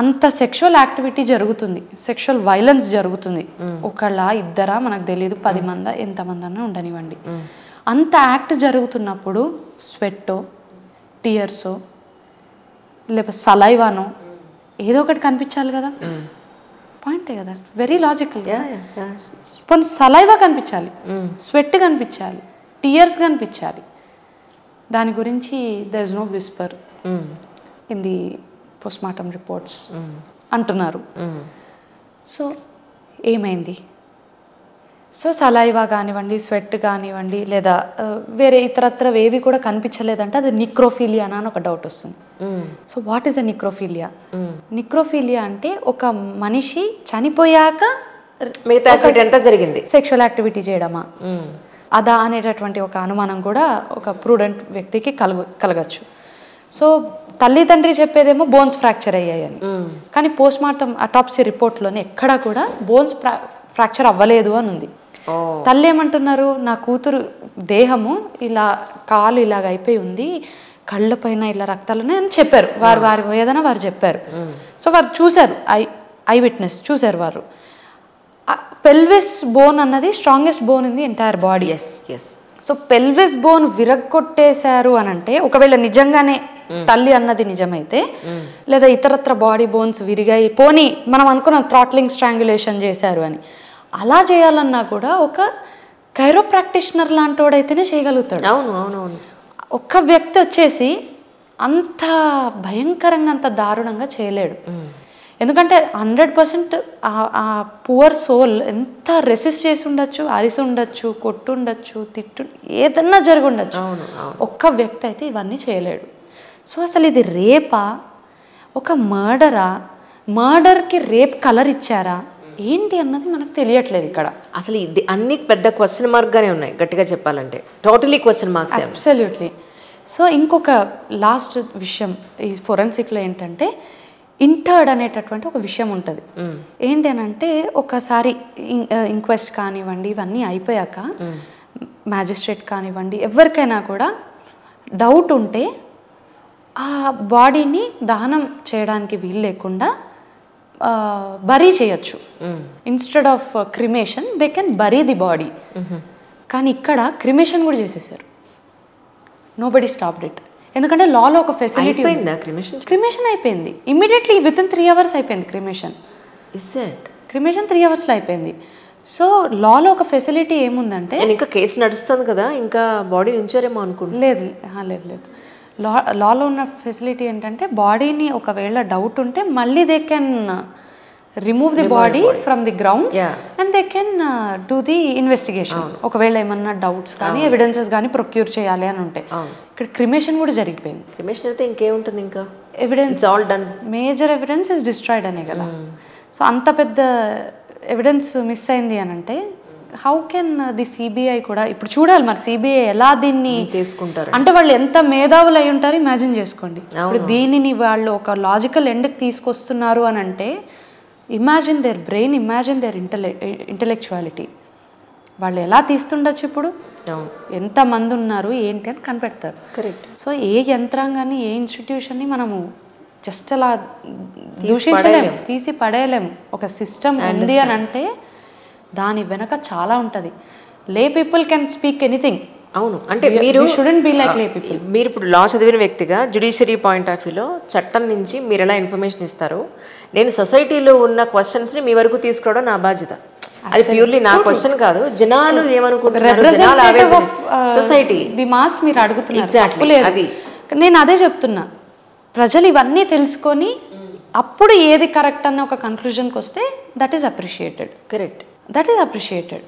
అంత sexual activity జరుగుతుంది, sexual violence జరుగుతుంది, ఒకళ్ళ ఇద్దరా మనకు తెలియదు, 10 మంది ఎంతమంది అన్నా ఉండనివ్వండి. అంత యాక్ట్ జరుగుతున్నప్పుడు స్వెట్టో, టీయర్సో, లేకపోతే సలైవానో ఏదో ఒకటి కనిపించాలి కదా. పాయింటే కదా, వెరీ లాజికల్. కొన్ని సలైవా కనిపించాలి, స్వెట్ కనిపించాలి, టీయర్స్ కనిపించాలి. దాని గురించి there is no whisper in the postmortem reports అంటున్నారు. సో ఏమైంది? సో సలైవా కానివ్వండి, స్వెట్ కానివ్వండి, లేదా వేరే ఇతరత్ర ఏవి కూడా కనిపించలేదంటే అది నిక్రోఫీలియా అని ఒక డౌట్ వస్తుంది. So what is a necrophilia? Necrophilia అంటే ఒక మనిషి చనిపోయాక ఎంత జరిగింది సెక్షువల్ యాక్టివిటీ చేయడమా అదా అనేటటువంటి ఒక అనుమానం కూడా ఒక ప్రూడెంట్ వ్యక్తికి కలగచ్చు. సో తల్లిదండ్రి చెప్పేదేమో బోన్స్ ఫ్రాక్చర్ అయ్యాయని, కానీ పోస్ట్మార్టం అటాప్సీ రిపోర్ట్లోనే ఎక్కడా కూడా బోన్స్ ఫ్రాక్చర్ అవ్వలేదు అని ఉంది. తల్లి ఏమంటున్నారు, నా కూతురు దేహము ఇలా కాలు ఇలాగ అయిపోయి ఉంది, కళ్ళ పైన ఇలా రక్తాలున్నాయి అని చెప్పారు. వారి వేదన వారు చెప్పారు. సో వారు చూశారు, ఐ విట్నెస్ చూశారు వారు. పెల్విస్ బోన్ అన్నది strongest bone in the entire body. So pelvis bone విరగ్గొట్టేశారు అని అంటే, ఒకవేళ నిజంగానే తల్లి అన్నది నిజమైతే, లేదా ఇతరత్ర బాడీ బోన్స్ విరిగాయి, పోనీ మనం అనుకున్నాం థ్రాట్లింగ్ స్ట్రాంగులేషన్ చేశారు అని, అలా చేయాలన్నా కూడా ఒక కైరోప్రాక్టిషనర్ లాంటోడైతేనే చేయగలుగుతాడు. అవును. ఒక్క వ్యక్తి వచ్చేసి అంత భయంకరంగా అంత దారుణంగా చేయలేడు. ఎందుకంటే 100% ఆ పువర్ సోల్ ఎంత రెసిస్ట్ చేసి ఉండొచ్చు, అరిసి ఉండొచ్చు, కొట్టుండొచ్చు, ఏదన్నా జరిగి ఉండొచ్చు. ఒక్క వ్యక్తి అయితే ఇవన్నీ చేయలేడు. సో అసలు ఇది రేపా, ఒక మర్డరా, మర్డర్కి రేప్ కలర్ ఇచ్చారా ఏంటి అన్నది మనకు తెలియట్లేదు ఇక్కడ. అసలు ఇది అన్ని పెద్ద క్వశ్చన్ మార్క్గానే ఉన్నాయి, గట్టిగా చెప్పాలంటే totally question marks. Absolutely. So ఇంకొక లాస్ట్ విషయం ఈ ఫోరెన్సిక్లో ఏంటంటే, ఇంటర్డ్ అనేటటువంటి ఒక విషయం ఉంటుంది. ఏంటి అని అంటే, ఒకసారి ఇంక్వెస్ట్ కానివ్వండి ఇవన్నీ అయిపోయాక మ్యాజిస్ట్రేట్ కానివ్వండి ఎవరికైనా కూడా డౌట్ ఉంటే ఆ బాడీని దహనం చేయడానికి వీలు లేకుండా బరీ చేయొచ్చు. Instead of cremation they can bury the body. కానీ ఇక్కడ క్రిమేషన్ కూడా చేసేసారు. Nobody stopped it. ఎందుకంటే లాలో ఒక ఫెసిలిటీ క్రిమేషన్ అయిపోయింది ఇమ్మీడియట్లీ విత్ ఇన్ 3 hours అయిపోయింది క్రిమేషన్. 3 hours అయిపోయింది. సో లాలో ఒక ఫెసిలిటీ ఏముందంటే, ఇంకా కేసు నడుస్తుంది కదా, ఇంకా బాడీ ఉంచారేమో అనుకుంటా. లేదు. లాలో ఉన్న ఫెసిలిటీ ఏంటంటే, బాడీని ఒకవేళ డౌట్ ఉంటే మళ్ళీ they can remove the body from the ground and they can do the investigation. ఒకవేళ ఏమన్నా డౌట్స్ కానీ ఎవిడెన్సెస్ కానీ ప్రొక్యూర్ చేయాలి అని ఉంటే. ఇక్కడ క్రిమేషన్ కూడా జరిగిపోయింది. క్రిమేషన్ అయితే ఇంకేముంటుంది, ఇంకా evidence all done, major evidence is destroyed అనే కదా. సో అంత పెద్ద ఎవిడెన్స్ మిస్ అయింది అని అంటే హౌ కెన్ ది సిబిఐ కూడా ఇప్పుడు చూడాలి మరి సిబిఐ ఎలా దీన్ని తీసుకుంటారు. అంటే వాళ్ళు ఎంత మేధావులు అయి ఉంటారు ఇమాజిన్ చేసుకోండి. ఇప్పుడు దీనిని వాళ్ళు ఒక లాజికల్ ఎండ్కి తీసుకొస్తున్నారు అని అంటే imagine their brain, imagine their intellectuality. వాళ్ళు ఎలా తీస్తుండొచ్చు ఇప్పుడు, ఎంతమంది ఉన్నారు ఏంటి అని కనిపెడతారు. కరెక్ట్. సో ఏ యంత్రాంగాన్ని ఏ ఇన్స్టిట్యూషన్ని మనము జస్ట్ అలా దూషించలేము, తీసి పడేయలేము. ఒక సిస్టమ్ ఉంది అని అంటే దాని వెనక చాలా ఉంటుంది. లే పీపుల్ కెన్ స్పీక్ ఎనీథింగ్. అవును, అంటే మీరు షుడెంట్ బి లైక్ లే పీపుల్. మీరు ఇప్పుడు లా చదివిన వ్యక్తిగా జ్యుడిషియరీ పాయింట్ ఆఫ్ వ్యూలో చట్టం నుంచి మీరు ఎలా ఇన్ఫర్మేషన్ ఇస్తారు, నేను సొసైటీలో ఉన్న క్వశ్చన్స్ని మీ వరకు తీసుకురావడం నా బాధ్యత. అది ప్యూర్లీ నా క్వశ్చన్ కాదు, జనాలు ఏమనుకుంటున్నారు, సొసైటీ ది మాస్ మీరు అడుగుతున్నారు. అది నేను అదే చెప్తున్నా, ప్రజలు ఇవన్నీ తెలుసుకొని అప్పుడు ఏది కరెక్ట్ అన్న ఒక కన్క్లూజన్కి వస్తే that is appreciated. Correct, that is appreciated.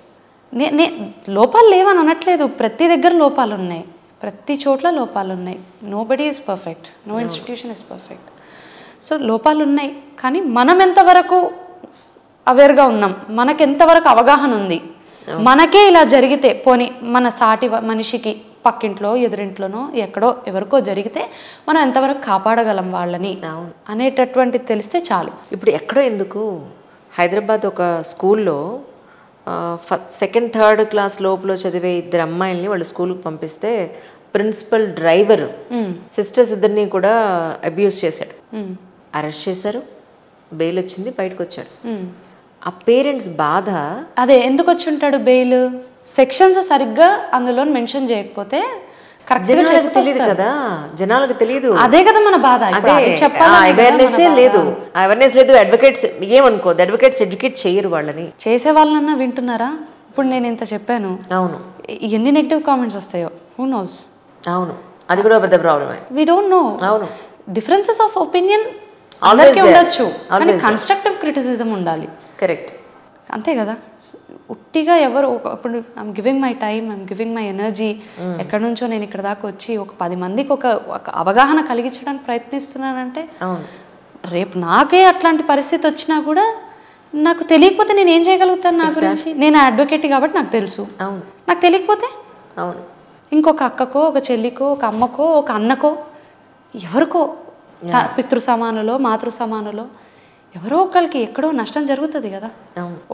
లోపాలు లేవని అనట్లేదు, ప్రతి దగ్గర లోపాలు ఉన్నాయి, ప్రతి చోట్ల లోపాలు ఉన్నాయి. Nobody is perfect, no institution is perfect. So లోపాలు ఉన్నాయి, కానీ మనం ఎంతవరకు అవేర్గా ఉన్నాం, మనకు ఎంతవరకు అవగాహన ఉంది, మనకే ఇలా జరిగితే పోనీ మన సాటి మనిషికి పక్కింట్లో ఎదురింట్లోనో ఎక్కడో ఎవరికో జరిగితే మనం ఎంతవరకు కాపాడగలం వాళ్ళని అనేటటువంటి తెలిస్తే చాలు. ఇప్పుడు ఎక్కడో ఎందుకు హైదరాబాద్ ఒక స్కూల్లో సెకండ్ థర్డ్ క్లాస్ లోపల చదివే 2 అమ్మాయిల్ని వాళ్ళు స్కూల్కి పంపిస్తే ప్రిన్సిపల్ డ్రైవర్ సిస్టర్స్ ఇద్దరిని కూడా అబ్యూస్ చేశాడు. అరెస్ట్ చేశారు, బెయిల్ వచ్చింది, బయటకు వచ్చాడు. ఆ పేరెంట్స్ బాధ అదే. ఎందుకు వచ్చి ఉంటాడు బెయిల్? సెక్షన్స్ సరిగ్గా అందులో మెన్షన్ చేయకపోతే జనాలకు తెలియదు కదా, జనాలకు తెలియదు. అదే కదా మన బాధ. అవేర్నెస్ లేదు, అవేర్నెస్ లేదు. అడ్వకేట్స్ ఏమనుకోదు, అడ్వకేట్స్ ఎడ్యుకేట్ చేయరు వాళ్ళని. చేసే వాళ్ళన్నా వింటున్నారా? ఇప్పుడు నేను ఇంత చెప్పాను, అవును, ఎన్ని నెగిటివ్ కామెంట్స్ వస్తాయో హూ నోస్. అవును, అది కూడా పెద్ద ప్రాబ్లమే. We don't know. అవును, డిఫరెన్సెస్ ఆఫ్ ఒపీనియన్ అందరికీ ఉండొచ్చు, కానీ కన్స్ట్రక్టివ్ క్రిటిసిజం ఉండాలి. కరెక్ట్, అంతే కదా. ఉట్టిగా ఎవరు ఇప్పుడు I'm giving my time, I'm giving my energy, ఎక్కడి నుంచో నేను ఇక్కడ దాకా వచ్చి ఒక 10 మందికి ఒక అవగాహన కలిగించడానికి ప్రయత్నిస్తున్నానంటే, రేపు నాకే అట్లాంటి పరిస్థితి వచ్చినా కూడా నాకు తెలియకపోతే నేను ఏం చేయగలుగుతాను నా గురించి? నేను అడ్వకేట్ కాబట్టి నాకు తెలుసు. అవును, నాకు తెలియకపోతే అవును, ఇంకొక అక్కకో, ఒక చెల్లికో, ఒక అమ్మకో, ఒక అన్నకో, ఎవరికో పితృ సమానులో మాతృ సమానులో ఎవరో ఒకరికి ఎక్కడో నష్టం జరుగుతుంది కదా.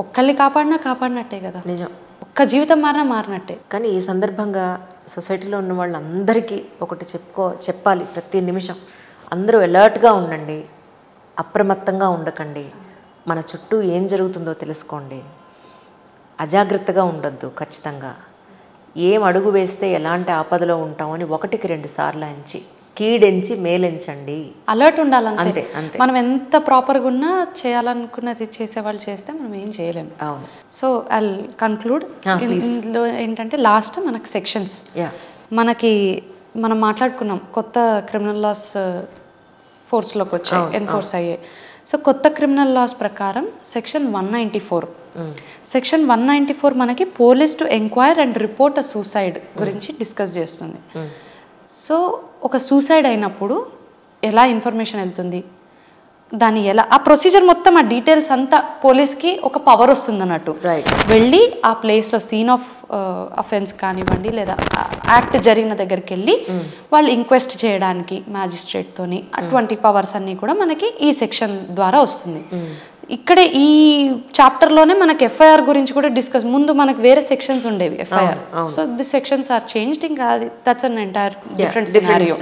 ఒక్కళ్ళని కాపాడినట్టే కదా, నిజం. ఒక్క జీవితం మారినట్టే. కానీ ఈ సందర్భంగా సొసైటీలో ఉన్న వాళ్ళందరికీ ఒకటి చెప్పాలి, ప్రతి నిమిషం అందరూ అలర్ట్గా ఉండండి, అప్రమత్తంగా ఉండకండి, మన చుట్టూ ఏం జరుగుతుందో తెలుసుకోండి, అజాగ్రత్తగా ఉండొద్దు. ఖచ్చితంగా ఏం అడుగు వేస్తే ఎలాంటి ఆపదలో ఉంటామని 1కి 2 సార్లు ఎంచి కీడెంచి మేలెంచండి. అలర్ట్ ఉండాలంతే. మనం ఎంత ప్రాపర్గా ఉన్నా చేయాలనుకున్నది చేసేవాళ్ళు చేస్తే మనం ఏం చేయలేము. అవును. So I conclude. ఇందులో ఏంటంటే లాస్ట్ మనకి సెక్షన్స్ మనకి మనం మాట్లాడుకున్నాం, కొత్త క్రిమినల్ లాస్ ఫోర్స్లోకి వచ్చాయి, ఎన్ఫోర్స్ అయ్యాయి. సో కొత్త క్రిమినల్ లాస్ ప్రకారం సెక్షన్ 194, సెక్షన్ 194 మనకి police to enquire and report a suicide గురించి డిస్కస్ చేస్తుంది. సో ఒక సూసైడ్ అయినప్పుడు ఎలా ఇన్ఫర్మేషన్ వెళ్తుంది, దాన్ని ఎలా, ఆ ప్రొసీజర్ మొత్తం, ఆ డీటెయిల్స్ అంతా పోలీస్కి ఒక పవర్ వస్తుంది అన్నట్టు. వెళ్ళి ఆ ప్లేస్లో సీన్ ఆఫ్ అఫెన్స్ కానివ్వండి లేదా యాక్ట్ జరిగిన దగ్గరికి వెళ్ళి వాళ్ళు ఇంక్వెస్ట్ చేయడానికి మ్యాజిస్ట్రేట్తోని, అటువంటి పవర్స్ అన్నీ కూడా మనకి ఈ సెక్షన్ ద్వారా వస్తుంది. ఇక్కడే ఈ చాప్టర్లోనే మనకి ఎఫ్ఐఆర్ గురించి కూడా డిస్కస్, ముందు మనకు వేరే సెక్షన్స్ ఉండేవి FIR. So the sections are changed, ఇంకా that's an entire different scenario.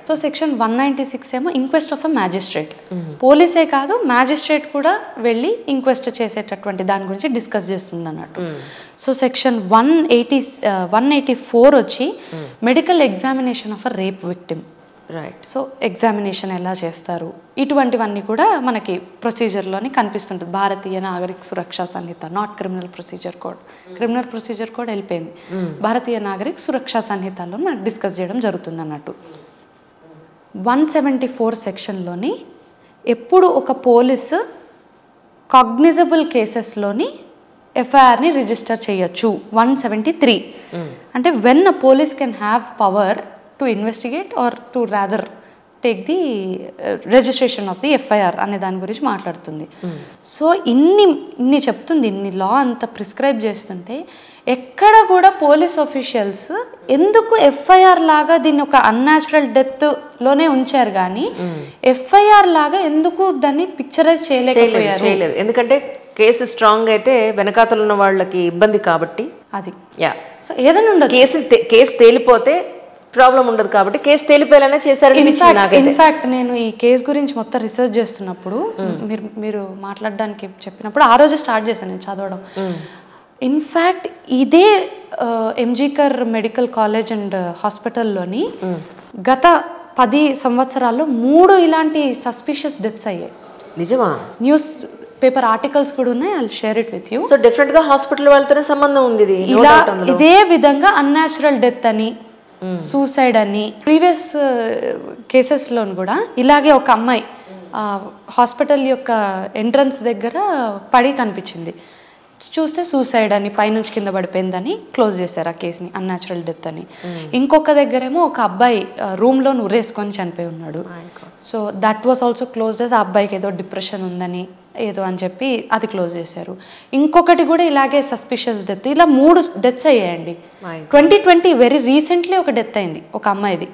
So section 196 ఏమో ఇంక్వెస్ట్ ఆఫ్ అ మ్యాజిస్ట్రేట్. పోలీసే కాదు, మ్యాజిస్ట్రేట్ కూడా వెళ్ళి ఇంక్వెస్ట్ చేసేటటువంటి దాని గురించి డిస్కస్ చేస్తుంది అన్నట్టు. సో సెక్షన్ 184 వచ్చి medical examination of a rape victim. Right. So examination ఎలా చేస్తారు, ఇటువంటివన్నీ కూడా మనకి ప్రొసీజర్లోని కనిపిస్తుంటుంది. Bharatiya Nagarik Suraksha Sanhita, not criminal procedure code. Criminal procedure code వెళ్ళిపోయింది, భారతీయ నాగరిక సురక్షా సంహితలో మనకు డిస్కస్ చేయడం జరుగుతుంది అన్నట్టు. 174 సెక్షన్లోని ఎప్పుడు ఒక పోలీసు కాగ్నిజబుల్ కేసెస్లోని ఎఫ్ఐఆర్ని రిజిస్టర్ చేయొచ్చు. 173 అంటే when a police can have power to investigate or to rather take the registration of the FIR అనే దాని గురించి మాట్లాడుతుంది. సో ఇన్ని చెప్తుంది, ఇన్ని లా అంతా ప్రిస్క్రైబ్ చేస్తుంటే ఎక్కడ కూడా పోలీస్ ఆఫీషియల్స్ ఎందుకు ఎఫ్ఐఆర్ లాగా దీన్ని ఒక అన్యాచురల్ డెత్లోనే ఉంచారు కానీ ఎఫ్ఐఆర్ లాగా ఎందుకు దాన్ని పిక్చరైజ్ చేయలేకపోయారు? ఎందుకంటే కేసు స్ట్రాంగ్ అయితే వెనకాతలు ఉన్న వాళ్ళకి ఇబ్బంది కాబట్టి. అది సో ఏదైనా ఉండదు, కేసు తేలిపోతే ప్రాబ్లం ఉండదు కాబట్టి కేసు తేలిపోయేలానే చేశారు. ఇన్ఫాక్ట్ నేను ఈ కేసు గురించి మొత్తం రీసెర్చ్ చేస్తున్నప్పుడు మీరు మాట్లాడడానికి చెప్పినప్పుడు ఆ రోజు స్టార్ట్ చేశాను నేను చదవడం. ఇన్ఫ్యాక్ట్ ఇదే ఎంజీకర్ మెడికల్ కాలేజ్ అండ్ హాస్పిటల్లోని గత 10 సంవత్సరాల్లో 3 ఇలాంటి సస్పిషియస్ డెత్స్ అయ్యాయి. నిజమా? న్యూస్ పేపర్ ఆర్టికల్స్ కూడా ఉన్నాయి, I share it with you. So definite గా హాస్పిటల్ వాళ్ళతోనే సంబంధం ఉంది. ఇలా ఇదే విధంగా అన్యాచురల్ డెత్ అని, సూసైడ్ అని ప్రీవియస్ కేసెస్లో కూడా ఇలాగే ఒక అమ్మాయి హాస్పిటల్ యొక్క ఎంట్రన్స్ దగ్గర పడి కనిపించింది. చూస్తే సూసైడ్ అని, పైనుంచి కింద పడిపోయిందని క్లోజ్ చేశారు ఆ కేసుని, అన్యాచురల్ డెత్ అని. ఇంకొక దగ్గరేమో ఒక అబ్బాయి రూమ్లో ఉరేసుకొని చనిపోయి ఉన్నాడు. So that was also closed as ఆ అబ్బాయికి ఏదో డిప్రెషన్ ఉందని ఏదో అని చెప్పి అది క్లోజ్ చేశారు. ఇంకొకటి కూడా ఇలాగే సస్పిషియస్ డెత్, ఇలా 3 డెత్స్ అయ్యాయండి. 2020 వెరీ రీసెంట్లీ ఒక డెత్ అయింది ఒక అమ్మాయిది.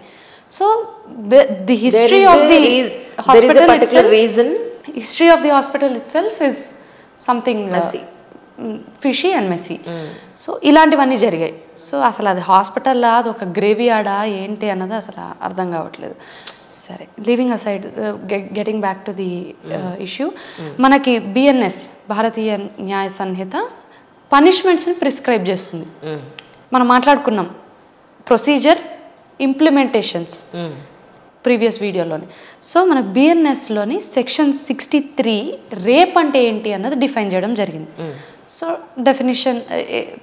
So the history of the hospital itself is something fishy and messy. So ఇలాంటివన్నీ జరిగాయి. సో అసలు అది హాస్పిటల్లా, అది ఒక గ్రేవీ యార్డా ఏంటి అన్నది అసలు అర్థం కావట్లేదు. సరే, leaving aside, getting back to the issue, మనకి బిఎన్ఎస్ భారతీయ న్యాయ సంహిత పనిష్మెంట్స్ని ప్రిస్క్రైబ్ చేస్తుంది. మనం మాట్లాడుకున్నాం ప్రొసీజర్, ఇంప్లిమెంటేషన్స్ ప్రీవియస్ వీడియోలోని. సో మన బిఎన్ఎస్లోని సెక్షన్ 63 రేప్ అంటే ఏంటి అన్నది డిఫైన్ చేయడం జరిగింది. సో డెఫినిషన్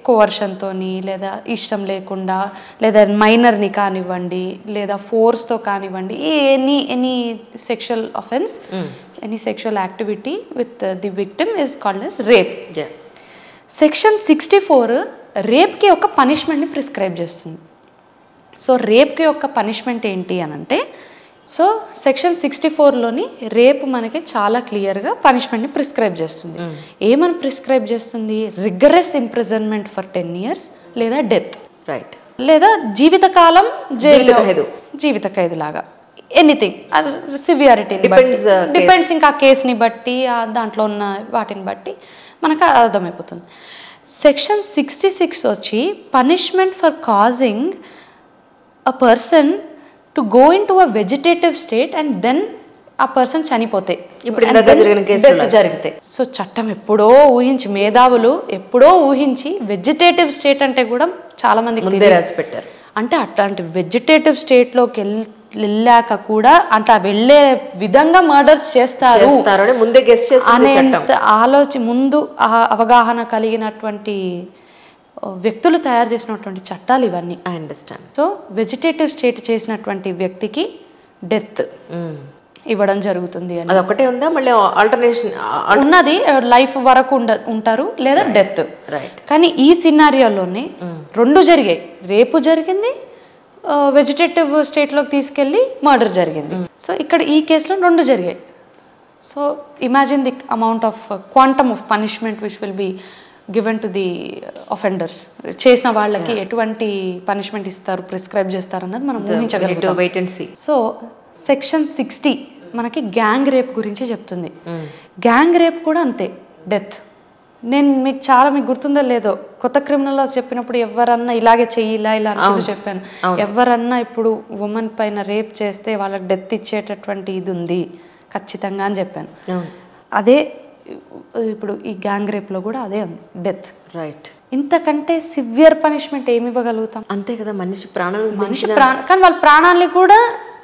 కోవర్షన్తో లేదా ఇష్టం లేకుండా లేదా మైనర్ని కానివ్వండి లేదా ఫోర్స్తో కానివ్వండి, any sexual offence, any sexual activity with the victim is called as rape. Section 64 రేప్కి ఒక పనిష్మెంట్ని ప్రిస్క్రైబ్ చేస్తుంది. సో రేప్కి యొక్క పనిష్మెంట్ ఏంటి అని అంటే, సో సెక్షన్ 64లోని రేప్ మనకి చాలా క్లియర్గా పనిష్మెంట్ని ప్రిస్క్రైబ్ చేస్తుంది. ఏమని ప్రిస్క్రైబ్ చేస్తుంది? రిగరస్ ఇంప్రిజన్మెంట్ ఫర్ 10 years లేదా డెత్, రైట్, లేదా జీవితకాలం జైలు, జీవిత ఖైదు లాగా ఎనీథింగ్. సివియారిటీ డిపెండ్స్, ఇంకా కేసుని బట్టి దాంట్లో ఉన్న వాటిని బట్టి మనకు అర్థమైపోతుంది. సెక్షన్ 66 వచ్చి punishment for causing a person to go into a vegetative state and then ఆ పర్సన్ చనిపోతే, ఇప్పుడు జరిగితే. సో చట్టం ఎప్పుడో ఊహించి, మేధావులు ఎప్పుడో ఊహించి వెజిటేటివ్ స్టేట్ అంటే కూడా చాలా మందికి రాసి పెట్టారు. అంటే అట్లాంటి వెజిటేటివ్ స్టేట్లోకి వెళ్ళాక కూడా అంటే వెళ్ళే విధంగా మర్డర్స్ చేస్తారు ముందే గెస్ అనే ముందు అవగాహన కలిగినటువంటి వ్యక్తులు తయారు చేసినటువంటి చట్టాలు ఇవన్నీ. I understand. So vegetative state చేసినటువంటి వ్యక్తికి డెత్ ఇవ్వడం జరుగుతుంది అని. అది ఒకటే ఉందా? మళ్ళీ ఆల్టర్నేషన్ ఉన్నది, లైఫ్ వరకు ఉంటారు లేదా డెత్. రైట్. కానీ ఈ సినారియోలోనే 2 జరిగాయి. రేపు జరిగింది, వెజిటేటివ్ స్టేట్లోకి తీసుకెళ్ళి మర్డర్ జరిగింది. సో ఇక్కడ ఈ కేసులో 2 జరిగాయి. So imagine the amount of quantum of punishment which will be given to the offenders. చేసిన వాళ్ళకి ఎటువంటి పనిష్మెంట్ ఇస్తారు, ప్రిస్క్రైబ్ చేస్తారు అన్నది మనం ఊహించగలుగుతాం. సో సెక్షన్ 60 మనకి గ్యాంగ్ రేప్ గురించి చెప్తుంది. గ్యాంగ్ రేప్ కూడా అంతే, డెత్. నేను మీకు గుర్తుందో లేదో, కొత్త క్రిమినల్ లాస్ చెప్పినప్పుడు ఎవరన్నా ఇలాగే చెయ్యి ఇలా అని చెప్పాను. ఎవరన్నా ఇప్పుడు ఉమెన్ పైన రేప్ చేస్తే వాళ్ళకి డెత్ ఇచ్చేటటువంటి ఇది ఉంది ఖచ్చితంగా అని చెప్పాను. అదే ఇప్పుడు ఈ గ్యాంగ్ రేప్లో కూడా అదే ఉంది, డెత్. రైట్. ఇంతకంటే సివియర్ పనిష్మెంట్ ఏమి ఇవ్వగలుగుతాం? అంతే కదా, మనిషి కానీ వాళ్ళ ప్రాణాలని కూడా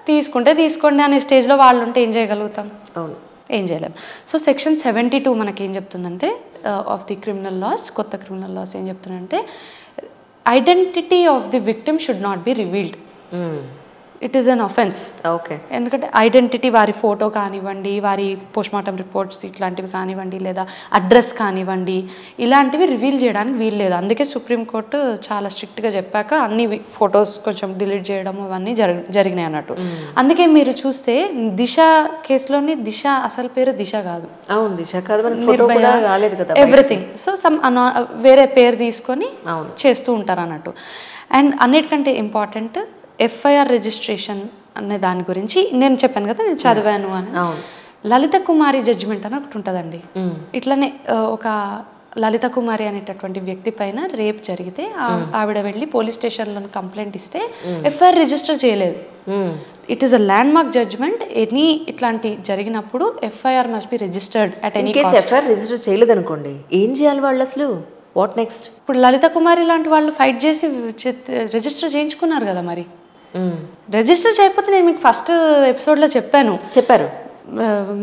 తీసుకోండి అనే స్టేజ్లో వాళ్ళు ఉంటే ఏం చేయగలుగుతాం? అవును, ఏం చేయలేం. సో సెక్షన్ 72 మనకి ఏం చెప్తుందంటే ఆఫ్ ది క్రిమినల్ లాస్, కొత్త క్రిమినల్ లాస్ ఏం చెప్తుందంటే identity of the victim should not be revealed. It is an offence. Okay. ఎందుకంటే ఐడెంటిటీ, వారి ఫోటో కానివ్వండి, వారి పోస్ట్మార్టం రిపోర్ట్స్ ఇట్లాంటివి కానివ్వండి, లేదా అడ్రస్ కానివ్వండి, ఇలాంటివి రివీల్ చేయడానికి వీల్లేదు. అందుకే సుప్రీంకోర్టు చాలా స్ట్రిక్ట్గా చెప్పాక అన్ని ఫొటోస్ కొంచెం డిలీట్ చేయడం ఇవన్నీ జరిగినాయి అన్నట్టు. అందుకే మీరు చూస్తే దిశ కేసులోని దిశ అసలు పేరు దిశ కాదు. అవును, దిశ కాదు, రాలేదు కదా, ఎవ్రీథింగ్. సో వేరే పేరు తీసుకొని చేస్తూ ఉంటారు అన్నట్టు. అండ్ అన్నిటికంటే ఇంపార్టెంట్ ఎఫ్ఐఆర్ రిజిస్ట్రేషన్ అనే దాని గురించి నేను చెప్పాను కదా, నేను చదివాను అని. లలిత కుమారి జడ్జిమెంట్ అని ఒకటి ఉంటుందండి. ఇట్లనే ఒక లలిత కుమారి అనేటటువంటి వ్యక్తి పైన రేప్ జరిగితే ఆవిడ వెళ్ళి పోలీస్ స్టేషన్లో కంప్లైంట్ ఇస్తే ఎఫ్ఐఆర్ రిజిస్టర్ చేయలేదు. It is a landmark judgment. Any ఇట్లాంటి జరిగినప్పుడు FIR must be registered at any cost. FIR register చేయలేదు అనుకోండి, ఏం చేయాలి వాళ్ళు అసలు? What next? ఇప్పుడు లలిత కుమారి లాంటి వాళ్ళు ఫైట్ చేసి రిజిస్టర్ చేయించుకున్నారు కదా. మరి రిజిస్టర్ చేయకపోతే నేను మీకు ఫస్ట్ ఎపిసోడ్లో చెప్పారు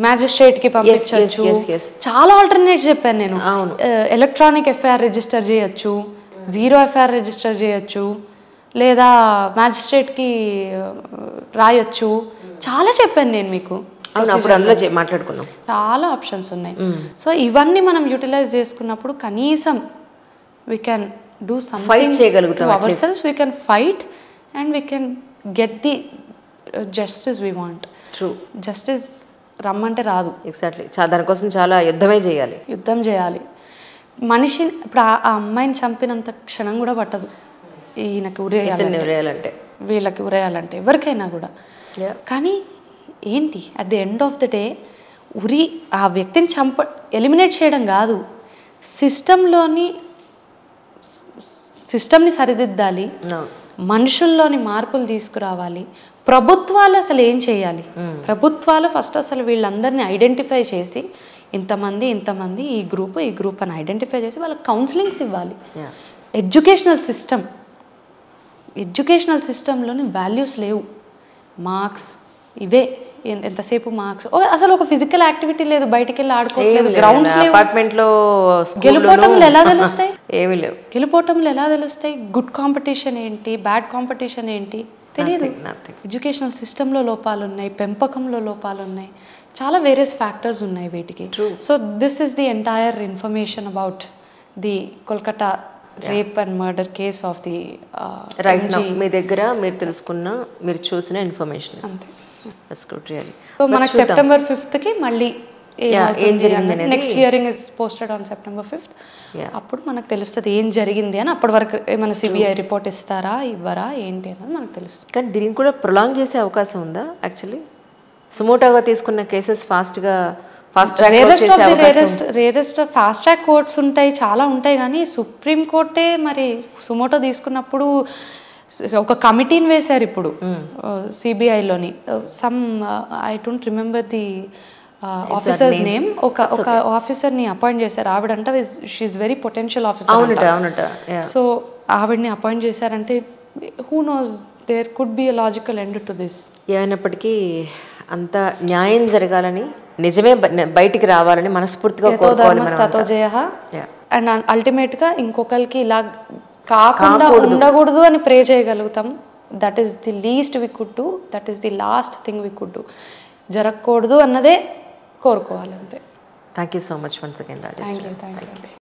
మ్యాజిస్ట్రేట్కి పంపించవచ్చు, చాలా ఆల్టర్నేట్స్ చెప్పాను నేను. ఎలక్ట్రానిక్ ఎఫ్ఐఆర్ రిజిస్టర్ చేయొచ్చు, జీరో ఎఫ్ఐఆర్ రిజిస్టర్ చేయొచ్చు, లేదా మ్యాజిస్ట్రేట్కి రాయొచ్చు, చాలా చెప్పాను నేను మీకు. మాట్లాడుకున్నాం, చాలా ఆప్షన్స్ ఉన్నాయి. సో ఇవన్నీ మనం యూటిలైజ్ చేసుకున్నప్పుడు కనీసం we can do something to our self, we can fight and we can get the justice we want. True. Justice రమ్మంటే రాదు. ఎగ్జాక్ట్లీ. దానికోసం చాలా యుద్ధం చేయాలి. మనిషిని ఇప్పుడు ఆ అమ్మాయిని చంపినంత క్షణం కూడా పట్టదు ఈయనకి ఉరేయాలంటే, వీళ్ళకి ఉరేయాలంటే, ఎవరికైనా కూడా. కానీ ఏంటి at the end of the day ఆ వ్యక్తిని ఎలిమినేట్ చేయడం కాదు, సిస్టమ్ని సరిదిద్దాలి, మనుషుల్లోని మార్పులు తీసుకురావాలి. ప్రభుత్వాలు అసలు ఏం చేయాలి? ప్రభుత్వాలు ఫస్ట్ అసలు వీళ్ళందరినీ ఐడెంటిఫై చేసి ఇంతమంది ఈ గ్రూప్ అని ఐడెంటిఫై చేసి వాళ్ళకి కౌన్సిలింగ్స్ ఇవ్వాలి. ఎడ్యుకేషనల్ సిస్టంలోని వాల్యూస్ లేవు. మార్క్స్ ఇవే, ఎంతసేపు మార్క్స్, అసలు ఒక ఫిజికల్ యాక్టివిటీ లేదు, బయటికి వెళ్ళి ఆడుకోవట్లేదు, గ్రౌండ్స్ లేవు, అపార్ట్మెంట్లో గెలుపోవటంలో ఎలా తెలుస్తాయి? ఏమీ లేవు. గెలుపోవటంలో ఎలా తెలుస్తాయి? గుడ్ కాంపిటీషన్ ఏంటి, బ్యాడ్ కాంపిటీషన్ ఏంటి తెలియదు. ఎడ్యుకేషనల్ సిస్టంలో లోపాలు ఉన్నాయి, పెంపకంలో లోపాలు ఉన్నాయి, చాలా వేరియస్ ఫ్యాక్టర్స్ ఉన్నాయి వీటికి. So this is the entire information about the Kolkata rape and murder case of the right now. మీ దగ్గర మీరు తెలుసుకున్న, మీరు చూసిన ఇన్ఫర్మేషన్ అంతే. సో మనకు September 5th మళ్ళీ next hearing is posted on September 5th. అప్పుడు మనకు తెలుస్తుంది ఏం జరిగింది అని. అప్పటి వరకు ఏమైనా సిబిఐ రిపోర్ట్ ఇస్తారా ఇవ్వరా ఏంటి అనేది మనకు తెలుస్తుంది. కానీ దీనికి కూడా ప్రొలాంగ్ చేసే అవకాశం ఉందా? యాక్చువల్లీ సుమోటోగా తీసుకున్న కేసెస్ ఫాస్ట్ ట్రాక్ కోర్ట్స్ ఉంటాయి, చాలా ఉంటాయి. కానీ సుప్రీం కోర్టే మరి సుమోటో తీసుకున్నప్పుడు ఒక కమిటీని వేశారు ఇప్పుడు సిబిఐలోని. Some I don't remember the officer's name. ఒక ఆఫీసర్ని అపాయింట్ చేశారు. ఆవిడంట she's very potential officer. So ఆవిడ్ని అపాయింట్ చేశారంటే who knows, there could be a logical end to this. ఏమైనప్పటికీ అంత న్యాయం జరగాలని, నిజమే బయటికి రావాలని మనస్ఫూర్తిగా అండ్ అల్టిమేట్గా ఇంకొకరికి ఇలా కాకుండా ఉండకూడదు అని ప్రే చేయగలుగుతాం. That is the least we could do, that is the last thing we could do. జరగకూడదు అన్నదే కోరుకోవాలి అంతే. Thank you so much once again Rajeshwari. Thank you.